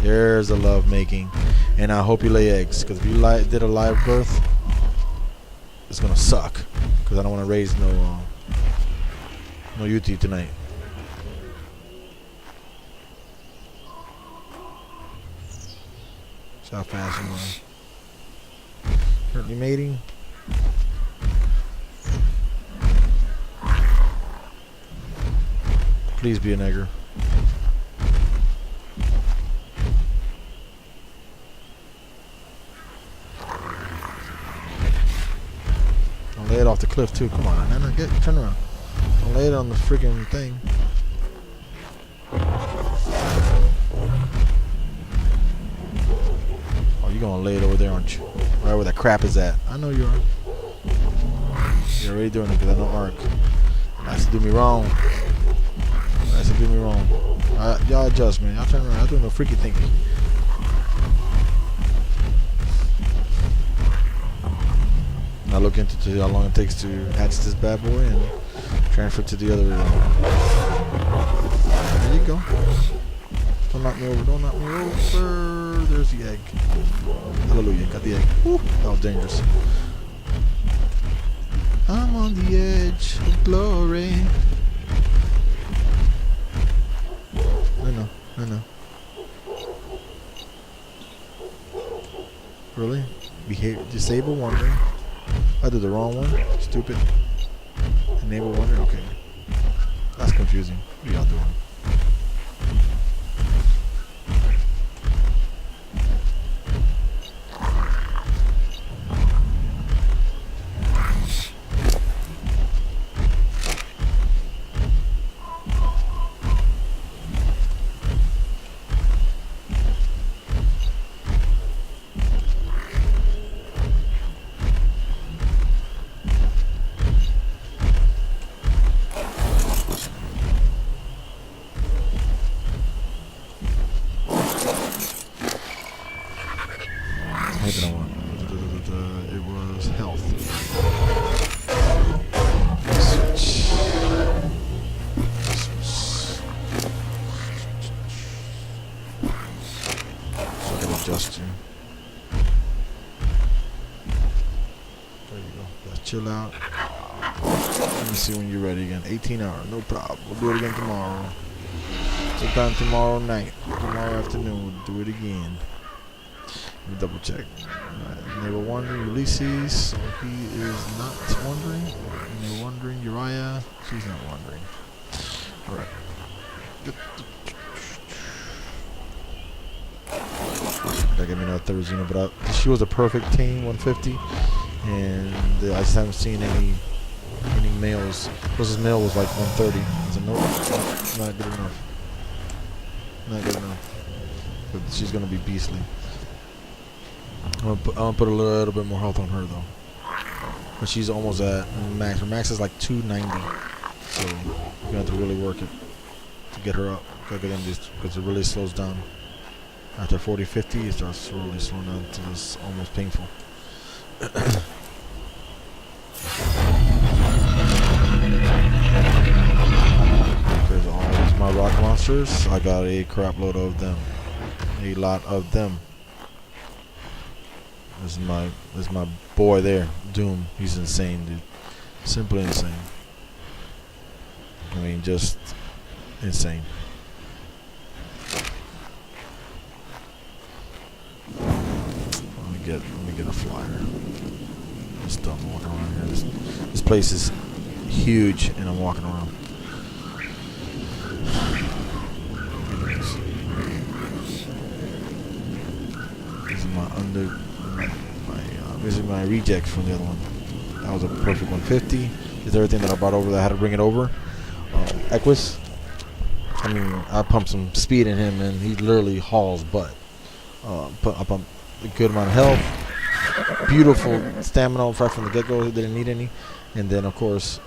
There's the love making. And I hope you lay eggs, because if you did a live birth, it's gonna suck. Because I don't want to raise no UT tonight. See how fast you run. Currently mating. Please be an egger. Don't lay it off the cliff too. Come on, Nana, turn around. Don't lay it on the freaking thing. You're gonna lay it over there, aren't you? Right where that crap is at. I know you are. You're already doing it because I know ARK. Nice to do me wrong. Nice to do me wrong. Y'all adjust, man. Y'all turn around. Y'all doing no freaky thinking. Now look into how long it takes to hatch this bad boy and transfer to the other room. There you go. Don't knock me over. Don't knock me over. There's the egg. Hallelujah. Got the egg. Woo, that was dangerous. I'm on the edge of glory. I know. Really? Disable wandering. I did the wrong one. Stupid. Enable wandering. Okay. That's confusing. What are y'all doing? It was health. So I can adjust you. There you go. Just chill out. Let me see when you're ready again. 18 hours, no problem. We'll do it again tomorrow. Sometime tomorrow night. Tomorrow afternoon, we'll do it again. Let me double check. Right. Enable wandering Ulysses, so he is not wandering. Enable wandering Uriah, she's not wandering. Alright. Gotta give me another third Xeno, but she was a perfect team, 150, and I just haven't seen any males. Closest male was like 130. I said, nope, not good enough. Not good enough. But she's gonna be beastly. I'm gonna put a little bit more health on her though. But she's almost at max. Her max is like 290. So you're gonna have to really work it to get her up. Because it really slows down. After 40, 50, it starts really slowing down until it's almost painful. There's always my rock monsters. I got a crap load of them. A lot of them. This is my boy there, Doom. He's insane, dude. Simply insane. I mean, just insane. get a flyer. Just walking around here. This place is huge, and I'm walking around. This is this is my reject from the other one. That was a perfect 150. Is everything that I brought over that I had to bring it over. Equus. I mean, I pumped some speed in him, and he literally hauls butt. I pumped a good amount of health. Beautiful stamina right from the get-go. Didn't need any. And then, of course,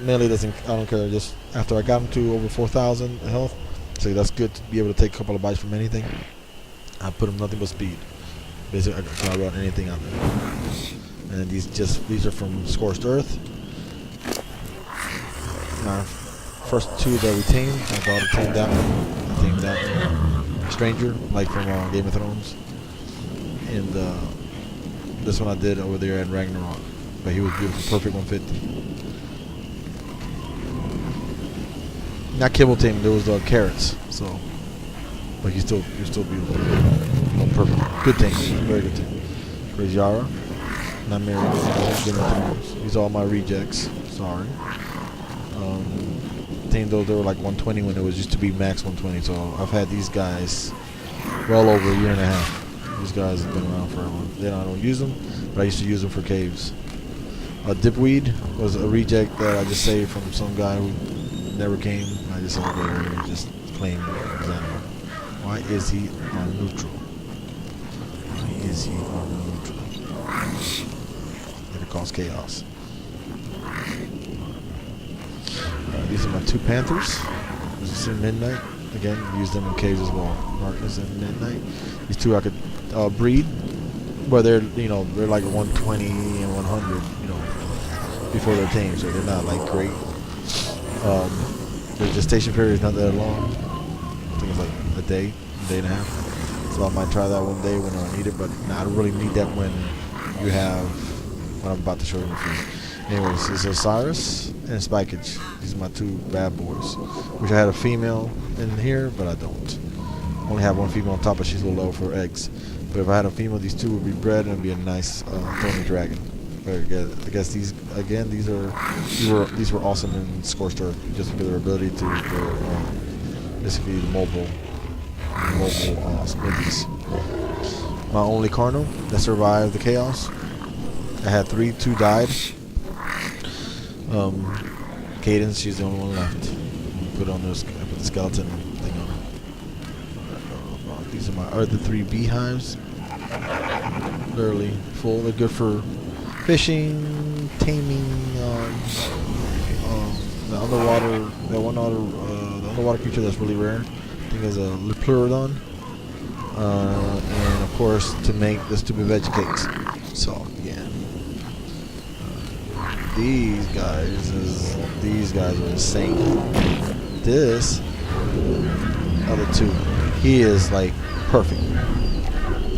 melee doesn't. I don't care. Just after I got him to over 4,000 health, so that's good to be able to take a couple of bites from anything. I put him nothing but speed. Basically, I can run anything out there. And these are from Scorched Earth. My first two that we tamed, my daughter tamed that one. I tamed that one. Stranger, like from Game of Thrones. And this one I did over there at Ragnarok. But he was beautiful, perfect 150. Not kibble tamed, there was carrots. So, but he's still beautiful. Perfect, good tame, very good tame. There's Yara, not married. These are all my rejects. Sorry. Tamed those, they were like 120 when it was used to be max 120. So I've had these guys well over a year and a half. These guys have been around forever. Then I don't use them, but I used to use them for caves. Dipweed was a reject that I just saved from some guy who never came. I just said, okay, just claim his animal. Why is he on neutral? Why is he on neutral? It'll cause chaos. These are my two panthers. This is in midnight. Again, use them in caves as well. Darkness and midnight. These two I could breed, but they're they're like 120 and 100, before they're tamed, so they're not like great. The gestation period is not that long. I think it's like a day and a half. So I might try that one day when I need it, but I don't really need that when you have what I'm about to show you in a few. Anyways, this is Osiris and Spikage. These are my two bad boys. Wish I had a female in here, but I don't. Only have one female on top, but she's a little low for eggs. But if I had a female, these two would be bred and it'd be a nice thorny dragon. Very good. I guess these were awesome in Scorched Earth, just because of their ability to basically mobile smithies. My only Carno that survived the chaos. I had two died. Cadence, she's the only one left. Put the skeleton thing on her. These are the 3 beehives. Literally full. They're good for fishing, taming, the underwater creature that's really rare. I think is a Pleurodon. And of course to make the stupid veggie cakes. So yeah. These guys are insane. This other two, he is like perfect.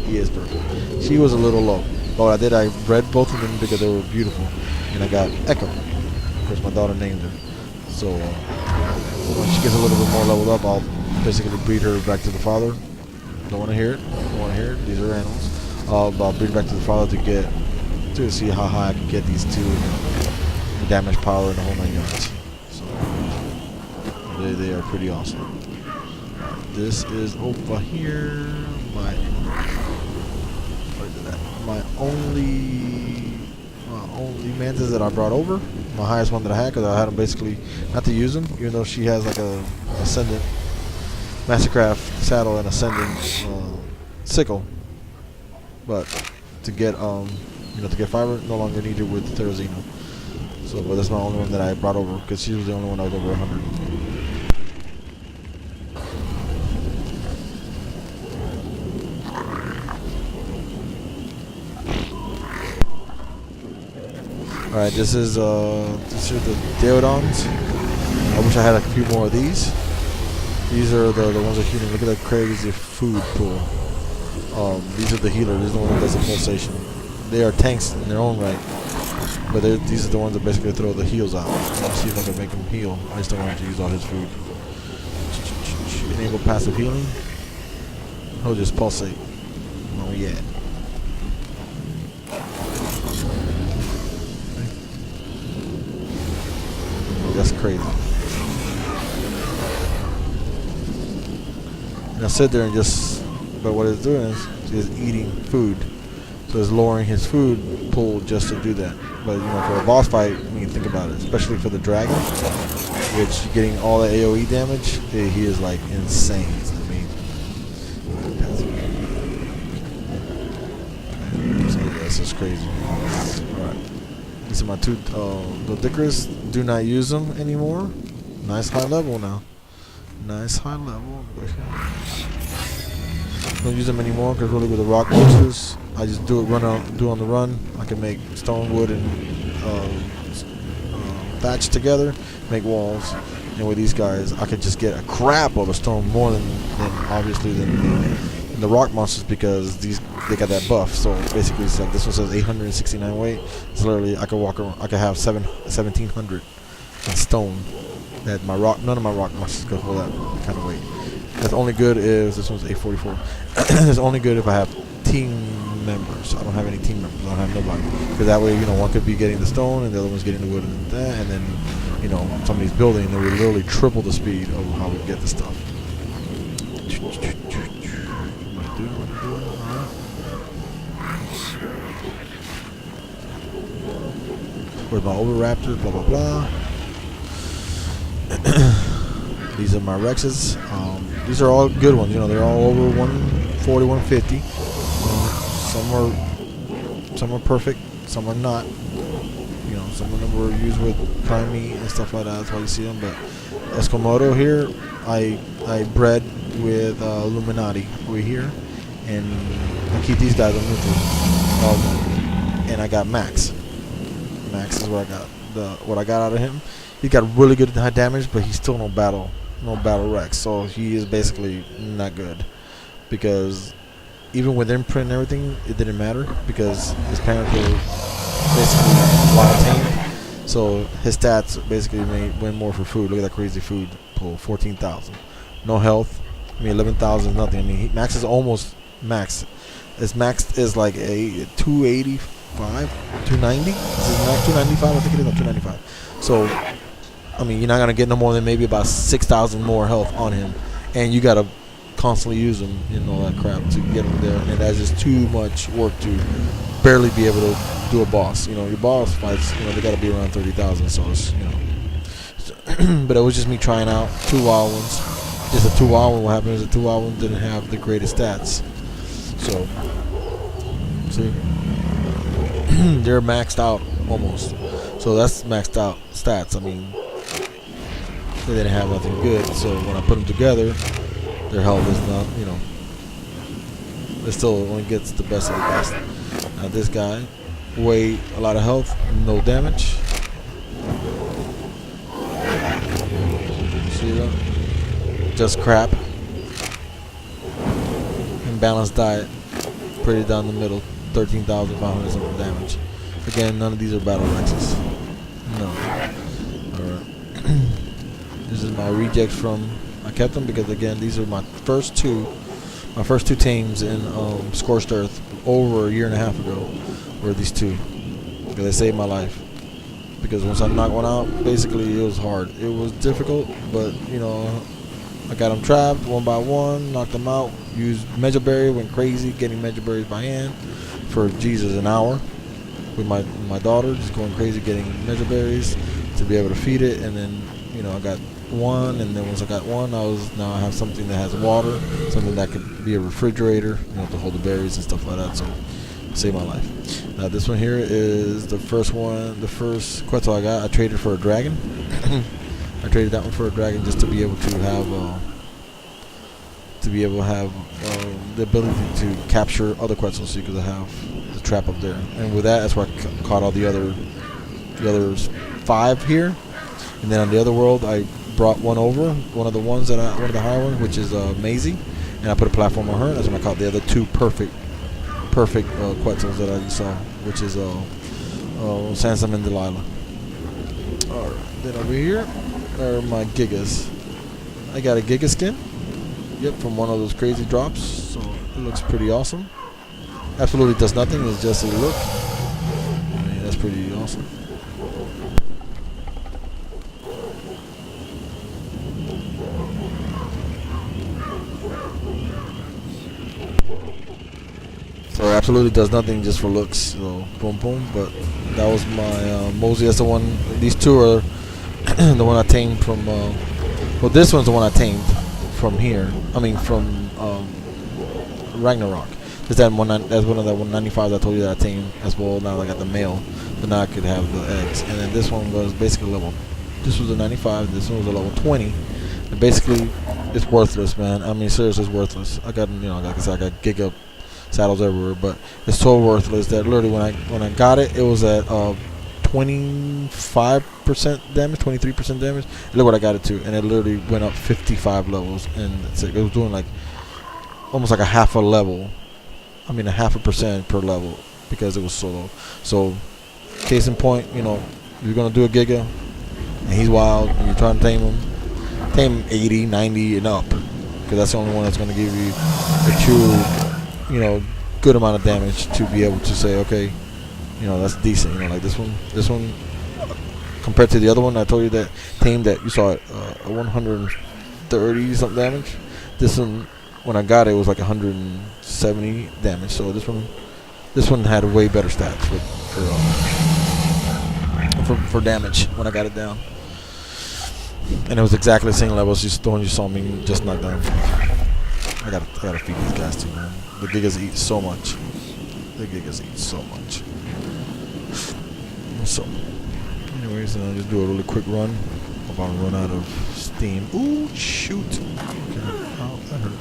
He is perfect. She was a little low. But I bred both of them because they were beautiful. And I got Echo. Of course, my daughter named her. So when she gets a little bit more leveled up, I'll basically breed her back to the father. Don't want to hear it. Don't want to hear it. These are animals. I'll breed back to the father to see how high I can get these two. And damage power and the whole 9 yards. So they are pretty awesome. This is over here. My only mantis that I brought over. My highest one that I had, because I had him basically not to use him, even though she has like a ascendant Mastercraft saddle and ascendant sickle. But to get to get fiber, no longer needed with Therizino. So, but that's my only one that I brought over, because she was the only one that was over 100. Alright, this is the Deodons. I wish I had a few more of these. These are the ones that healing. Look at that crazy food pool. These are the healers. This is the one that does the pulsation. They are tanks in their own right. But these are the ones that basically throw the heals out. Let's see if I can make him heal. I just don't want him to use all his food. Enable passive healing. He'll just pulsate. Oh yeah. That's crazy. And I sit there and just, but what it's doing is eating food. So it's lowering his food pool just to do that. But you know, for a boss fight, I mean, think about it, especially for the dragon, which getting all the AoE damage, he is like insane. I mean, so yeah, this is crazy. Alright. These are my two Dodicarus. Do not use them anymore. Nice high level now. Nice high level. Don't use them anymore because really with the rock monsters, I just do it on the run. I can make stone, wood, and thatch together, make walls. And with these guys, I could just get a crap of a stone more than obviously than the rock monsters because they got that buff. So basically, it's like this one says 869 weight. It's literally I could walk around. I could have 1700 in stone. That none of my rock monsters could hold that kind of weight. That's only good if this one's 844. It's only good if I have team members. I don't have any team members. I don't have nobody. Because that way, you know, one could be getting the stone and the other one's getting the wood and that, and then, you know, somebody's building and they would literally triple the speed of how we get the stuff. Where's my Overraptors? Blah blah blah. These are my Rexes. These are all good ones. You know, they're all over 140, 150. Some are perfect. Some are not. You know, some of them were used with prime meat and stuff like that. That's why you see them. But Escomodo here, I bred with Illuminati over here, and I keep these guys on neutral. And I got Max. Max is what I got. What I got out of him. He got really good high damage, but he's still no battle Rex. So he is basically not good because even with imprint and everything, it didn't matter because his parents were basically wild tamed. So his stats basically went more for food. Look at that crazy food pull, 14,000. No health. I mean, 11,000 is nothing. I mean, Max is almost max. His max is like a 285, 290. This is max 295. I think it is 295. So, I mean, you're not gonna get no more than maybe about 6,000 more health on him, and you gotta constantly use him and all that crap to get him there. And that's just too much work to barely be able to do a boss. You know, your boss fights, you know, they gotta be around 30,000. So it's, you know, but it was just me trying out two wild ones. Just a two wild one. What happened is the two wild ones didn't have the greatest stats. So, see, they're maxed out almost. So that's maxed out stats. I mean, they didn't have nothing good. So when I put them together, their health is not, you know, it still only gets the best of the best. Now this guy, weigh a lot of health, no damage. See that? Just crap. Imbalanced diet, pretty down the middle, 13,500 something damage. Again, none of these are battle Rexes. No. Alright. This is my rejects from, I kept them because again, these are my first two tames in Scorched Earth over a year and a half ago were these two. Because they saved my life. Because once I knocked one out, basically it was hard. It was difficult, but you know, I got them trapped one by one, knocked them out, used Mejoberry, went crazy getting Mejoberries by hand for Jesus an hour. With my daughter, just going crazy getting Mejoberries to be able to feed it, and then you know I got one, and then once I got one, now I have something that has water, something that could be a refrigerator, you know, to hold the berries and stuff like that. So saved my life. Now this one here is the first one, the first Quetzal I got. I traded for a dragon. I traded that one for a dragon just to be able to have the ability to capture other Quetzals, so you could have the trap up there. And with that, that's where I caught all the other 5 here. And then on the other world, I brought one over, one of the higher ones, which is Maisie, and I put a platform on her. That's when I caught the other 2 perfect Quetzals that I just saw, which is Sansom and Delilah. Alright, then over here are my Gigas. I got a Giga skin. Yep, from one of those crazy drops, so it looks pretty awesome. Absolutely does nothing, it's just a look. I mean, that's pretty awesome. or absolutely does nothing just for looks. So boom, boom. But that was my Mosey. That's the one. These two are the one I tamed from. Well, this one's the one I tamed from here. I mean, from Ragnarok. That's that one. That's one of the 195s I told you that I tamed as well. Now I got the male, but now I could have the eggs. And then this one was basically level. This was a 95. This one was a level 20. And basically, it's worthless, man. I mean, seriously, it's worthless. I got, like I said, I got GIGA saddles everywhere, but it's so worthless that literally when I got it, it was at 25% damage, 23% damage. Look what I got it to, and it literally went up 55 levels, and it was doing like almost like a half a level. I mean, a half a percent per level because it was so low. So, case in point, you're gonna do a Giga, and he's wild, and you're trying to tame him. Tame 80, 90, and up, because that's the only one that's gonna give you a true, good amount of damage to be able to say, okay, that's decent. Like this one, compared to the other one I told you that tame that you saw it, 130 something damage. This one, when I got it, was like 170 damage. So this one had way better stats for damage when I got it down, and it was exactly the same level as the one you saw me just knock down. I gotta feed these guys too, man. The Gigas eat so much. So, anyways, I'll just do a really quick run. Hope I don't run out of steam. Ooh, shoot! Okay. Oh, that hurt.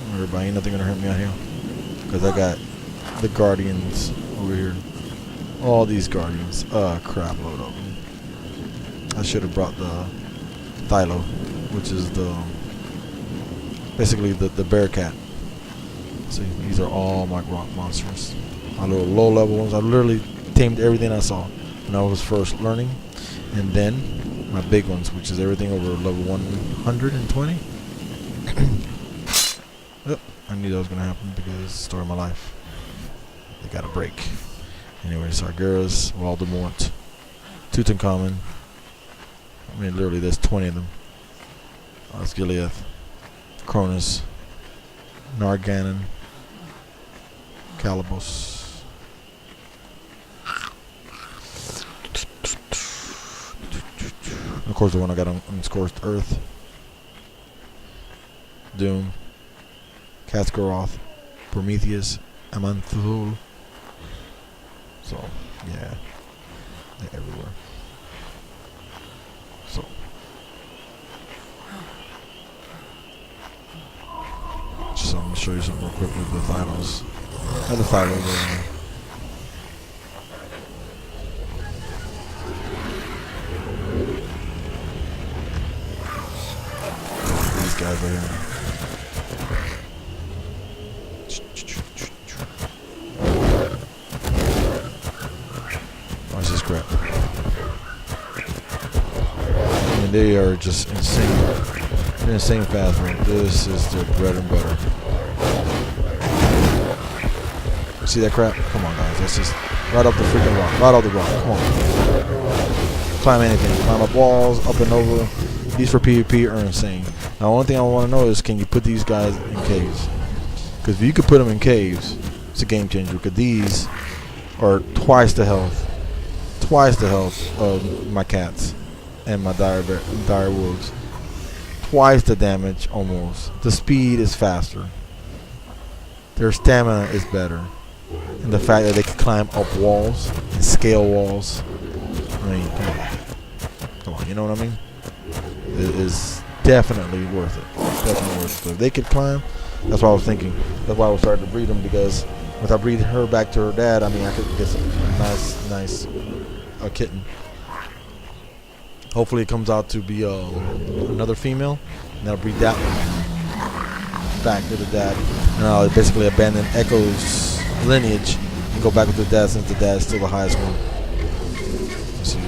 Don't worry about it. Ain't nothing gonna hurt me out here, because I got the Guardians over here. All these Guardians. Crap load of them. I should have brought the Thylo, which is basically the bear cat. See, these are all my rock monsters. My little low level ones. I literally tamed everything I saw when I was first learning, and then my big ones, which is everything over level 120. Yep, I knew that was gonna happen because it's the story of my life. They got a break. Anyways, Sargeras, Waldemort, Tutankhamun. I mean, literally, there's 20 of them. That's Gileath, Cronus, Narganon, Calibos. Of course, the one I got on Scorched Earth. Doom, Kaskaroth, Prometheus, Amanthul. So, yeah, they're everywhere. So, just I'm gonna show you something real quick with the Thylos. Have the Thylo there. These guys right here. Watch this crap. I mean, they are just insane. They're insane fast, man. This is their bread and butter. See that crap? Come on, guys. That's just right up the freaking rock. Right off the rock. Come on. Climb anything. Climb up walls, up and over. These for PvP are insane. Now, the only thing I want to know is, can you put these guys in caves? Because if you could put them in caves, it's a game changer. Because these are twice the health of my cats and my dire wolves. Twice the damage, almost. The speed is faster. Their stamina is better. And the fact that they can climb up walls and scale walls. I mean, come on, you know what I mean? It is definitely worth it. Definitely worth it. So if they could climb, that's what I was thinking. That's why I was starting to breed them, because if I breed her back to her dad, I mean, I could get some nice kitten. Hopefully it comes out to be another female, and I'll breed that one back to the dad. And I'll basically abandon Echo's lineage and go back with the dad, since the dad is still the highest one. Let's see,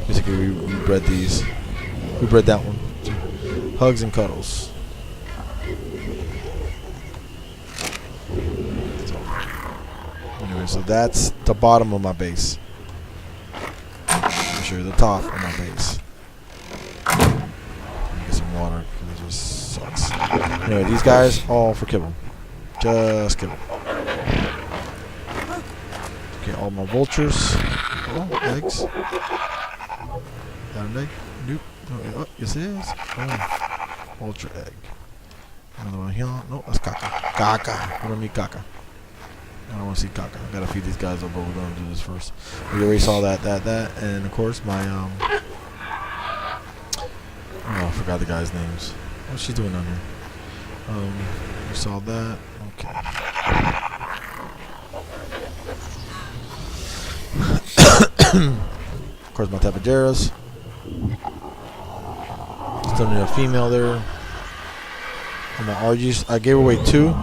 basically we bred these. We bred that one. Hugs and cuddles. Anyway, so that's the bottom of my base. I'll show you the top of my base. Get some water, because it just sucks. Anyway, these guys all for kibble. Just kill him. Okay, all my vultures. Oh, eggs. Got an egg? Nope. Oh, yes it is. Oh, vulture egg. Another one here. No, that's caca. Caca. We don't need caca. I don't want to see caca. I gotta feed these guys up, but we're gonna do this first. We already saw that, and of course my oh, I forgot the guys' names. What's she doing down here? We saw that. Okay. Of course, my tapageras. Still need a female there. And my RGs, I gave away 2.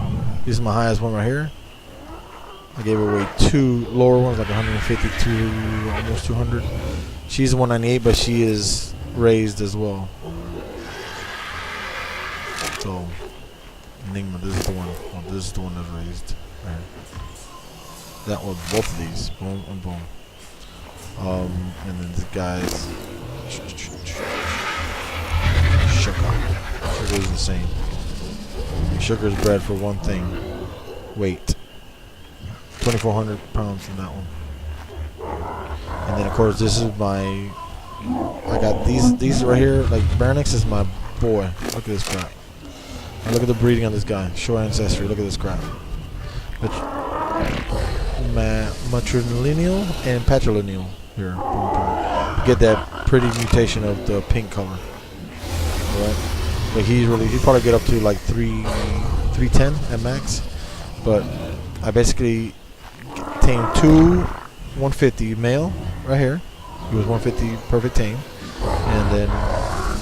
This is my highest one right here. I gave away 2 lower ones, like 152, almost 200. She's 198, but she is raised as well. So, Enigma, this is the one. Oh, this is the one that's raised. Right. That was both of these. Boom and boom. And then this guy's sugar. Sugar is insane. Sugar is bred for one thing: weight. 2,400 pounds in that one. And then of course this is my. I got these right here. Like Baronix is my boy. Look at this crap. Now look at the breeding on this guy. Short ancestry. Look at this crap. Matrilineal and patrilineal here. Get that pretty mutation of the pink color. Alright. But he'd probably get up to like 310 at max. But I basically tamed 2 150 male right here. He was 150 perfect tame. And then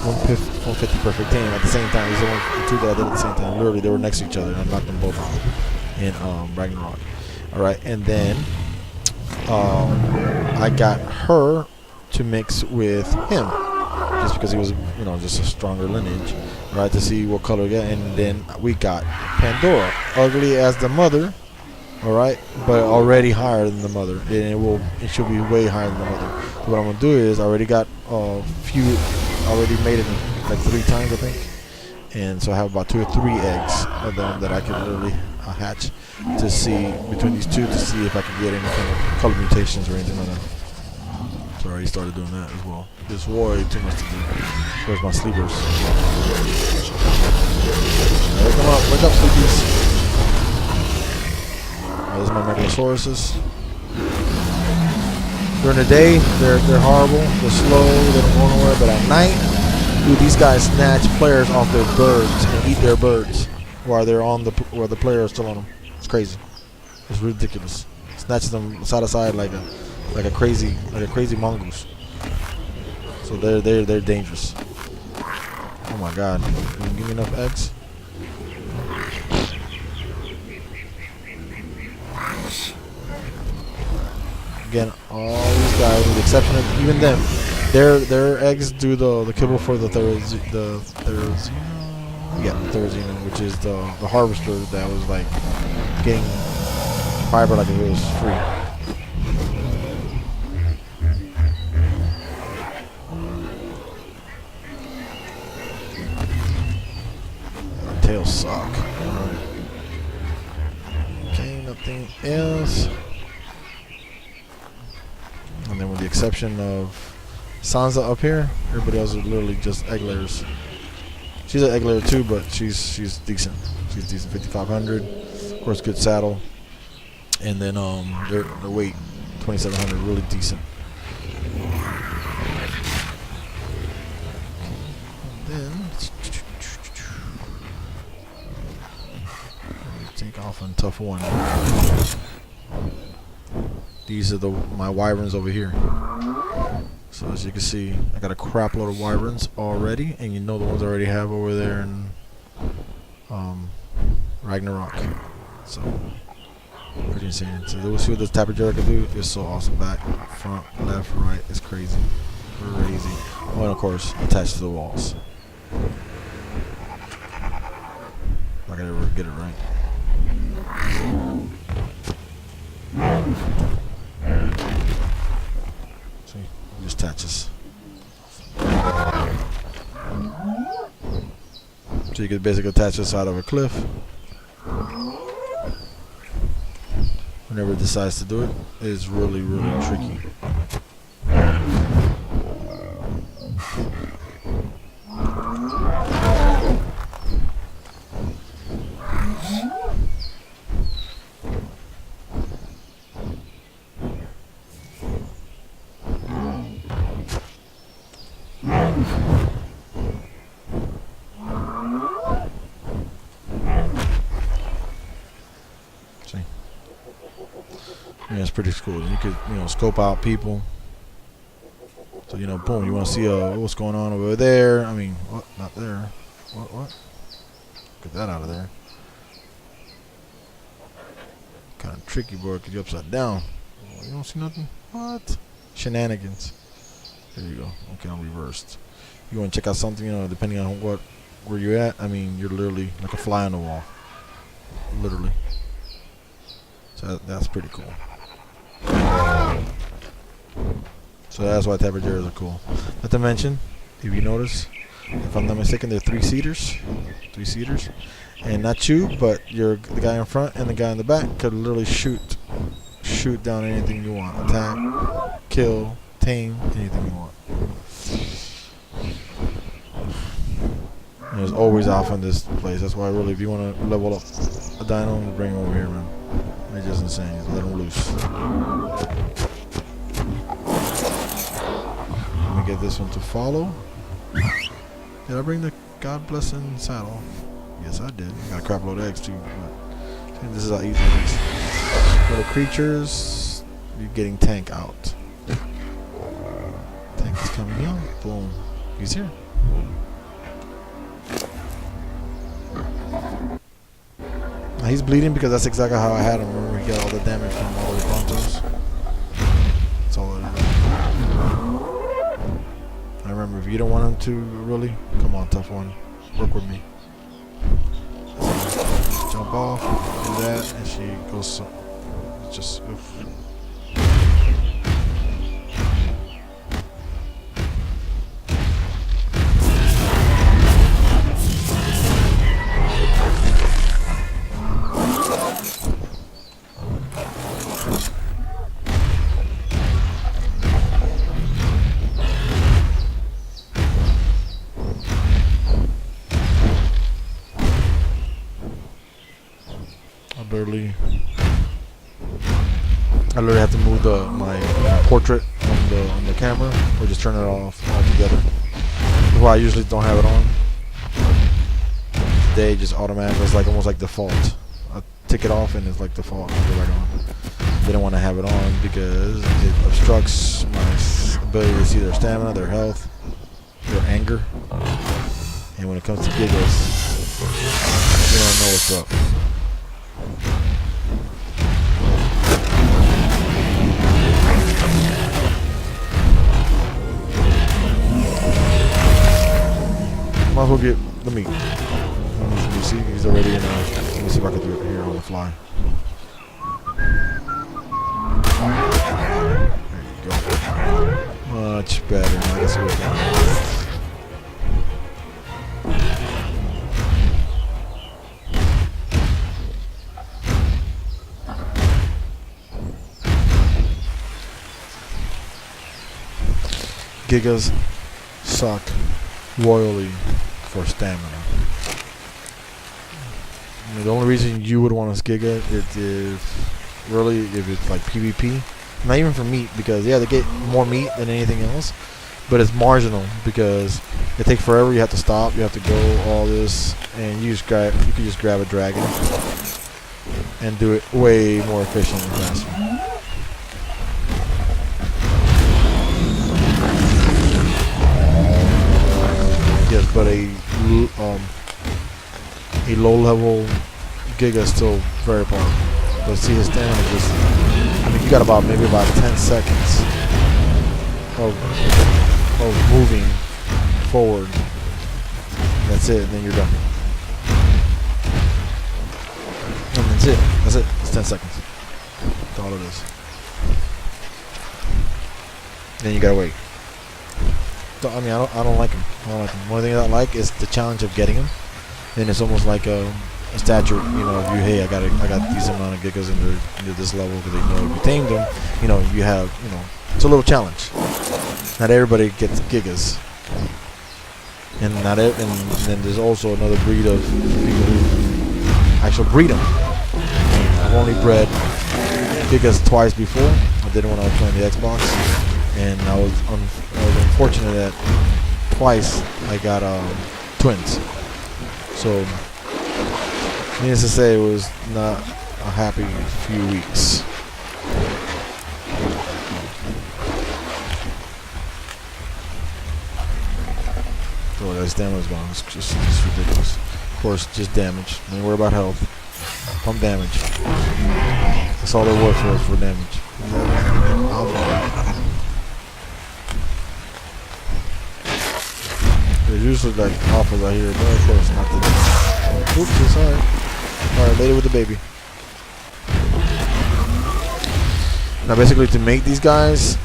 150 perfect tame at the same time. These are the 2 that I did at the same time. Literally they were next to each other and I knocked them both out in Ragnarok. Alright, and then I got her to mix with him. Just because he was, you know, just a stronger lineage, right? To see what color we get, and then we got Pandora, ugly as the mother, all right, but already higher than the mother, and it should be way higher than the mother. So what I'm gonna do is I already got a few, already made it like 3 times I think, and so I have about 2 or 3 eggs of them that I can literally hatch to see between these 2 to see if I can get any kind of color mutations or anything like that. So I already started doing that as well. This way too much to do. Where's my sleepers? Alright, come on, wake up, sleepies. This is my Megalosauruses. During the day, they're horrible. They're slow. They don't go nowhere. But at night, dude, these guys snatch players off their birds and eat their birds while they're on while the player is still on them. It's crazy. It's ridiculous. Snatches them side to side like a crazy mongoose. So they're dangerous. Oh my god. Can you give me enough eggs? Again, all these guys, with the exception of even them, their eggs do the kibble for the Therizino, which is the harvester that was like getting fiber like if it was free. Tails suck. Alright. Okay, nothing else. And then with the exception of Sansa up here, everybody else is literally just egg layers. She's an egg layer too, but she's decent. She's decent, 5,500. Of course, good saddle. And then their weight, 2,700, really decent. Then take off on tough one. These are my wyverns over here. So as you can see, I got a crap load of wyverns already, and you know the ones I already have over there in Ragnarok. So pretty insane. So we'll see what this Tapajara can do. It's so awesome. Back, front, left, right. It's crazy. Crazy. Oh, and of course, attached to the walls. I gotta ever get it right. See, it just attaches. So you can basically attach this side of a cliff. whenever it decides to do it, is really, really tricky. See? Yeah, it's pretty cool. You could, scope out people. So, boom, you want to see what's going on over there. I mean, what? Not there. What? Get that out of there. Kind of tricky, boy, because you're upside down. Oh, you don't see nothing? What? Shenanigans. There you go. Okay, I'm reversed. You want to check out something, depending on where you're at. I mean, you're literally like a fly on the wall. Literally. So that's pretty cool. So that's why Tapper Jarrahs are cool. Not to mention, if you notice, if I'm not mistaken, they're three-seaters. And not you, but the guy in front and the guy in the back could literally shoot down anything you want. Attack, kill, tame, anything you want. And there's always off in this place. That's why really, if you want to level up a dino, bring him over here, man. It's just insane. Just let him loose. Let me get this one to follow. Did I bring the God blessing saddle? Yes, I did. Got a crap load of eggs too. But this is how easy it is. Little creatures, you're getting Tank out. Tank is coming in. Boom. He's here. Now he's bleeding because that's exactly how I had him. Remember, he got all the damage from all the pontos. That's all it is. I remember, if you don't want him to really, come on, tough one. Work with me. Jump off, do that, and she goes so. Just. Oof. I literally have to move my portrait on the camera, or just turn it off altogether. That's why I usually don't have it on. Today, just automatic. It's like almost like default. I take it off and it's like default. I go right on. They don't want to have it on because it obstructs my ability to see their stamina, their health, their anger. And when it comes to gigas, you don't know what's up. Might as well get the meat. Let me see, he's already in. Let me see if I can do it here on the fly. There you go. Much better. I guess we're done. Gigas suck royally for stamina. I mean, the only reason you would want to Giga it is really if it's like PvP. Not even for meat, because yeah, they get more meat than anything else, but it's marginal because it takes forever. You have to stop, you have to go all this, and you can just grab a dragon and do it way more efficient and faster. Yes, but a low-level Giga is still very powerful. But see, his stamina just, I mean, you got maybe about 10 seconds of moving forward. That's it, and then you're done. And that's it. That's it. It's 10 seconds. That's all it is. Then you gotta wait. I mean, I don't like him. I don't like him. One thing I like is the challenge of getting him. Then it's almost like stature. You know, if you hey, I got these amount of gigas and they're this level because they know if you tamed them, you know, you have it's a little challenge. Not everybody gets gigas, and and then there's also another breed of people who actually breed them. I've only bred gigas twice before. I did it when I was playing the Xbox, and I was unfortunate that twice I got twins. So needless to say, it was not a happy few weeks. Oh, that stamina is gone. It's just ridiculous. Of course, just damage. Don't worry about health. Pump damage. That's all they're worth for damage. There's usually like offers out here, but of course not today. Oops, it's alright. Alright, later with the baby. Now basically to make these guys,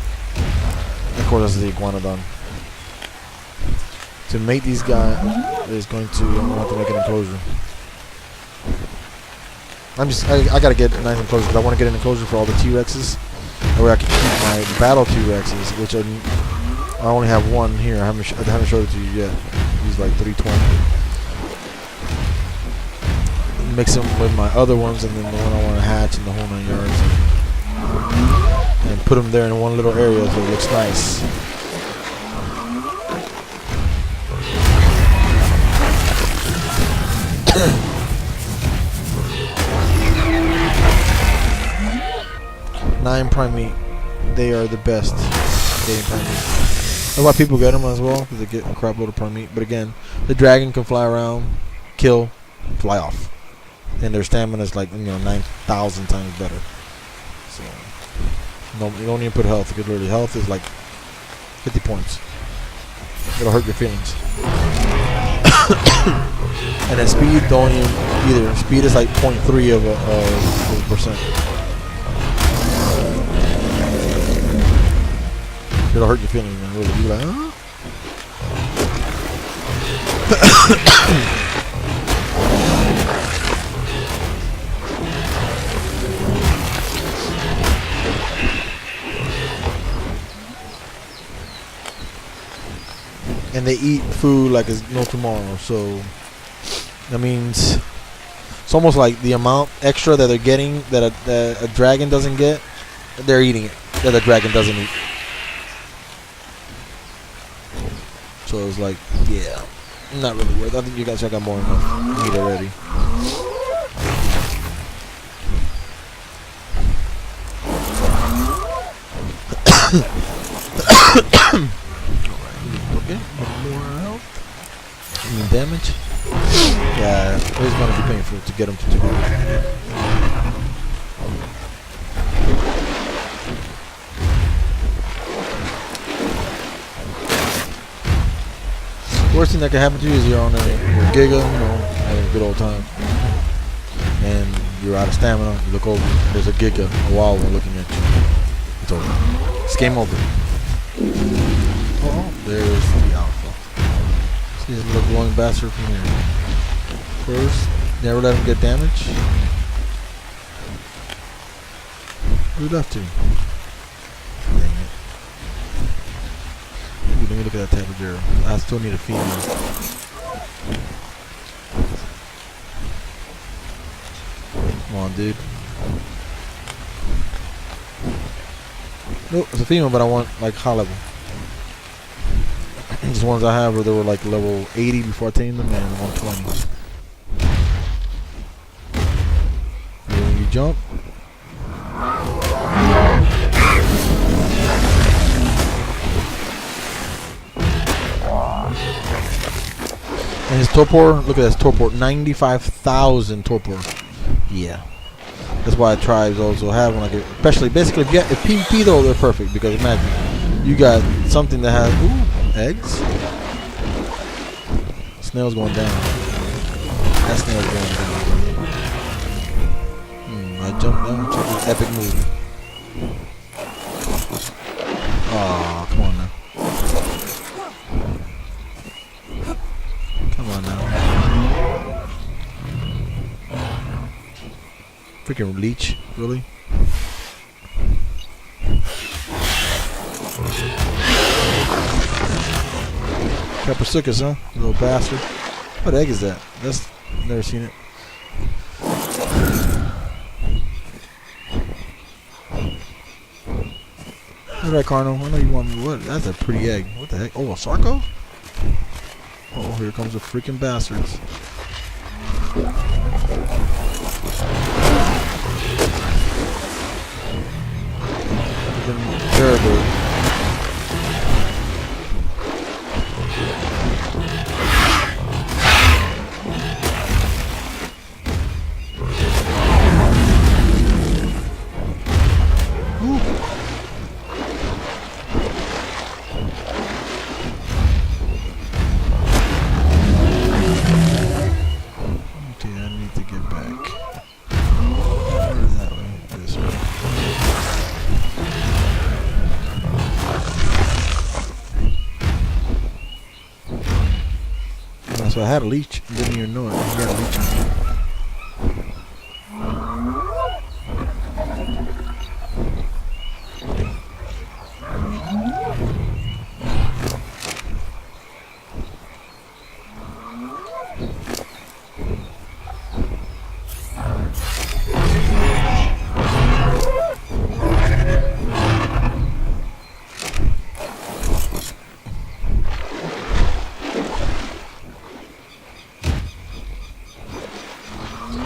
of course that's the iguanodon. To make these guys, I'm going to have to make an enclosure. I gotta get a nice enclosure because I want to get an enclosure for all the T-Rexes. That way I can keep my battle T-Rexes, which are, I only have one here. I haven't showed it to you yet. He's like 320. Mix them with my other ones and then the one I want to hatch in the whole 9 yards. And put them there in one little area so it looks nice. Nine primate, they are the best getting primate. That's why people get them as well, because they get a crap load of primate. But again, the dragon can fly around, kill, fly off, and their stamina is like 9,000 times better. So no, you don't even put health. Because literally health is like 50 points. It'll hurt your feelings. And then speed don't even either. Speed is like 0.3 of a percent. It'll hurt your feelings, man. Really, you like, huh? And they eat food like it's no tomorrow. So that means it's almost like the amount extra that they're getting that a dragon doesn't get, they're eating it that a dragon doesn't eat. So it's like, yeah, not really worth it. I think you guys got more than enough meat already. Okay, more health. I mean damage. Yeah, it's gonna be painful to get them to 200. Worst thing that can happen to you is you're on your Giga, having a good old time, and you're out of stamina. You look over, there's a Giga, a wild one looking at you. It's over. It's game over. Oh, there's the alpha. See this little glowing bastard from here. First, never let him get damage. Who left to? Dang it. Ooh, let me look at that Tabajara. I still need a female. Come on, dude. Nope, it's a female, but I want like high level. These ones I have, they were like level 80 before I tamed them, and 120. And when you jump, and his torpor, look at this torpor, 95,000 torpor. Yeah. That's why tribes also have one, like especially basically if PvP though, they're perfect because imagine you got something that has eggs. Snail's going down. That snail's going down. I jumped down. Check this epic move. Oh, come on now. Come on now. Freaking leech, really? Peppersucus, huh? You little bastard. What egg is that? That's never seen it. Alright, Carno. I know you want me. What? That's a pretty egg. What the heck? Oh, a Sarco? Oh, here comes the freaking bastards. Freaking terrible. So I had a leech, didn't even know it. He had a leech on me.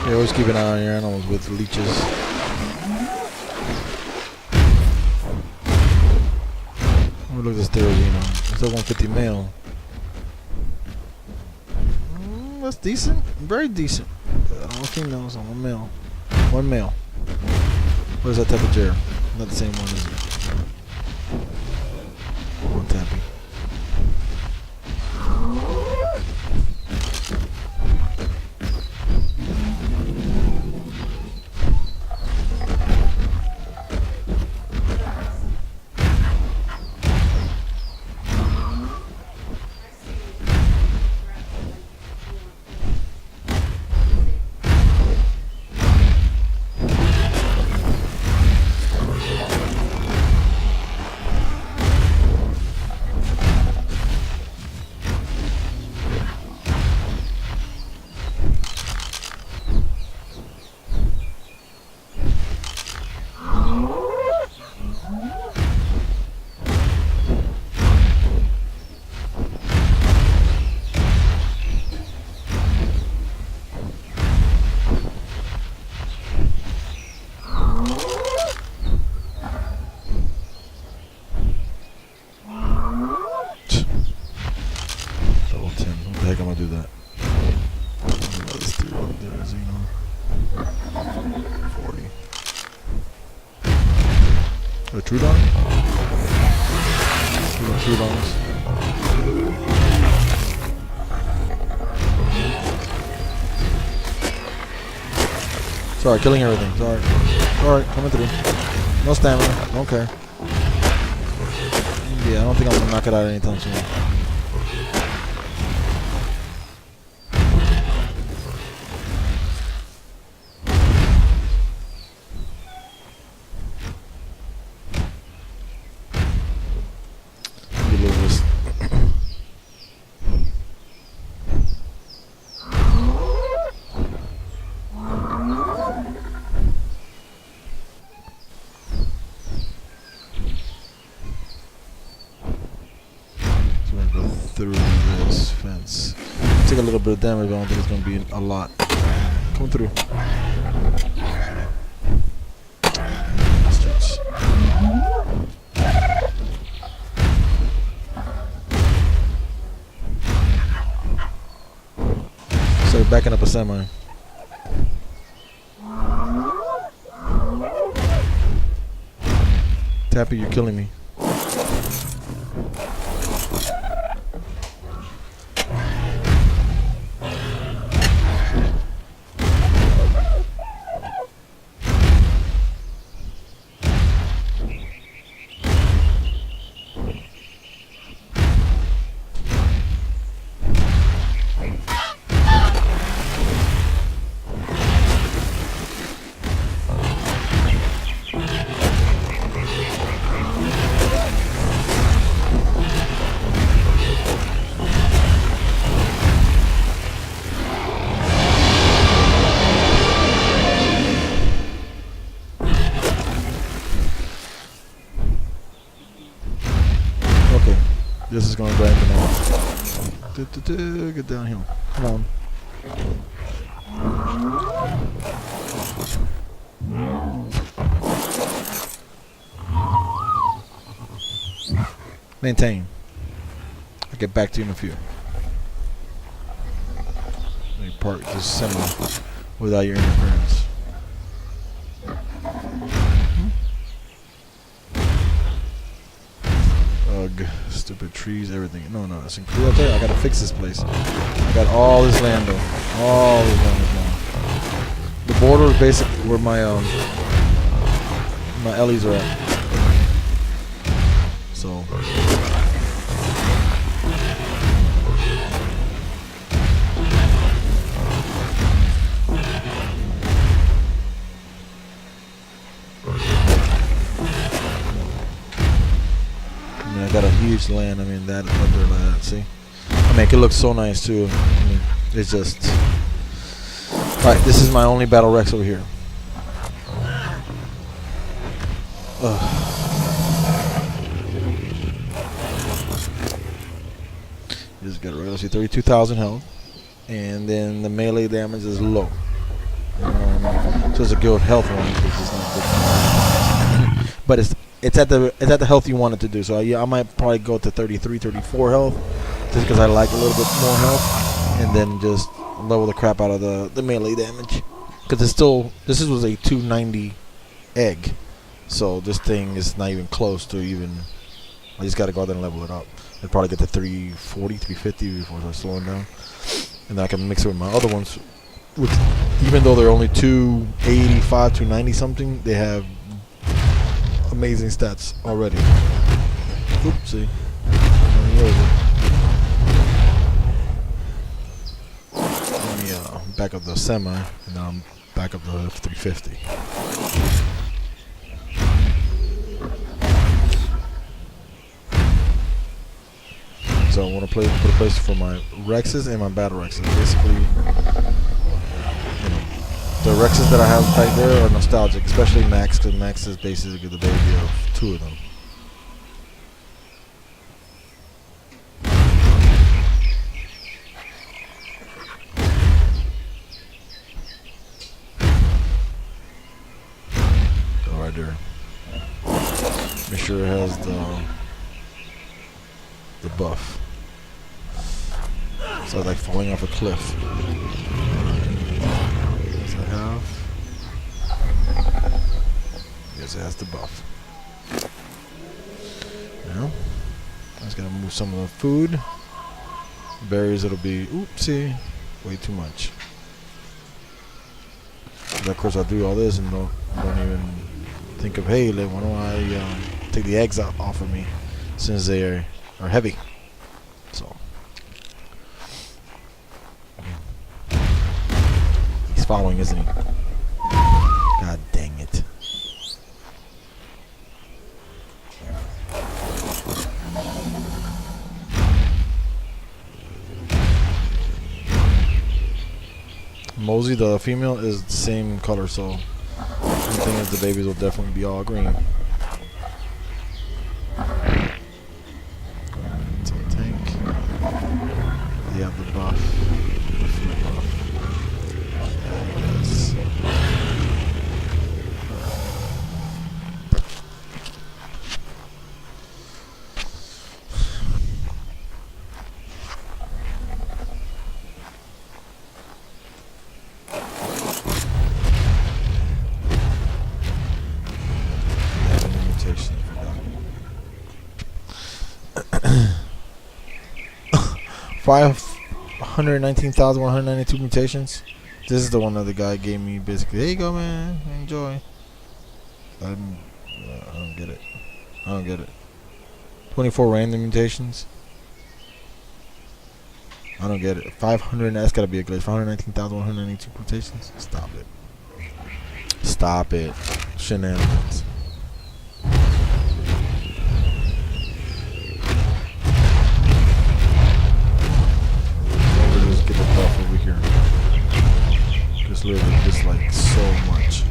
You always keep an eye on your animals with leeches. Let me look at this Therizino. It's a 150 male. That's decent. Very decent. All females on one male. One male. What is that type of germ? Not the same one, is it? One tappy. Heck, I'm gonna do that. Let's do Xeno. 40. A Trudon? Trudons. Sorry, killing everything. Sorry. Sorry, coming through. No stamina. Don't care. Yeah, I don't think I'm gonna knock it out anytime soon. Through this fence. Take a little bit of damage, but I don't think it's going to be a lot. Come through. Bastards. So we're backing up a semi. Tappy, you're killing me. just gonna grind them off. Get downhill. Come on. Maintain. I'll get back to you in a few. Let me park this semi without your interference. Ugh, stupid trees, everything. No, it's included up there. I gotta fix this place. I got all this land though. All this land is now. The border is basically where my Ellies are at. So I got a huge land. I mean, that under that. See, I mean, it look so nice too. I mean, it's just. All right, this is my only battle Rex over here. Just got rid of 32,000 health, and then the melee damage is low. So it's a good health one. It's not good. But it's at the health you want it to do. So yeah, I might probably go to 33, 34 health, just because I like a little bit more health, and then just level the crap out of the melee damage. Because it's still, this was a 290 egg, so this thing is not even close to even. I just got to go out there and level it up. I'd probably get to 340, 350 before I start slowing down, and then I can mix it with my other ones. Which, even though they're only 285, 290 something, they have amazing stats already. Oopsie. Let me back up the semi, and now I'm back up the 350. So I want to put a place for my Rexes and my battle Rexes. Basically, the Rexes that I have right there are nostalgic, especially Max, because Max is basically the baby of two of them. Go right there. Make sure it has the buff. So it's like falling off a cliff. Does it have? Yes, it has the buff. Now, I just gotta move some of the food. Berries, it'll be, oopsie, way too much. But of course, I'll do all this and don't even think of, hey, why don't I take the eggs off of me, since they are heavy. So. He's following, isn't he? God dang it. Mosey, the female, is the same color, so the thing is the babies will definitely be all green. So tank. They have the buff. The food buff. Yes. Five 119,192 mutations. This is the one that the guy gave me. Basically, there you go, man. Enjoy. I don't get it. I don't get it. 24 random mutations. I don't get it. 500. That's gotta be a glitch. 519,192 mutations. Stop it. Stop it. Shenanigans. Over here, just literally, just like so much.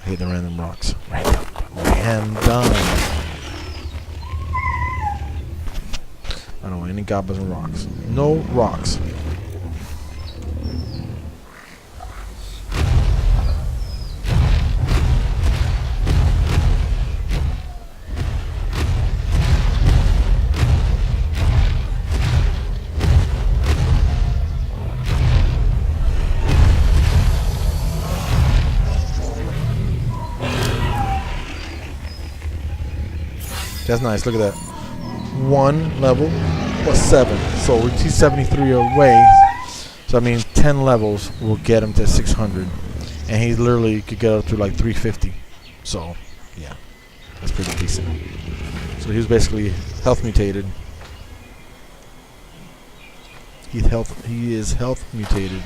I hate the random rocks. Random. I don't want any goblins and rocks. No rocks. That's nice. Look at that. 1 level plus 7. So he's 73 away. So I mean 10 levels will get him to 600. And he literally could get up to like 350. So yeah, that's pretty decent. So he was basically health mutated. He is health mutated.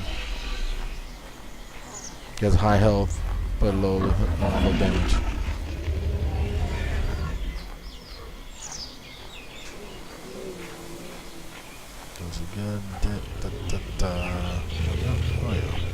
He has high health but low damage. Those are good. Oh yeah.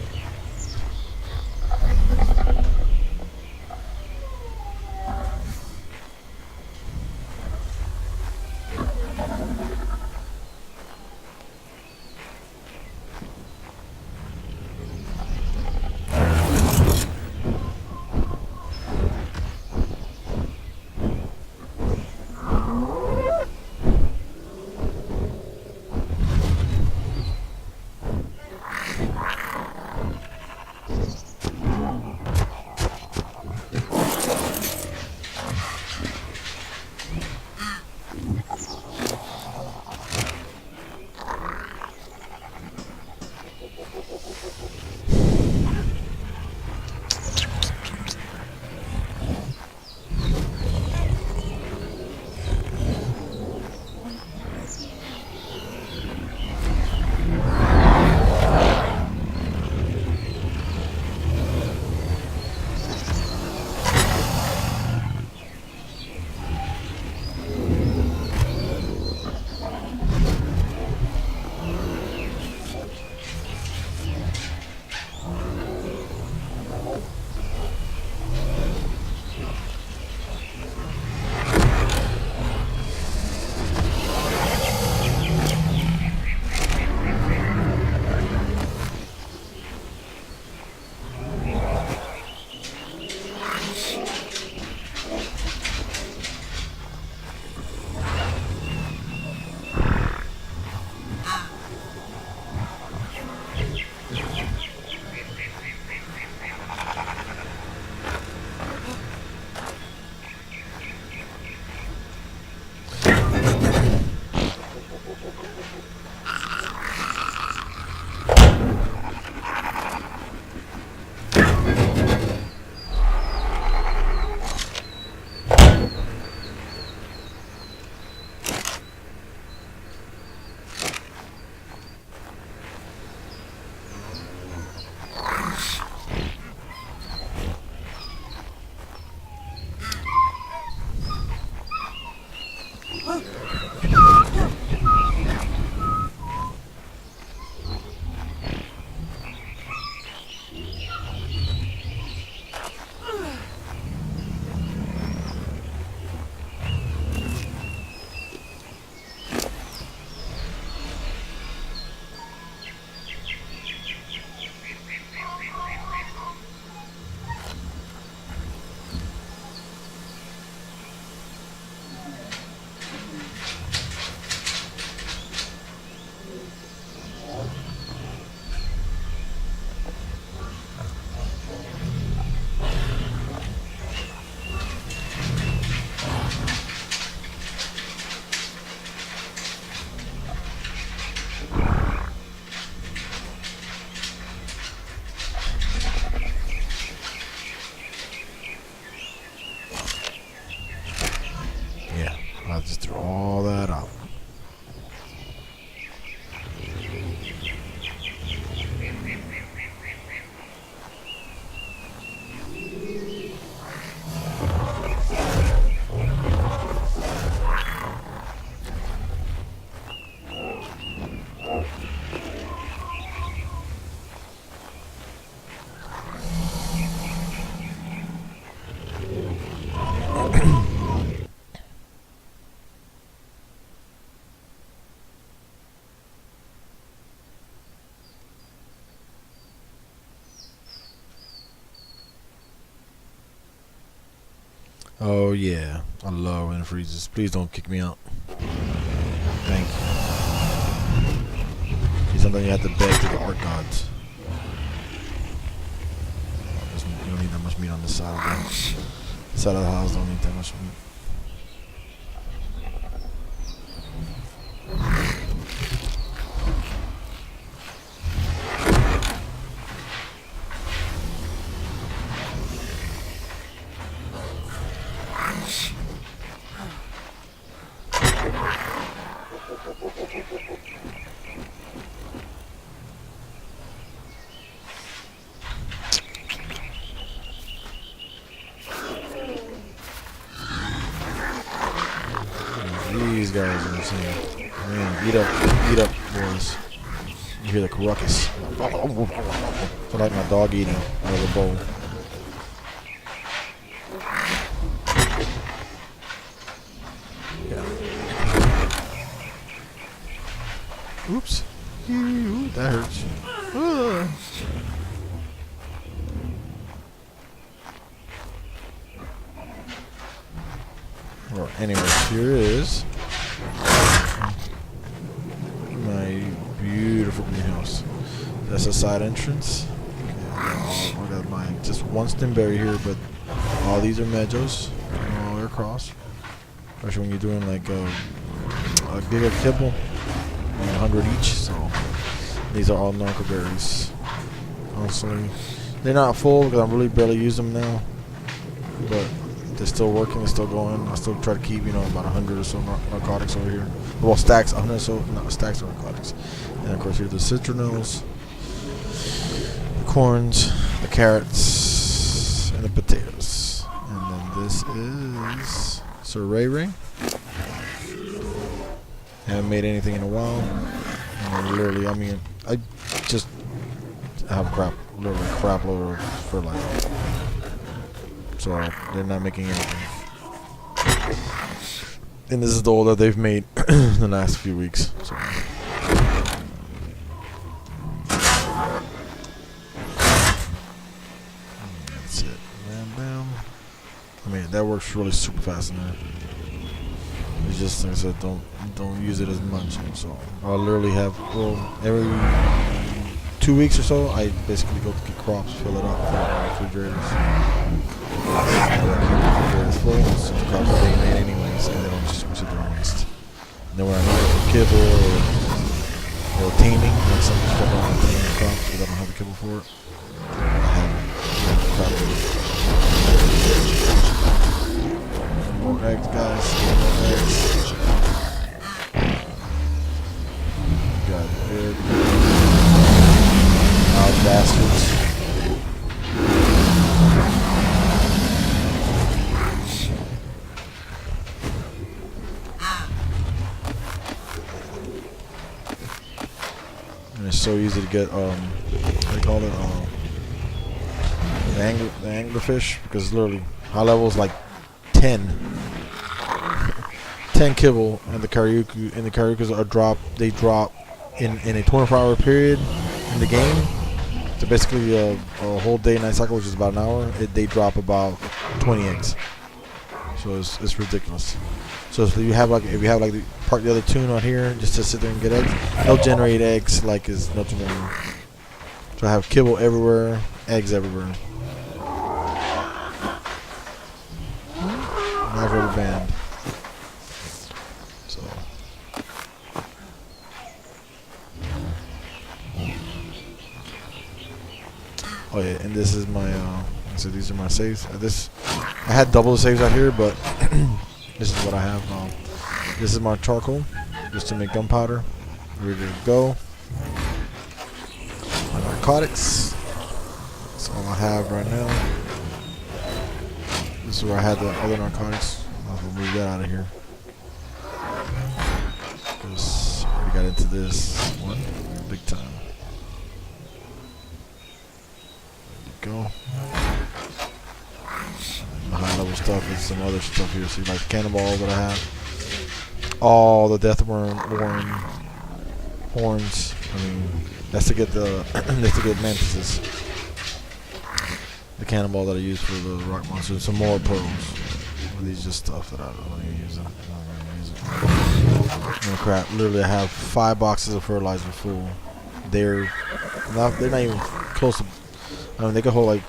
Oh yeah, I love when it freezes. Please don't kick me out. Thank you. It's something you have to beg to the ARK gods. You don't need that much meat on this side of the house. Don't need that much meat. These guys are insane. Man, eat up, boys. You hear the ruckus. It's like my dog eating out of the bowl. Yeah. Oops. Ooh, that hurts. Well, anyways, here is my beautiful greenhouse. That's a side entrance. Okay, I got my just one stemberry here, but all these are meadows all the way across. Especially when you're doing like a GIGA kibble, 100 each. So these are all narco berries. Honestly, they're not full because I really barely use them now, but they're still working, they're still going. I still try to keep, about 100 or so narcotics over here. Well, stacks, 100 or so, no, stacks of narcotics. And of course, here's the citronels, the corns, the carrots, and the potatoes. And then this is Ray. Haven't made anything in a while. And literally, I just have literally crap load of fertilizer. So they're not making anything. And this is the all that they've made in the last few weeks. So. That's it. Bam, bam. I mean, that works really super fast in there. It's just, like I said, don't use it as much. So I'll literally have, every 2 weeks or so, I basically go to get crops, fill it up, fill it in refrigerators. Refrigerators full, so the crops are being made anyways, and they don't just sit there and waste. And then when I need it for kibble or taming, like some stuff I want to tame the crops, but I don't have the kibble for it, I have crop food. More eggs, guys. More eggs. Got big loud bastards. And it's so easy to get what do you call it? The anglerfish, because literally high level is like 10 kibble, and the karyukas are they drop in a 24-hour period in the game. So basically a whole day night cycle, which is about an hour, they drop about 20 eggs. So it's ridiculous. So if you have like park the other tune on here just to sit there and get eggs, they'll generate eggs like it's no tomorrow. So I have kibble everywhere, eggs everywhere. Knife rubber band. So. Oh yeah, and this is my. So these are my saves. I had double the saves out here, but this is what I have. This is my charcoal, just to make gunpowder. Ready to go. My narcotics. That's all I have right now. This is where I had the other narcotics. I'll move that out of here. Because we got into this one big time. There you go. The high level stuff is some other stuff here. See, like cannonball that I have. All the death worm horns. I mean, that's to get mantises. The cannonball that I use for the rock monster. Some more pearls. These just stuff that I don't even use them. I'm not gonna use it. Oh crap! Literally, I have 5 boxes of fertilizer full. They're not even close to. I mean, they could hold like,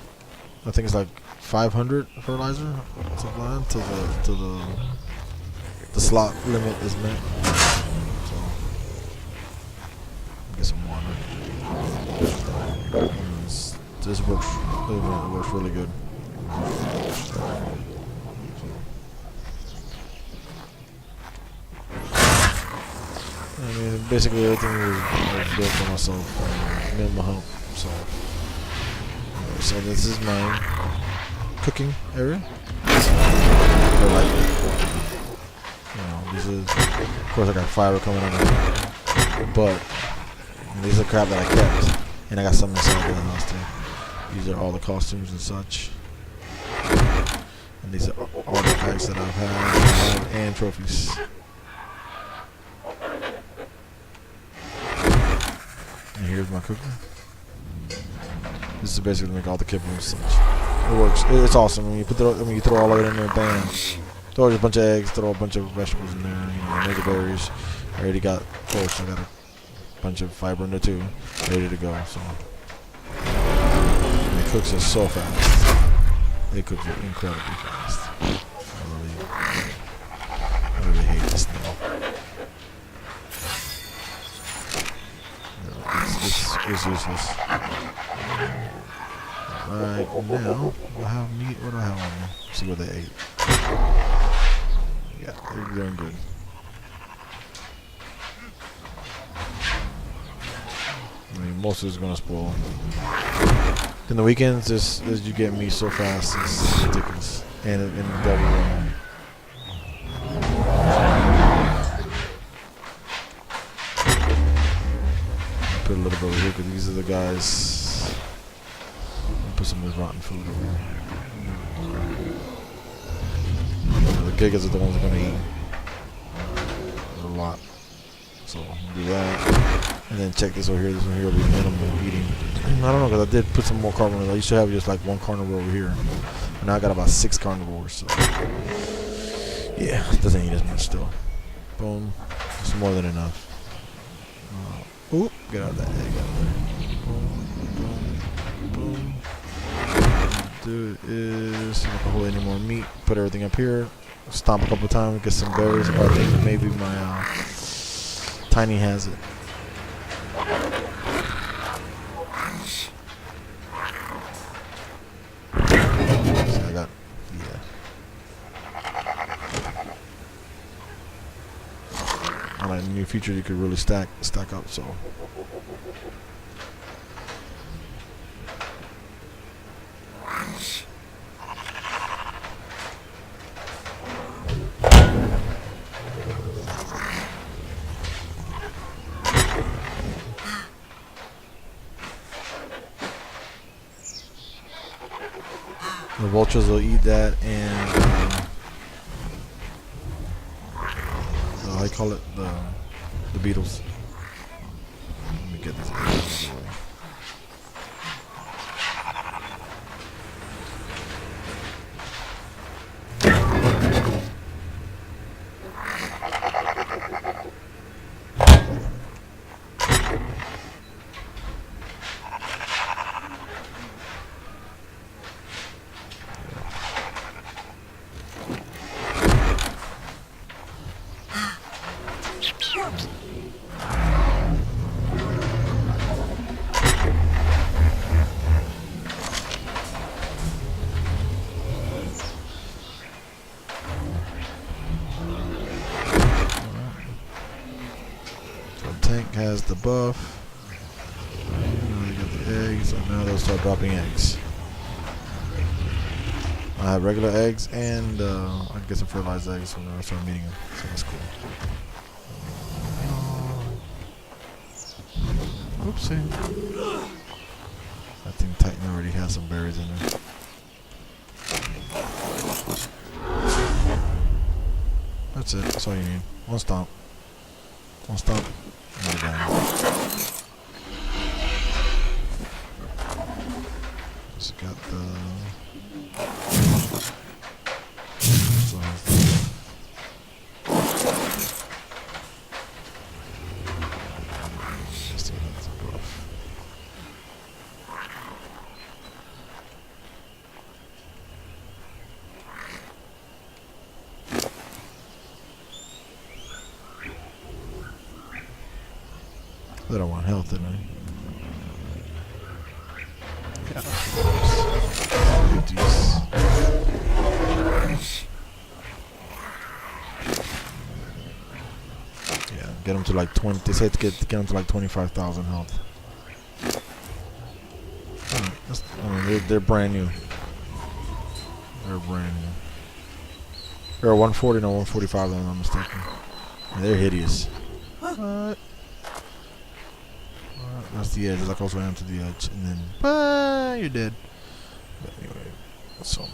I think it's like 500 fertilizer, something like that, till the slot limit is met. So get some water. This works. It works really good. I mean, basically everything was built for myself, minimal help. So this is my cooking area. I like it. You know, this is, of course, I got fiber coming on it, but these are crap that I kept, and I got some inside the house too. These are all the costumes and such, and these are artifacts that I've had and trophies. And here's my cooker. This is basically make all the kibble and such. It works. It's awesome when you you throw all of it in there. Bam. Throw a bunch of eggs. Throw a bunch of vegetables in there. You know, major berries. I already got. Of course, I got a bunch of fiber in there too, ready to go. So and it cooks it so fast. It cooks it incredibly fast. I really hate this thing. It's useless. Right now, do I have meat? What do I have on me? See what they ate. Yeah, they're doing good. I mean, most of it's gonna spoil. In the weekends, this you get meat so fast, it's ridiculous. And double. Put a little bit over here because these are the guys. Put some of this rotten food over here. The gigas are the ones that are going to eat a lot. So do that. And then check this over here. This one here will be minimal eating. I don't know because I did put some more carnivores. I used to have just like 1 carnivore over here. And now I got about 6 carnivores. So yeah, it doesn't eat as much still. Boom. It's more than enough. Oop, get out of that egg out of there. Boom, boom, boom. Do is see if I can hold any more meat. Put everything up here. Stomp a couple times, get some berries. I think maybe my Tiny has it. So I got, yeah. In the near future, you could really stack up. So. The vultures will eat that, and how you call it, the beetles. Let me get this out of the way. Tank has the buff. Now you got the eggs, and now they'll start dropping eggs. I have regular eggs, and I can get some fertilized eggs when I start meeting them. So that's cool. Oopsie. I think Titan already has some berries in there. That's it. That's all you need. One stomp. One stomp. And you're done. Just got the. So said I want health, didn't I? Yeah. 50s. Yeah, get them to like 20. They said to get them to like 25,000 health. I mean, they're brand new. They're brand new. They're 140, no 145, if I'm not mistaken. And they're hideous. What? That's the edge. Like I was running to the edge, and then you're dead. But anyway, so.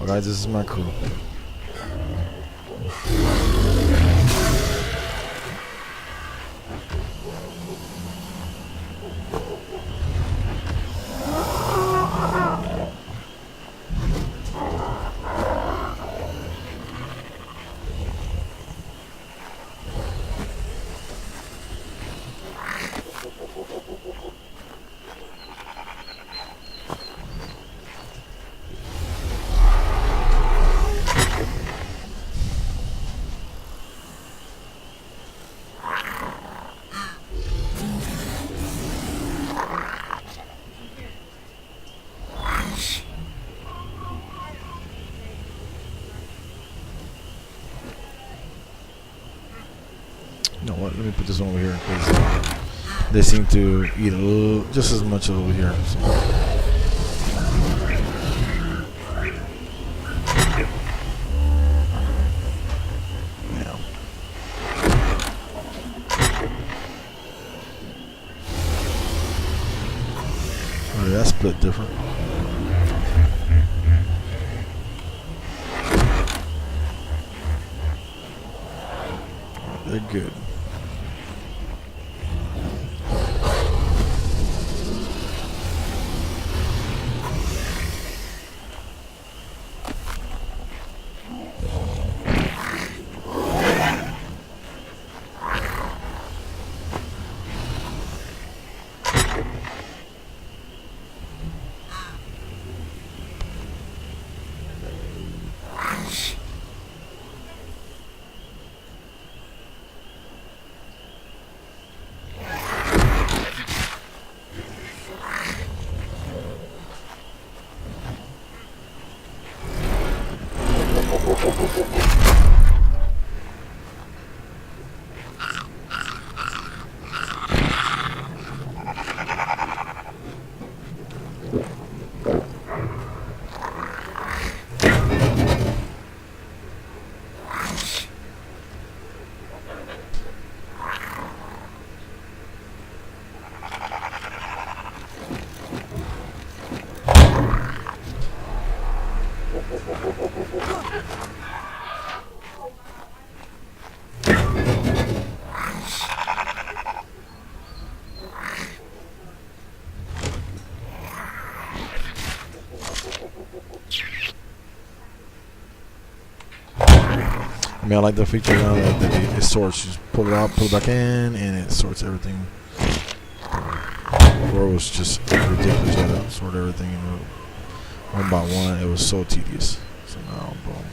Guys, this is my crew. You know what? Let me put this one over here because they seem to eat a little, just as much over here. So. Yeah. Oh, that's split different. They're good. I mean, I like the feature now that it sorts. You just pull it out, pull it back in, and it sorts everything. Before it was just ridiculous. You had to sort everything one by one. It was so tedious. So now, boom.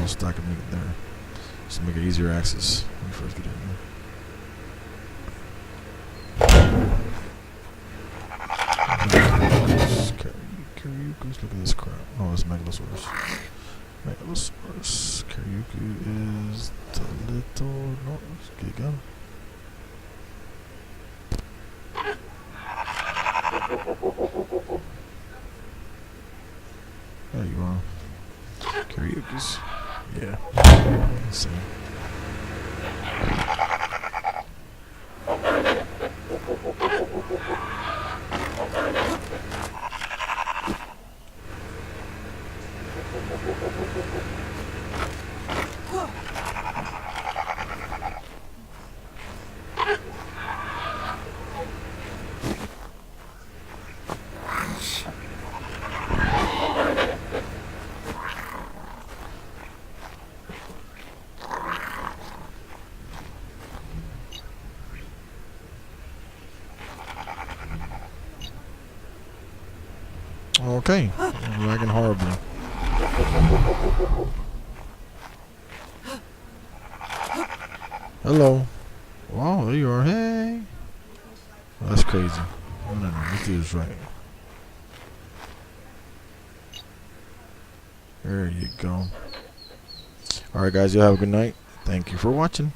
Stack of meat there, just to make it easier access when you first get in there. Karyukus, look at this crap. Oh, it's Megalosaurus. Megalosaurus. Karyuku is the little. No, it's Giga. There you are. Karyukus. Yeah. Let's see. Okay, I'm lagging horribly. Hello. Wow, there you are. Hey. Oh, that's crazy. No, let's do this right. There you go. Alright guys, you have a good night. Thank you for watching.